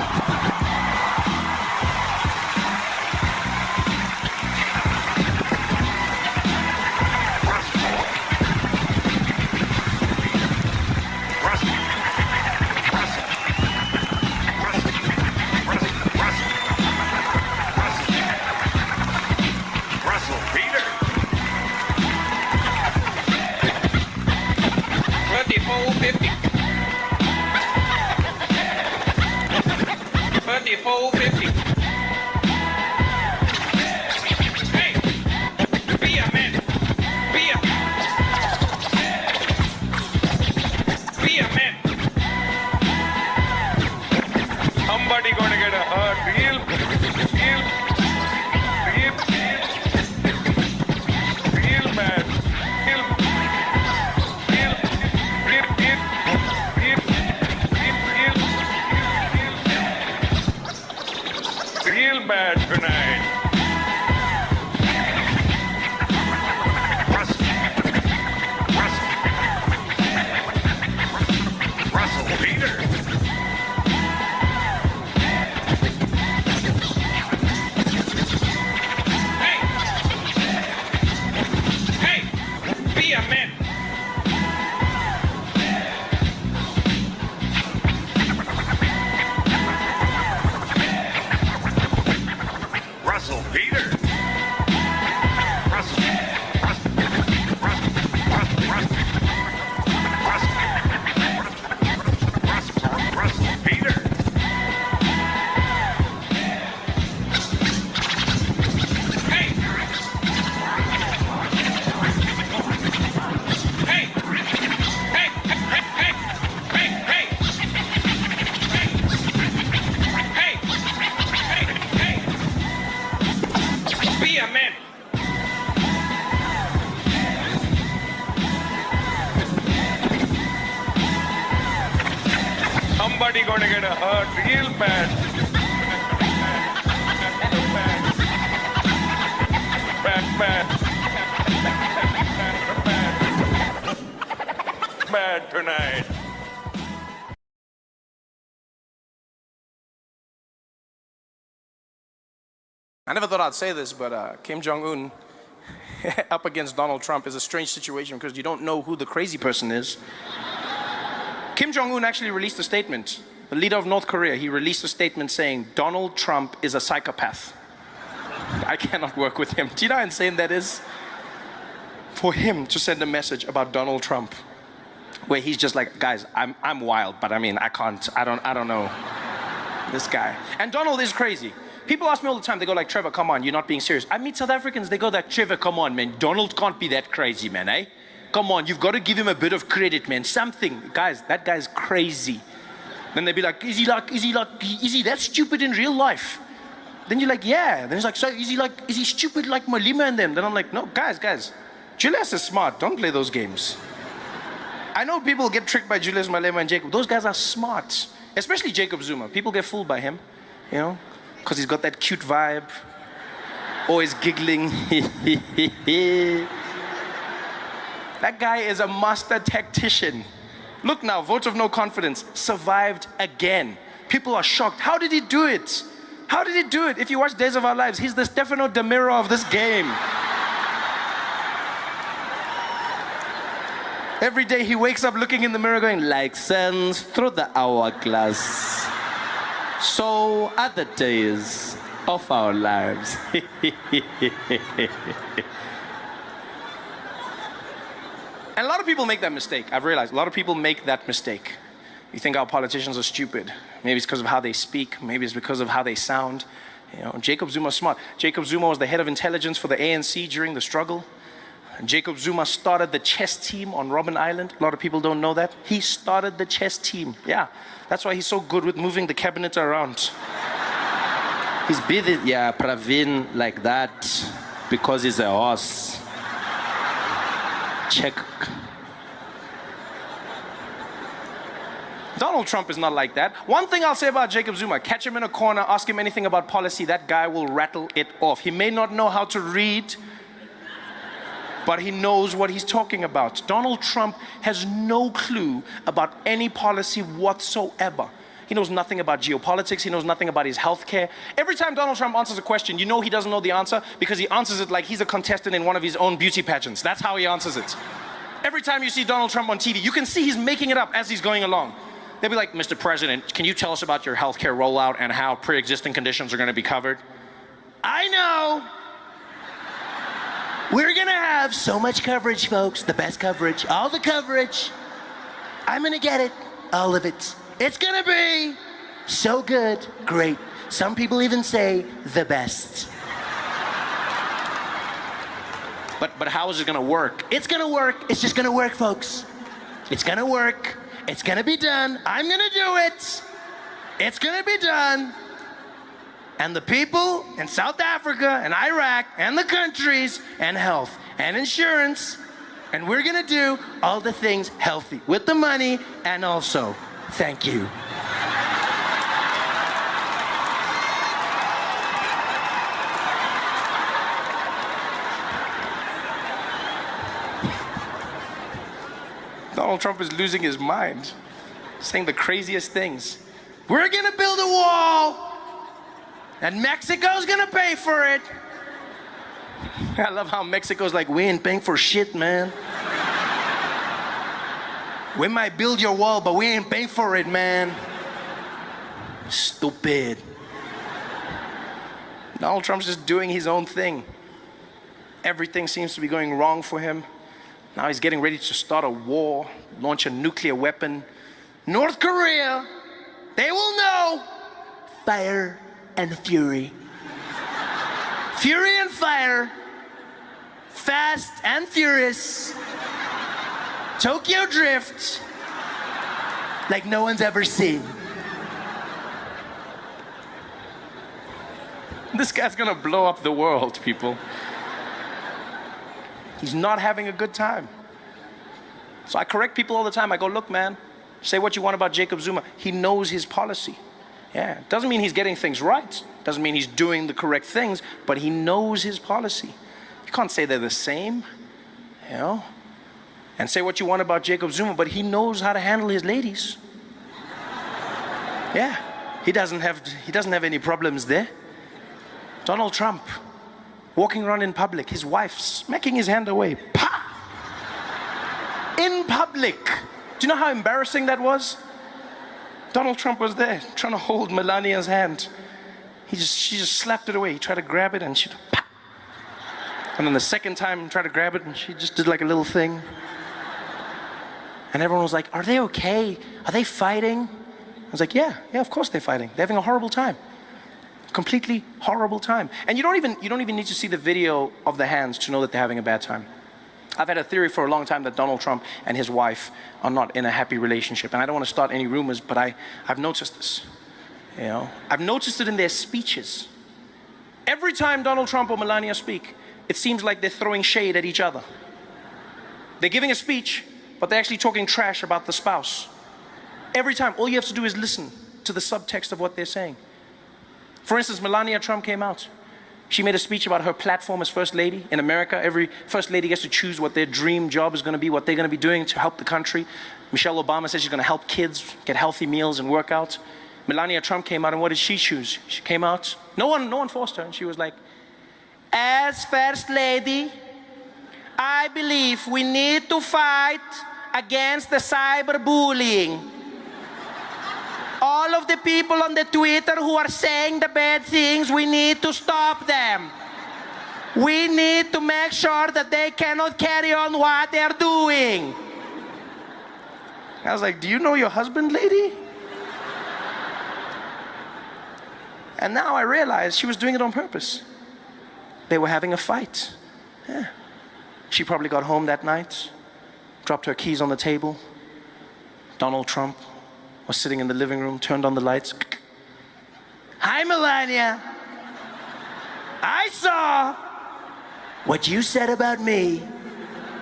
Somebody gonna get a hug. Real bad. Real bad tonight. Russell Peter. Somebody gonna get a hug real bad. Bad tonight. I never thought I'd say this, but Kim Jong-un up against Donald Trump is a strange situation because you don't know who the crazy person is. Kim Jong-un actually released a statement. The leader of North Korea, he released a statement saying, Donald Trump is a psychopath. I cannot work with him. Do you know how insane that is? For him to send a message about Donald Trump, where he's just like, guys, I'm wild, but I mean, I don't know this guy. And Donald is crazy. People ask me all the time, they go like, Trevor, come on, you're not being serious. I meet South Africans, they go like, Trevor, come on, man, Donald can't be that crazy, man, eh? Come on, you've got to give him a bit of credit, man, something. Guys, that guy's crazy. Then they'd be like, is he that stupid in real life? Then you're like, yeah. Then he's like, so is he stupid like Malima and them? Then I'm like, no, guys, Julius is smart, don't play those games. I know people get tricked by Julius Malema and Jacob. Those guys are smart, especially Jacob Zuma. People get fooled by him, you know, because he's got that cute vibe, always giggling. That guy is a master tactician. Look now, vote of no confidence, survived again. People are shocked. How did he do it? How did he do it? If you watch Days of Our Lives, he's the Stefano De Miro of this game. Every day he wakes up looking in the mirror going, like sands through the hourglass, so are the days of our lives. And a lot of people make that mistake. I've realized a lot of people make that mistake. You think our politicians are stupid. Maybe it's because of how they speak. Maybe it's because of how they sound. You know, Jacob Zuma's smart. Jacob Zuma was the head of intelligence for the ANC during the struggle. And Jacob Zuma started the chess team on Robben Island. A lot of people don't know that. He started the chess team. Yeah, that's why he's so good with moving the cabinet around. He's busy, yeah, Pravin like that because he's a horse. Check. Donald Trump is not like that. One thing I'll say about Jacob Zuma, catch him in a corner, ask him anything about policy, that guy will rattle it off. He may not know how to read, but he knows what he's talking about. Donald Trump has no clue about any policy whatsoever. He knows nothing about geopolitics. He knows nothing about his healthcare. Every time Donald Trump answers a question, you know he doesn't know the answer because he answers it like he's a contestant in one of his own beauty pageants. That's how he answers it. Every time you see Donald Trump on TV, you can see he's making it up as he's going along. They'll be like, Mr. President, can you tell us about your healthcare rollout and how pre-existing conditions are going to be covered? I know. We're going to have so much coverage, folks. The best coverage. All the coverage. I'm going to get it. All of it. It's gonna be so good, great. Some people even say the best. But how is it gonna work? It's gonna work. It's just gonna work, folks. It's gonna work. It's gonna be done. I'm gonna do it. It's gonna be done. And the people in South Africa and Iraq and the countries and health and insurance, and we're gonna do all the things healthy with the money and also thank you. Donald Trump is losing his mind, saying the craziest things. We're gonna build a wall, and Mexico's gonna pay for it. I love how Mexico's like, we ain't paying for shit, man. We might build your wall, but we ain't paying for it, man. Stupid. Donald Trump's just doing his own thing. Everything seems to be going wrong for him. Now he's getting ready to start a war, launch a nuclear weapon. North Korea, they will know fire and fury. Fury and fire, fast and furious. Tokyo Drift, like no one's ever seen. This guy's gonna blow up the world, people. He's not having a good time. So I correct people all the time. I go, look, man, say what you want about Jacob Zuma. He knows his policy. Yeah, doesn't mean he's getting things right. Doesn't mean he's doing the correct things, but he knows his policy. You can't say they're the same, you know? And say what you want about Jacob Zuma, but he knows how to handle his ladies. Yeah, he doesn't have any problems there. Donald Trump, walking around in public, his wife smacking his hand away. Pa! In public. Do you know how embarrassing that was? Donald Trump was there trying to hold Melania's hand. She just slapped it away. He tried to grab it and she, pop. And then the second time he tried to grab it and she just did like a little thing. And everyone was like, are they okay? Are they fighting? I was like, yeah, of course they're fighting. They're having a horrible time. Completely horrible time. And you don't even need to see the video of the hands to know that they're having a bad time. I've had a theory for a long time that Donald Trump and his wife are not in a happy relationship. And I don't want to start any rumors, but I've noticed this. You know, I've noticed it in their speeches. Every time Donald Trump or Melania speak, it seems like they're throwing shade at each other. They're giving a speech, but they're actually talking trash about the spouse. Every time, all you have to do is listen to the subtext of what they're saying. For instance, Melania Trump came out. She made a speech about her platform as First Lady. In America, every First Lady gets to choose what their dream job is going to be, what they're going to be doing to help the country. Michelle Obama says she's going to help kids get healthy meals and work out. Melania Trump came out, and what did she choose? She came out, no one forced her, and she was like, as First Lady, I believe we need to fight against the cyberbullying. All of the people on the Twitter who are saying the bad things, we need to stop them. We need to make sure that they cannot carry on what they're doing. I was like, do you know your husband, lady? And now I realize she was doing it on purpose. They were having a fight. Yeah. She probably got home that night, dropped her keys on the table. Donald Trump was sitting in the living room, turned on the lights. Hi, Melania. I saw what you said about me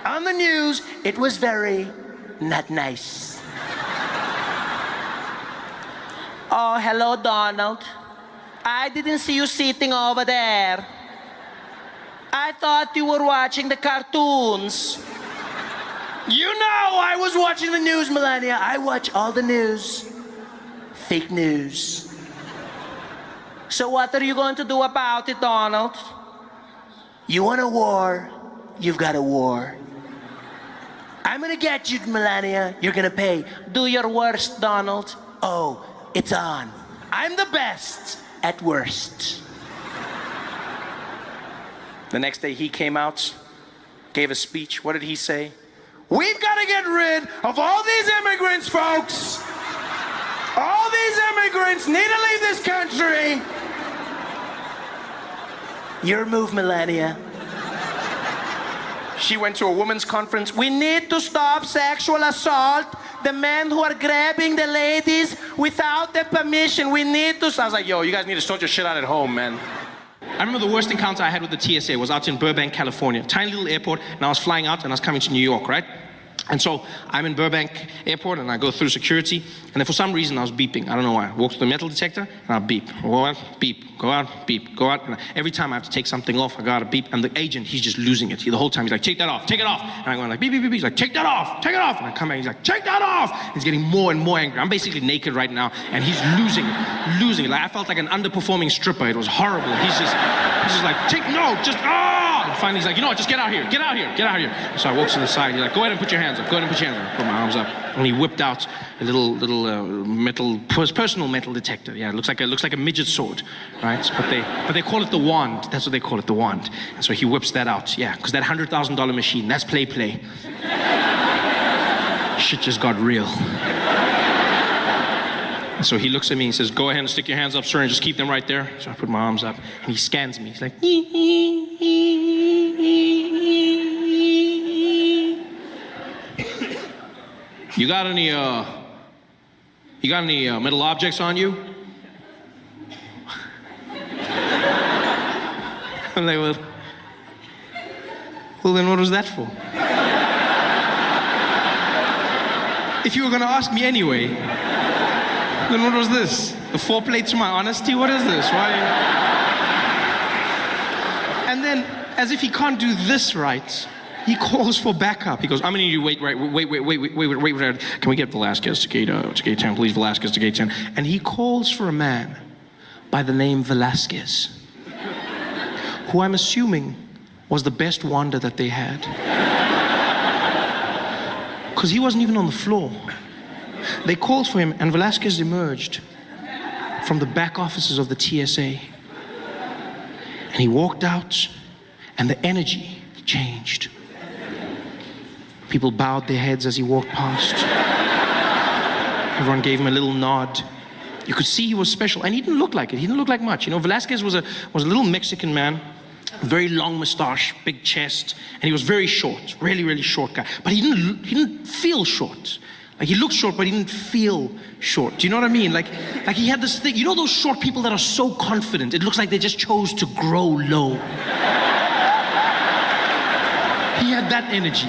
on the news. It was very not nice. Oh, hello, Donald. I didn't see you sitting over there. I thought you were watching the cartoons. You know I was watching the news, Melania. I watch all the news. Fake news. So what are you going to do about it, Donald? You want a war? You've got a war. I'm gonna get you, Melania. You're gonna pay. Do your worst, Donald. Oh, it's on. I'm the best at worst. The next day he came out, gave a speech. What did he say? We've got to get rid of all these immigrants, folks. All these immigrants need to leave this country. Your move, Melania. She went to a women's conference. We need to stop sexual assault. The men who are grabbing the ladies without their permission. We need to. I was like, yo, you guys need to sort your shit out at home, man. I remember the worst encounter I had with the TSA was out in Burbank, California. Tiny little airport, and I was flying out and I was coming to New York, right? And so I'm in Burbank Airport and I go through security, and then for some reason I was beeping. I don't know why. I walk to the metal detector and I beep. Go out, beep. Go out, beep. Go out. And every time I have to take something off, I gotta beep. And the agent, he's just losing it. The whole time he's like, take that off, take it off. And I'm going like, beep, beep, beep, beep. He's like, take that off, take it off. And I come back, he's like, take that off. And he's getting more and more angry. I'm basically naked right now, and he's losing it. Like, I felt like an underperforming stripper. It was horrible. He's just like, And finally he's like, you know what, just get out here, get out here, get out here. So I walk to the side, he's like, go ahead and put your hands up, go ahead and put your hands up. I put my arms up, and he whipped out a little personal metal detector. Yeah, it looks like a midget sword, right? But they call it the wand. That's what they call it, the wand. And so he whips that out, yeah, because that $100,000 machine, that's play. Shit just got real. And so he looks at me and says, go ahead and stick your hands up, sir, and just keep them right there. So I put my arms up, and he scans me. He's like, you got any metal objects on you? I'm like, well, then what was that for? If you were gonna ask me anyway, then what was this? The foreplay to my honesty? What is this? Why? And then, as if he can't do this right, he calls for backup. He goes, I'm gonna need you wait. Can we get Velasquez to gate 10, please? Velasquez to gate 10. And he calls for a man by the name Velasquez, who I'm assuming was the best wander that they had. because he wasn't even on the floor. They called for him, and Velasquez emerged from the back offices of the TSA. And he walked out, and the energy changed. People bowed their heads as he walked past. Everyone gave him a little nod. You could see he was special, and he didn't look like it. He didn't look like much. You know, Velasquez was a little Mexican man, very long mustache, big chest, and he was very short, really, really short guy. But he didn't feel short. Like, he looked short, but he didn't feel short. Do you know what I mean? Like he had this thing. You know those short people that are so confident, it looks like they just chose to grow low. He had that energy.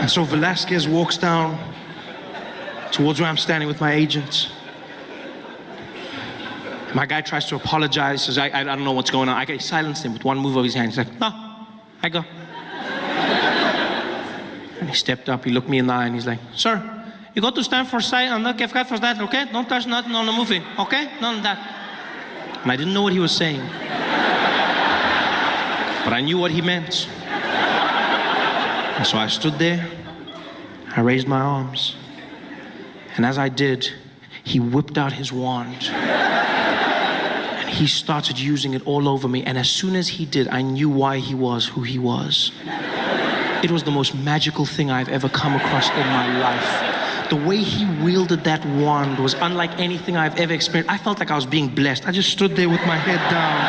And so Velasquez walks down towards where I'm standing with my agent. My guy tries to apologize, says, I don't know what's going on. I silenced him with one move of his hand. He's like, no, I go. And he stepped up, he looked me in the eye, and he's like, sir, you got to stand for side and not give for that, okay? Don't touch nothing on the movie, okay? None of that. And I didn't know what he was saying. But I knew what he meant. And so I stood there, I raised my arms. And as I did, he whipped out his wand. And he started using it all over me. And as soon as he did, I knew why he was who he was. It was the most magical thing I've ever come across in my life. The way he wielded that wand was unlike anything I've ever experienced. I felt like I was being blessed. I just stood there with my head down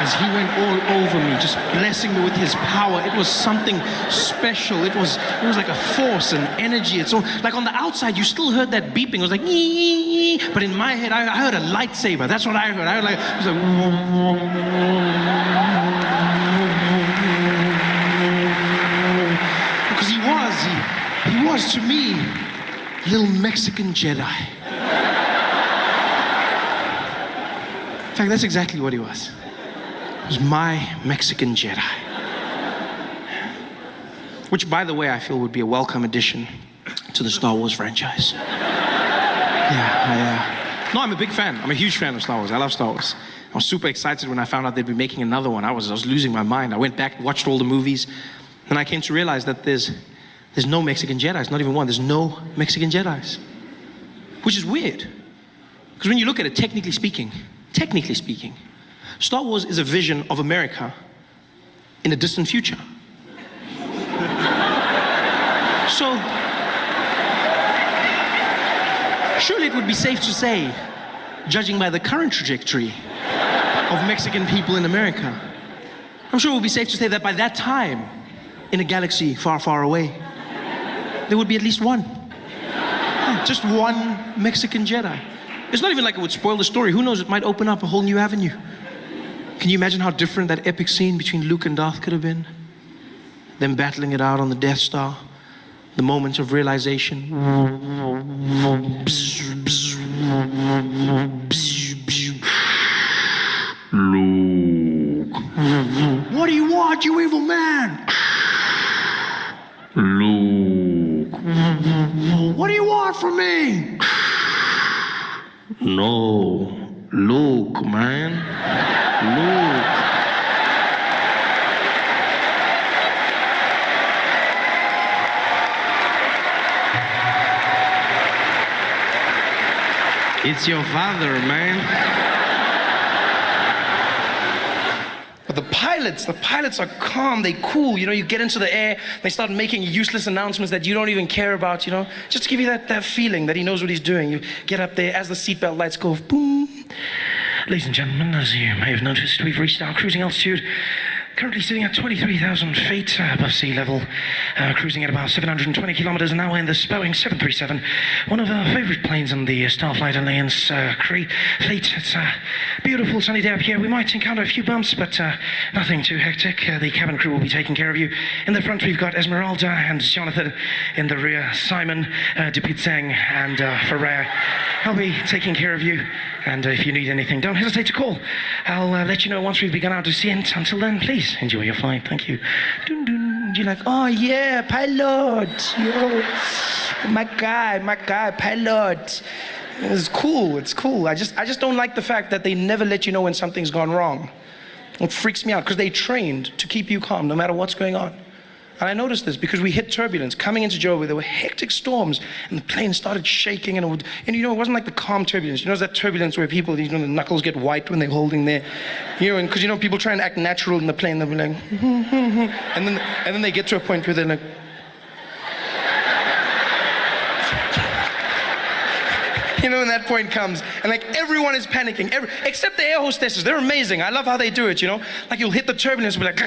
as he went all over me, just blessing me with his power. It was something special. It was like a force and energy. It's so, like on the outside, you still heard that beeping. It was like, ee, but in my head, I heard a lightsaber. That's what I heard. I heard like, it was like, because he was to me, a little Mexican Jedi. In fact, that's exactly what he was. It was my Mexican Jedi. Which, by the way, I feel would be a welcome addition to the Star Wars franchise. Yeah, no, I'm a big fan. I'm a huge fan of Star Wars. I love Star Wars. I was super excited when I found out they'd be making another one. I was losing my mind. I went back, watched all the movies, and I came to realize that there's no Mexican Jedis, not even one. There's no Mexican Jedis. Which is weird. Because when you look at it, technically speaking, Star Wars is a vision of America in a distant future. So, surely it would be safe to say, judging by the current trajectory of Mexican people in America, I'm sure it would be safe to say that by that time, in a galaxy far, far away, there would be at least one. Yeah, just one Mexican Jedi. It's not even like it would spoil the story. Who knows, it might open up a whole new avenue. Can you imagine how different that epic scene between Luke and Darth could have been? Them battling it out on the Death Star. The moments of realization. Luke. What do you want, you evil man? Luke. What do you want from me? No. Luke, man. Luke. It's your father, man. But the pilots are calm, they cool, you know, you get into the air, they start making useless announcements that you don't even care about, you know, just to give you that feeling that he knows what he's doing. You get up there, as the seatbelt lights go, boom. Ladies and gentlemen, as you may have noticed, we've reached our cruising altitude. Currently sitting at 23,000 feet above sea level, cruising at about 720 kilometers an hour in this Boeing 737, one of our favorite planes in the Starflight Alliance fleet. It's a beautiful sunny day up here. We might encounter a few bumps, but nothing too hectic. The cabin crew will be taking care of you. In the front, we've got Esmeralda and Jonathan. In the rear, Simon, Dupizang, and Ferrer. I'll be taking care of you, and if you need anything, don't hesitate to call. I'll let you know once we've begun our descent. Until then, please enjoy your flight. Thank you. Dun, dun. You're like, oh yeah, pilot. Yo, my guy, pilot. It's cool. I just don't like the fact that they never let you know when something's gone wrong. It freaks me out because they trained to keep you calm no matter what's going on. And I noticed this because we hit turbulence coming into Joburg. There were hectic storms, and the plane started shaking, and it wasn't like the calm turbulence. You know, it's that turbulence where people, the knuckles get white when they're holding their, and because people try and act natural in the plane, they'll be like, and then they get to a point where they're like. When that point comes, and like everyone is panicking, except the air hostesses. They're amazing. I love how they do it, Like you'll hit the turbulence, be like,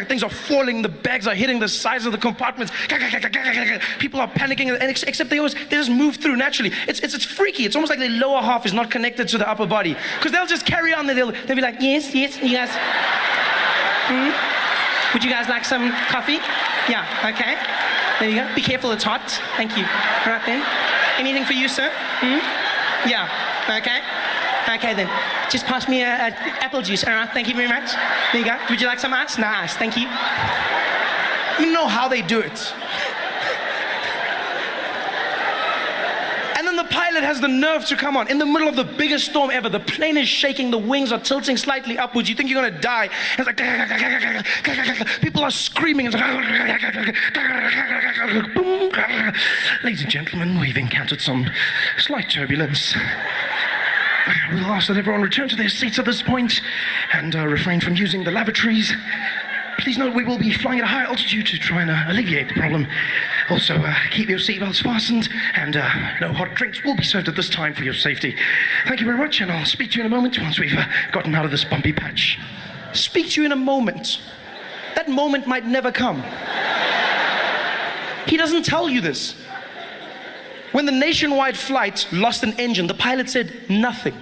things are falling, the bags are hitting the sides of the compartments, people are panicking, and except they just move through naturally. It's freaky. It's almost like the lower half is not connected to the upper body, because they'll just carry on. They'll be like, yes, you guys. Would you guys like some coffee? Yeah, okay. There you go. Be careful, it's hot. Thank you. All right then. Anything for you, sir? Yeah, okay. Okay then. Just pass me a apple juice. All right, thank you very much. There you go. Would you like some ice? No ice, thank you. You know how they do it. And then the pilot has the nerve to come on in the middle of the biggest storm ever. The plane is shaking, the wings are tilting slightly upwards. You think you're gonna die. It's like people are screaming. It's ladies and gentlemen, we've encountered some slight turbulence. We'll ask that everyone return to their seats at this point and refrain from using the lavatories. Please note we will be flying at a high altitude to try and alleviate the problem. Also, keep your seatbelts fastened, and no hot drinks will be served at this time for your safety. Thank you very much, and I'll speak to you in a moment once we've gotten out of this bumpy patch. Speak to you in a moment. That moment might never come. He doesn't tell you this. When the nationwide flight lost an engine, the pilot said nothing.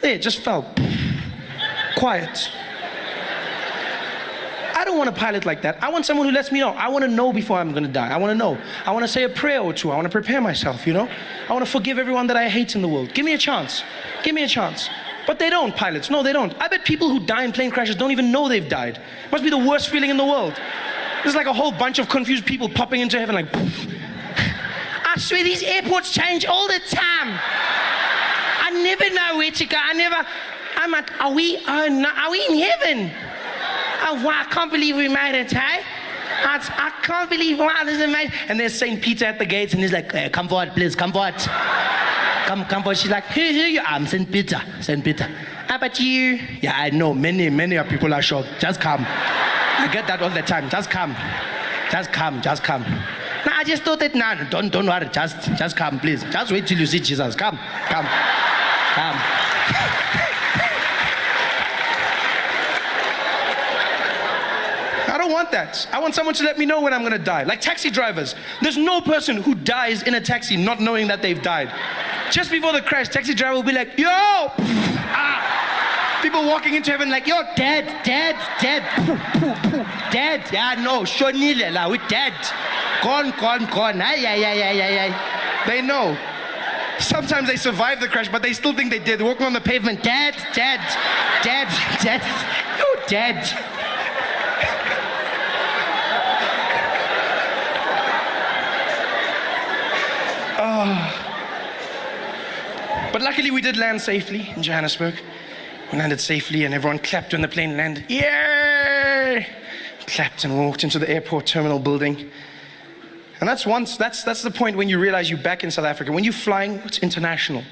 There, it just fell. Quiet. I don't want a pilot like that. I want someone who lets me know. I want to know before I'm going to die. I want to know. I want to say a prayer or two. I want to prepare myself, I want to forgive everyone that I hate in the world. Give me a chance. Give me a chance. But they don't, pilots. No, they don't. I bet people who die in plane crashes don't even know they've died. It must be the worst feeling in the world. There's like a whole bunch of confused people popping into heaven like, poof. I swear these airports change all the time. I never know where to go. I'm like, are we in heaven? Oh, wow, I can't believe we made it, hey? I can't believe, wow, this is amazing. And there's St. Peter at the gates, and he's like, hey, come forward, please, come forward. Come forward. She's like, who you are? I'm St. Peter. How about you? Yeah, I know, many of people are shocked. Just come. I get that all the time. Just come. No, I just thought that, no, don't worry, just come, please. Just wait till you see Jesus. Come. I don't want that. I want someone to let me know when I'm gonna die. Like taxi drivers. There's no person who dies in a taxi not knowing that they've died. Just before the crash, taxi driver will be like, yo! People walking into heaven like, yo, dead. Dead. Yeah, no, Shonile, we're dead. Gone. Ay. They know. Sometimes they survive the crash, but they still think they did. Walking on the pavement, dead. You're dead. But luckily we did land safely in Johannesburg. We landed safely and everyone clapped when the plane landed. Yay! Clapped and walked into the airport terminal building. And that's the point when you realize you're back in South Africa. When you're flying, it's international.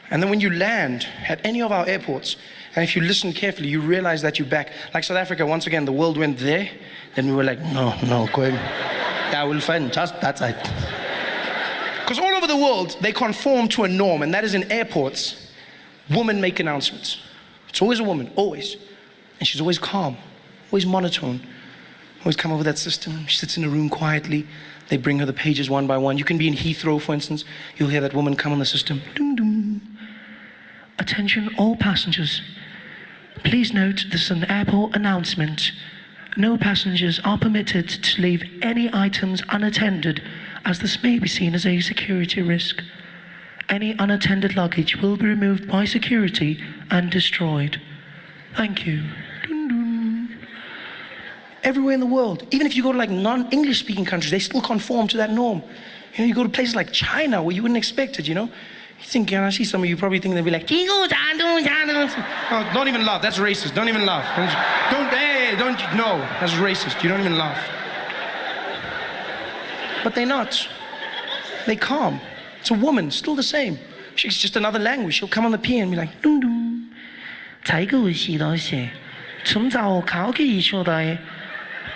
And then when you land at any of our airports, and if you listen carefully, you realize that you're back. Like South Africa, once again, the world went there. Then we were like, no, going. Yeah, we'll find just that's it. Because all over the world, they conform to a norm, and that is in airports, women make announcements. It's always a woman, always. And she's always calm, always monotone. Always come over that system. She sits in a room quietly. They bring her the pages one by one. You can be in Heathrow, for instance. You'll hear that woman come on the system. Dum, dum. Attention all passengers. Please note this is an airport announcement. No passengers are permitted to leave any items unattended, as this may be seen as a security risk. Any unattended luggage will be removed by security and destroyed. Thank you. Dun, dun. Everywhere in the world, even if you go to like non-English speaking countries, they still conform to that norm. You go to places like China where you wouldn't expect it, You think, I see some of you probably think they'll be like, oh, don't even laugh, that's racist, don't even laugh. No, that's racist, you don't even laugh. But they're not. They're calm. It's a woman, still the same. She's just another language. She'll come on the piano and be like, dum dum. 才个是那些，从早考个一学的，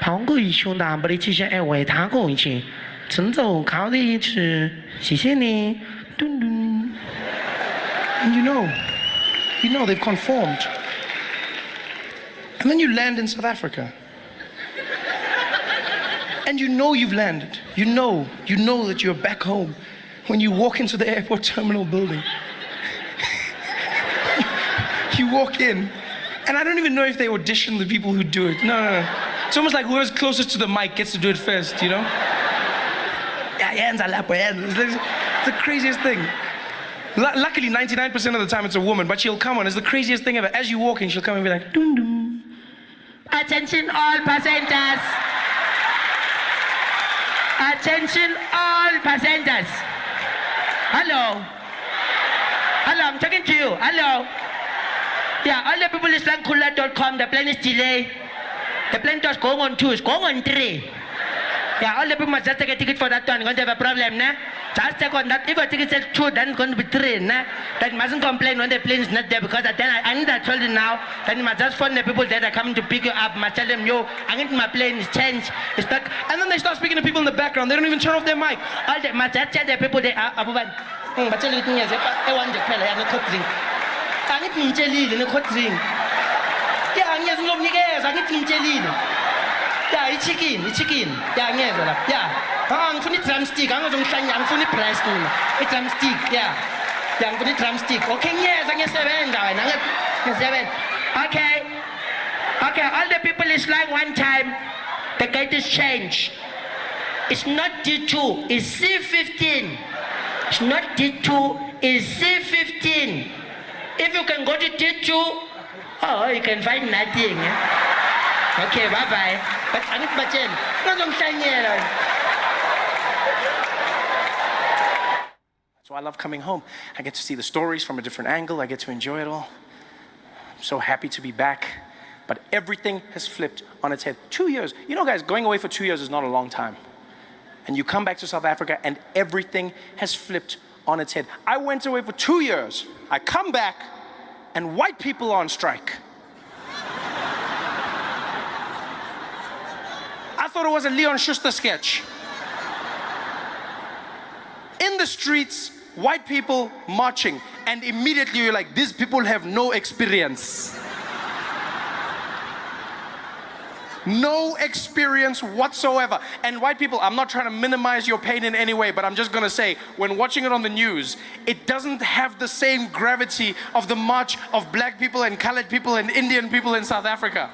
跑个一学的，不得去些哎为他个一些，从早考的一次，谢谢你，dum dum. And you know they've conformed. And then you land in South Africa. And you know you've landed. You know that you're back home when you walk into the airport terminal building. You walk in, and I don't even know if they audition the people who do it. No. It's almost like whoever's closest to the mic gets to do it first, you know? Yeah, hands are lap, hands. It's the craziest thing. Luckily, 99% of the time it's a woman, but she'll come on. It's the craziest thing ever. As you walk in, she'll come and be like, dum dum. Attention all passengers. Attention all passengers. Hello. Hello, I'm talking to you. Hello. Yeah, all the people is like Kula.com, the plane is delayed. The plane was going on 2, it's going on 3. Yeah, all the people must just take a ticket for that one. Going to have a problem, nah? Just take on that. If a ticket says 2, then it's going to be 3, nah? That mustn't complain when the plane is not there, because then I need to tell you now, then you must just phone the people that are coming to pick you up, must tell them, yo, I need my plane is changed, it's stuck. And then they start speaking to people in the background. They don't even turn off their mic. All the must just tell the people they are, but tell you, I want the pellet and the cooking. I need to lead in the cooking. Yeah, I need to know niggas, I need to lead. Yeah, it's chicken. Yeah, yeah. I'm funny drumstick. I'm funny press. It's drumstick. Yeah, I'm funny drumstick. Okay, yes, I get 7. I get 7. Okay. All the people is like one time. The gate is changed. It's not D2. It's C15. It's not D2. It's C15. If you can go to D2, oh, you can find nothing. Okay, bye-bye. But I need my chain. That's why I love coming home. I get to see the stories from a different angle. I get to enjoy it all. I'm so happy to be back. But everything has flipped on its head. 2 years. You know, guys, going away for 2 years is not a long time. And you come back to South Africa and everything has flipped on its head. I went away for 2 years. I come back and white people are on strike. I thought it was a Leon Schuster sketch. In the streets, white people marching, and immediately you're like, these people have no experience. No experience whatsoever. And white people, I'm not trying to minimize your pain in any way, but I'm just gonna say, when watching it on the news, it doesn't have the same gravity of the march of black people and colored people and Indian people in South Africa.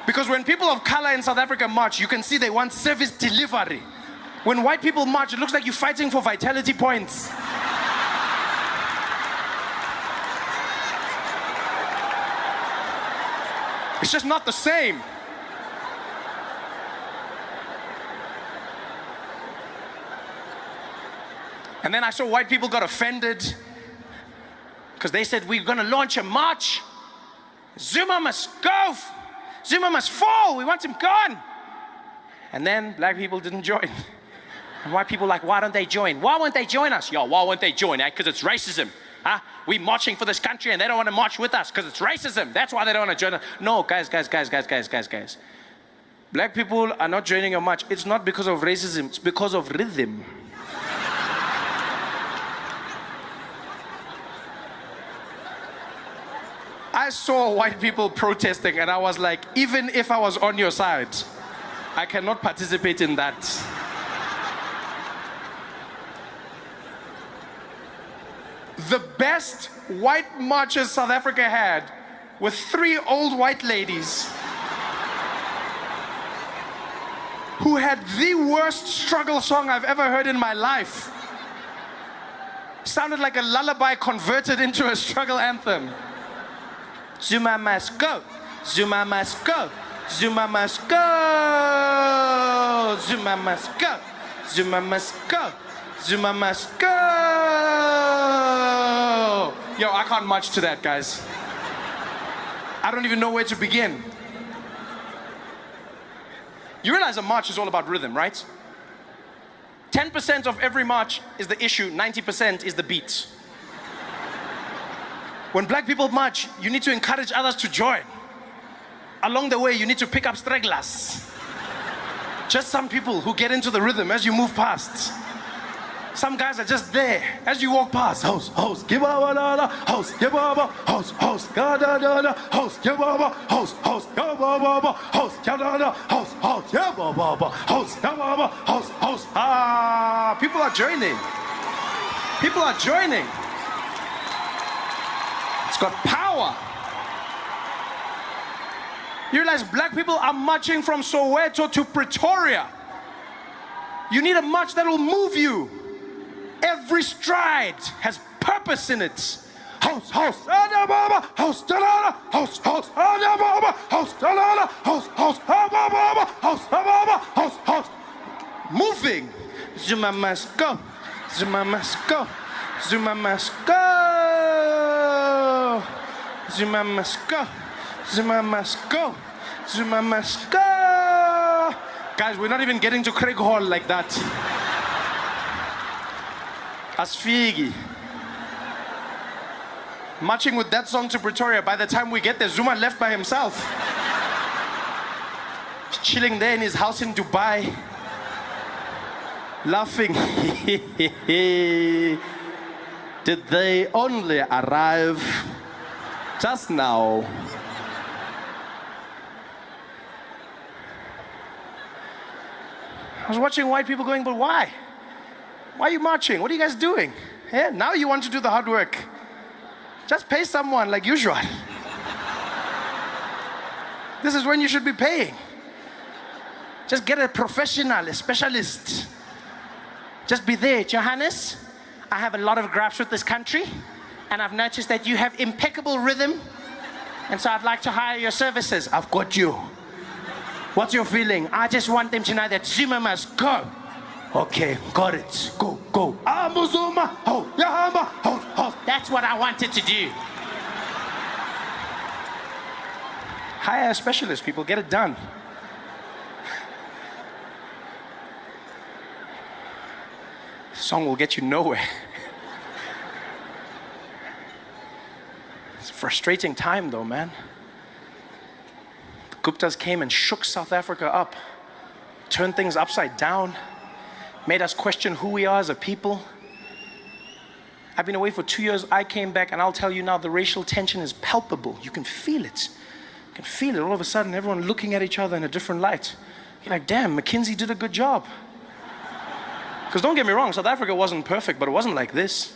Because when people of color in South Africa march, you can see they want service delivery. When white people march, it looks like you're fighting for vitality points. It's just not the same. And then I saw white people got offended because they said, we're gonna launch a march. Zuma must go. Zuma must fall. We want him gone. And then black people didn't join. And white people like, why don't they join? Why won't they join us? Yo, why won't they join? Because it's racism. Huh? We're marching for this country and they don't want to march with us because it's racism. That's why they don't want to join us. No, guys. Black people are not joining your march. It's not because of racism. It's because of rhythm. I saw white people protesting and I was like, even if I was on your side, I cannot participate in that. The best white marches South Africa had were 3 old white ladies who had the worst struggle song I've ever heard in my life. Sounded like a lullaby converted into a struggle anthem. Zuma must go. Zuma must go. Zuma must go. Zuma must go. Zuma must go. Zuma must go. Yo, I can't march to that, guys. I don't even know where to begin. You realize a march is all about rhythm, right? 10% of every march is the issue, 90% is the beat. When black people march, you need to encourage others to join. Along the way, you need to pick up stragglers. Just some people who get into the rhythm as you move past. Some guys are just there as you walk past. House, house, give up, house, give up, house, house, da da da da, house, give up, house, house, give up, house, da da da, house, house, give up, house, give up, house, house. Ah, people are joining. People are joining. It's got power. You realize black people are marching from Soweto to Pretoria. You need a march that will move you. Every stride has purpose in it. House, house, house, house, house, house, house, house. Moving. Zuma must go. Zuma must go. Zuma must go. Zuma must go. Zuma must go. Zuma must go. Guys, we're not even getting to Craig Hall like that. Asfigi. Marching with that song to Pretoria. By the time we get there, Zuma left by himself. Chilling there in his house in Dubai. Laughing. Did they only arrive just now? I was watching white people going, but why? Why are you marching? What are you guys doing? Yeah, now you want to do the hard work. Just pay someone like usual. This is when you should be paying. Just get a professional, a specialist. Just be there. Johannes, I have a lot of gripes with this country, and I've noticed that you have impeccable rhythm, and so I'd like to hire your services. I've got you. What's your feeling? I just want them to know that Zuma must go. Okay, got it. Go, go. Zuma. Ho, Yahama, ho, ho. That's what I wanted to do. Hire a specialist, people. Get it done. This song will get you nowhere. It's a frustrating time, though, man. The Guptas came and shook South Africa up, turned things upside down, made us question who we are as a people. I've been away for 2 years. I came back, and I'll tell you now, the racial tension is palpable. You can feel it. You can feel it. All of a sudden, everyone looking at each other in a different light. You're like, damn, McKinsey did a good job. Because don't get me wrong, South Africa wasn't perfect, but it wasn't like this.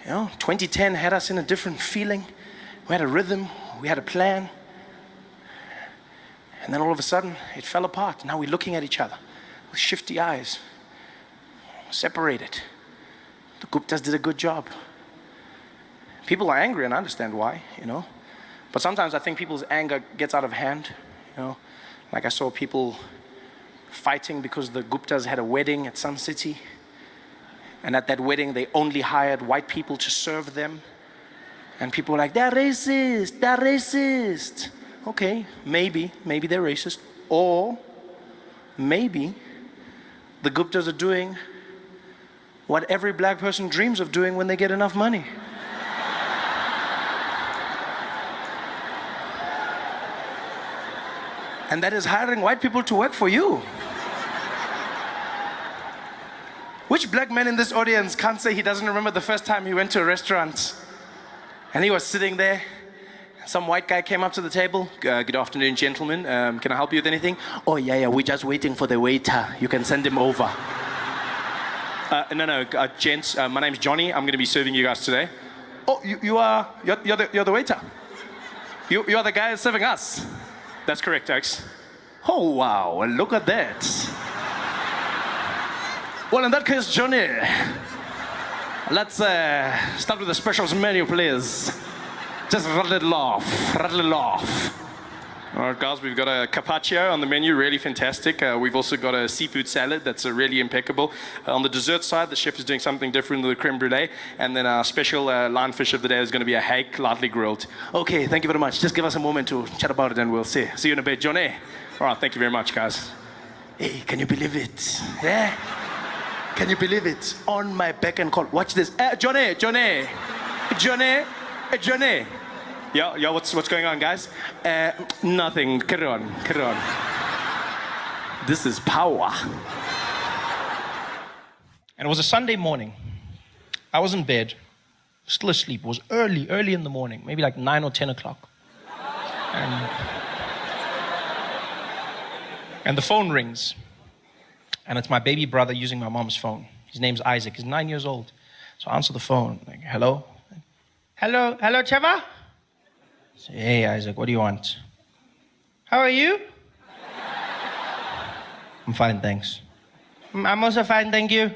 You know, 2010 had us in a different feeling. We had a rhythm. We had a plan. And then all of a sudden, it fell apart. Now we're looking at each other with shifty eyes. Separated. The Guptas did a good job. People are angry, and I understand why, you know. But sometimes I think people's anger gets out of hand, you know. Like I saw people fighting because the Guptas had a wedding at some city. And at that wedding, they only hired white people to serve them. And people were like, they're racist, they're racist. Okay, maybe they're racist. Or maybe the Guptas are doing what every black person dreams of doing when they get enough money. And that is hiring white people to work for you. Which black man in this audience can't say he doesn't remember the first time he went to a restaurant and he was sitting there? Some white guy came up to the table. Good afternoon, gentlemen. Can I help you with anything? Oh, yeah, we're just waiting for the waiter. You can send him over. No, gents, my name's Johnny. I'm going to be serving you guys today. Oh, you're the waiter. You are the guy serving us. That's correct, Oaks. Oh, wow, look at that. Well, in that case, Johnny, let's start with the specials menu, please. Just rattle it off, rattle it off. All right, guys, we've got a carpaccio on the menu, really fantastic. We've also got a seafood salad that's really impeccable. On the dessert side, the chef is doing something different with the creme brulee. And then our special lionfish of the day is going to be a hake, lightly grilled. Okay, thank you very much. Just give us a moment to chat about it and we'll see. See you in a bit, Johnny. All right, thank you very much, guys. Hey, can you believe it? Yeah? Can you believe it? On my beck and call. Watch this. Johnny. Yeah, what's going on, guys? Nothing. Carry on. This is power. And it was a Sunday morning. I was in bed, still asleep. It was early in the morning, maybe like 9 or 10 o'clock. And the phone rings. And it's my baby brother using my mom's phone. His name's Isaac. He's 9 years old. So I answer the phone. Like, hello? Hello, Trevor? I say, hey, Isaac, what do you want? How are you? I'm fine, thanks. I'm also fine, thank you.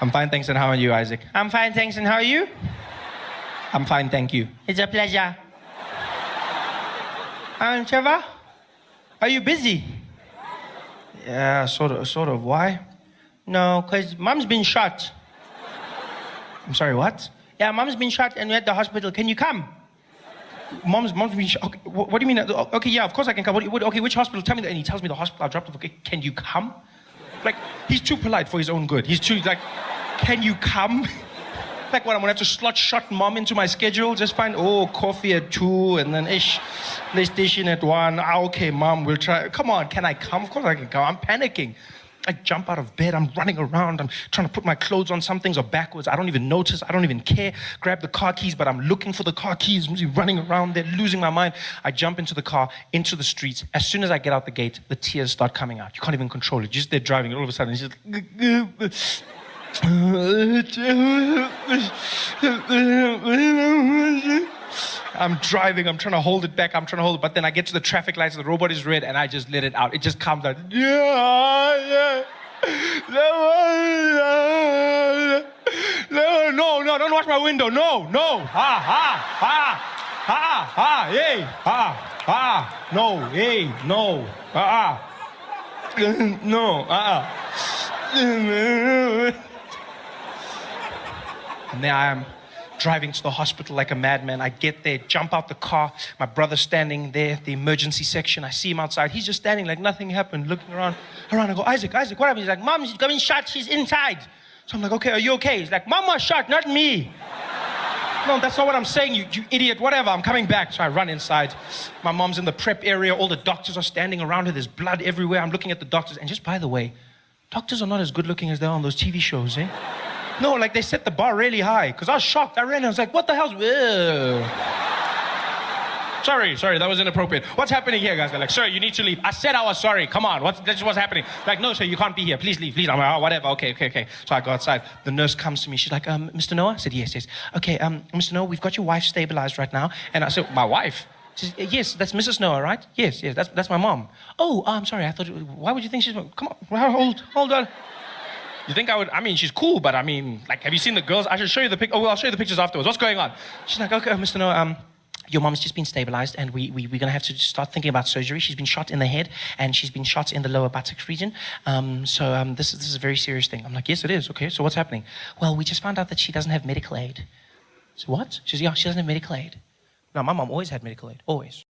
I'm fine, thanks, and how are you, Isaac? I'm fine, thanks, and how are you? I'm fine, thank you. It's a pleasure. Trevor? Are you busy? Yeah, sort of. Why? No, because Mom's been shot. I'm sorry, what? Yeah, Mom's been shot and we're at the hospital. Can you come? Mom's been shot. Okay, what do you mean? Okay, yeah, of course I can come. Okay, which hospital? Tell me that. And he tells me the hospital. I dropped off. Okay, can you come? Like, he's too polite for his own good. He's too, like, can you come? Like, what, I'm gonna have to slot shot Mom into my schedule? Just find, coffee at 2 and then PlayStation at 1. Okay, Mom, we'll try. Come on, can I come? Of course I can come. I'm panicking. I jump out of bed, I'm running around, I'm trying to put my clothes on, some things are backwards, I don't even notice, I don't even care. Grab the car keys, but I'm looking for the car keys, I'm running around there, losing my mind. I jump into the car, into the streets. As soon as I get out the gate, the tears start coming out. You can't even control it. You're just there driving, and all of a sudden, it's just... I'm driving, I'm trying to hold it back, but then I get to the traffic lights, the robot is red, and I just let it out. It just comes out. No, don't watch my window. No. No, hey, no. No, And there I am, driving to the hospital like a madman. I get there, jump out the car. My brother's standing there, the emergency section. I see him outside. He's just standing like nothing happened, looking around. I go, Isaac, what happened? He's like, Mom, she's getting shot. She's inside. So I'm like, okay, are you okay? He's like, Mom was shot, not me. No, that's not what I'm saying, you idiot. Whatever, I'm coming back. So I run inside. My mom's in the prep area. All the doctors are standing around her. There's blood everywhere. I'm looking at the doctors. And just by the way, doctors are not as good looking as they are on those TV shows, eh? No, like they set the bar really high. Because I was shocked. I ran and I was like, what the hell's... Sorry, that was inappropriate. What's happening here, guys? They're like, sir, you need to leave. I said I was sorry. Come on, that's what's happening. Like, no, sir, you can't be here. Please leave, please. I'm like, oh, whatever, okay. So I go outside. The nurse comes to me. She's like, Mr. Noah? I said, yes. Okay, Mr. Noah, we've got your wife stabilized right now. And I said, my wife? She says, yes, that's Mrs. Noah, right? Yes, that's my mom. Oh, I'm sorry. I thought, why would you think she's... Come on, hold on. You think I would... I mean, she's cool, but I mean, like, have you seen the girls? I should show you the pictures. Oh, well, I'll show you the pictures afterwards. What's going on? She's like, okay, Mr. Noah, your mom's just been stabilized and we're going to have to start thinking about surgery. She's been shot in the head and she's been shot in the lower buttocks region. This is a very serious thing. I'm like, yes, it is. Okay, so what's happening? Well, we just found out that she doesn't have medical aid. So what? She says, yeah, she doesn't have medical aid. No, my mom always had medical aid, always.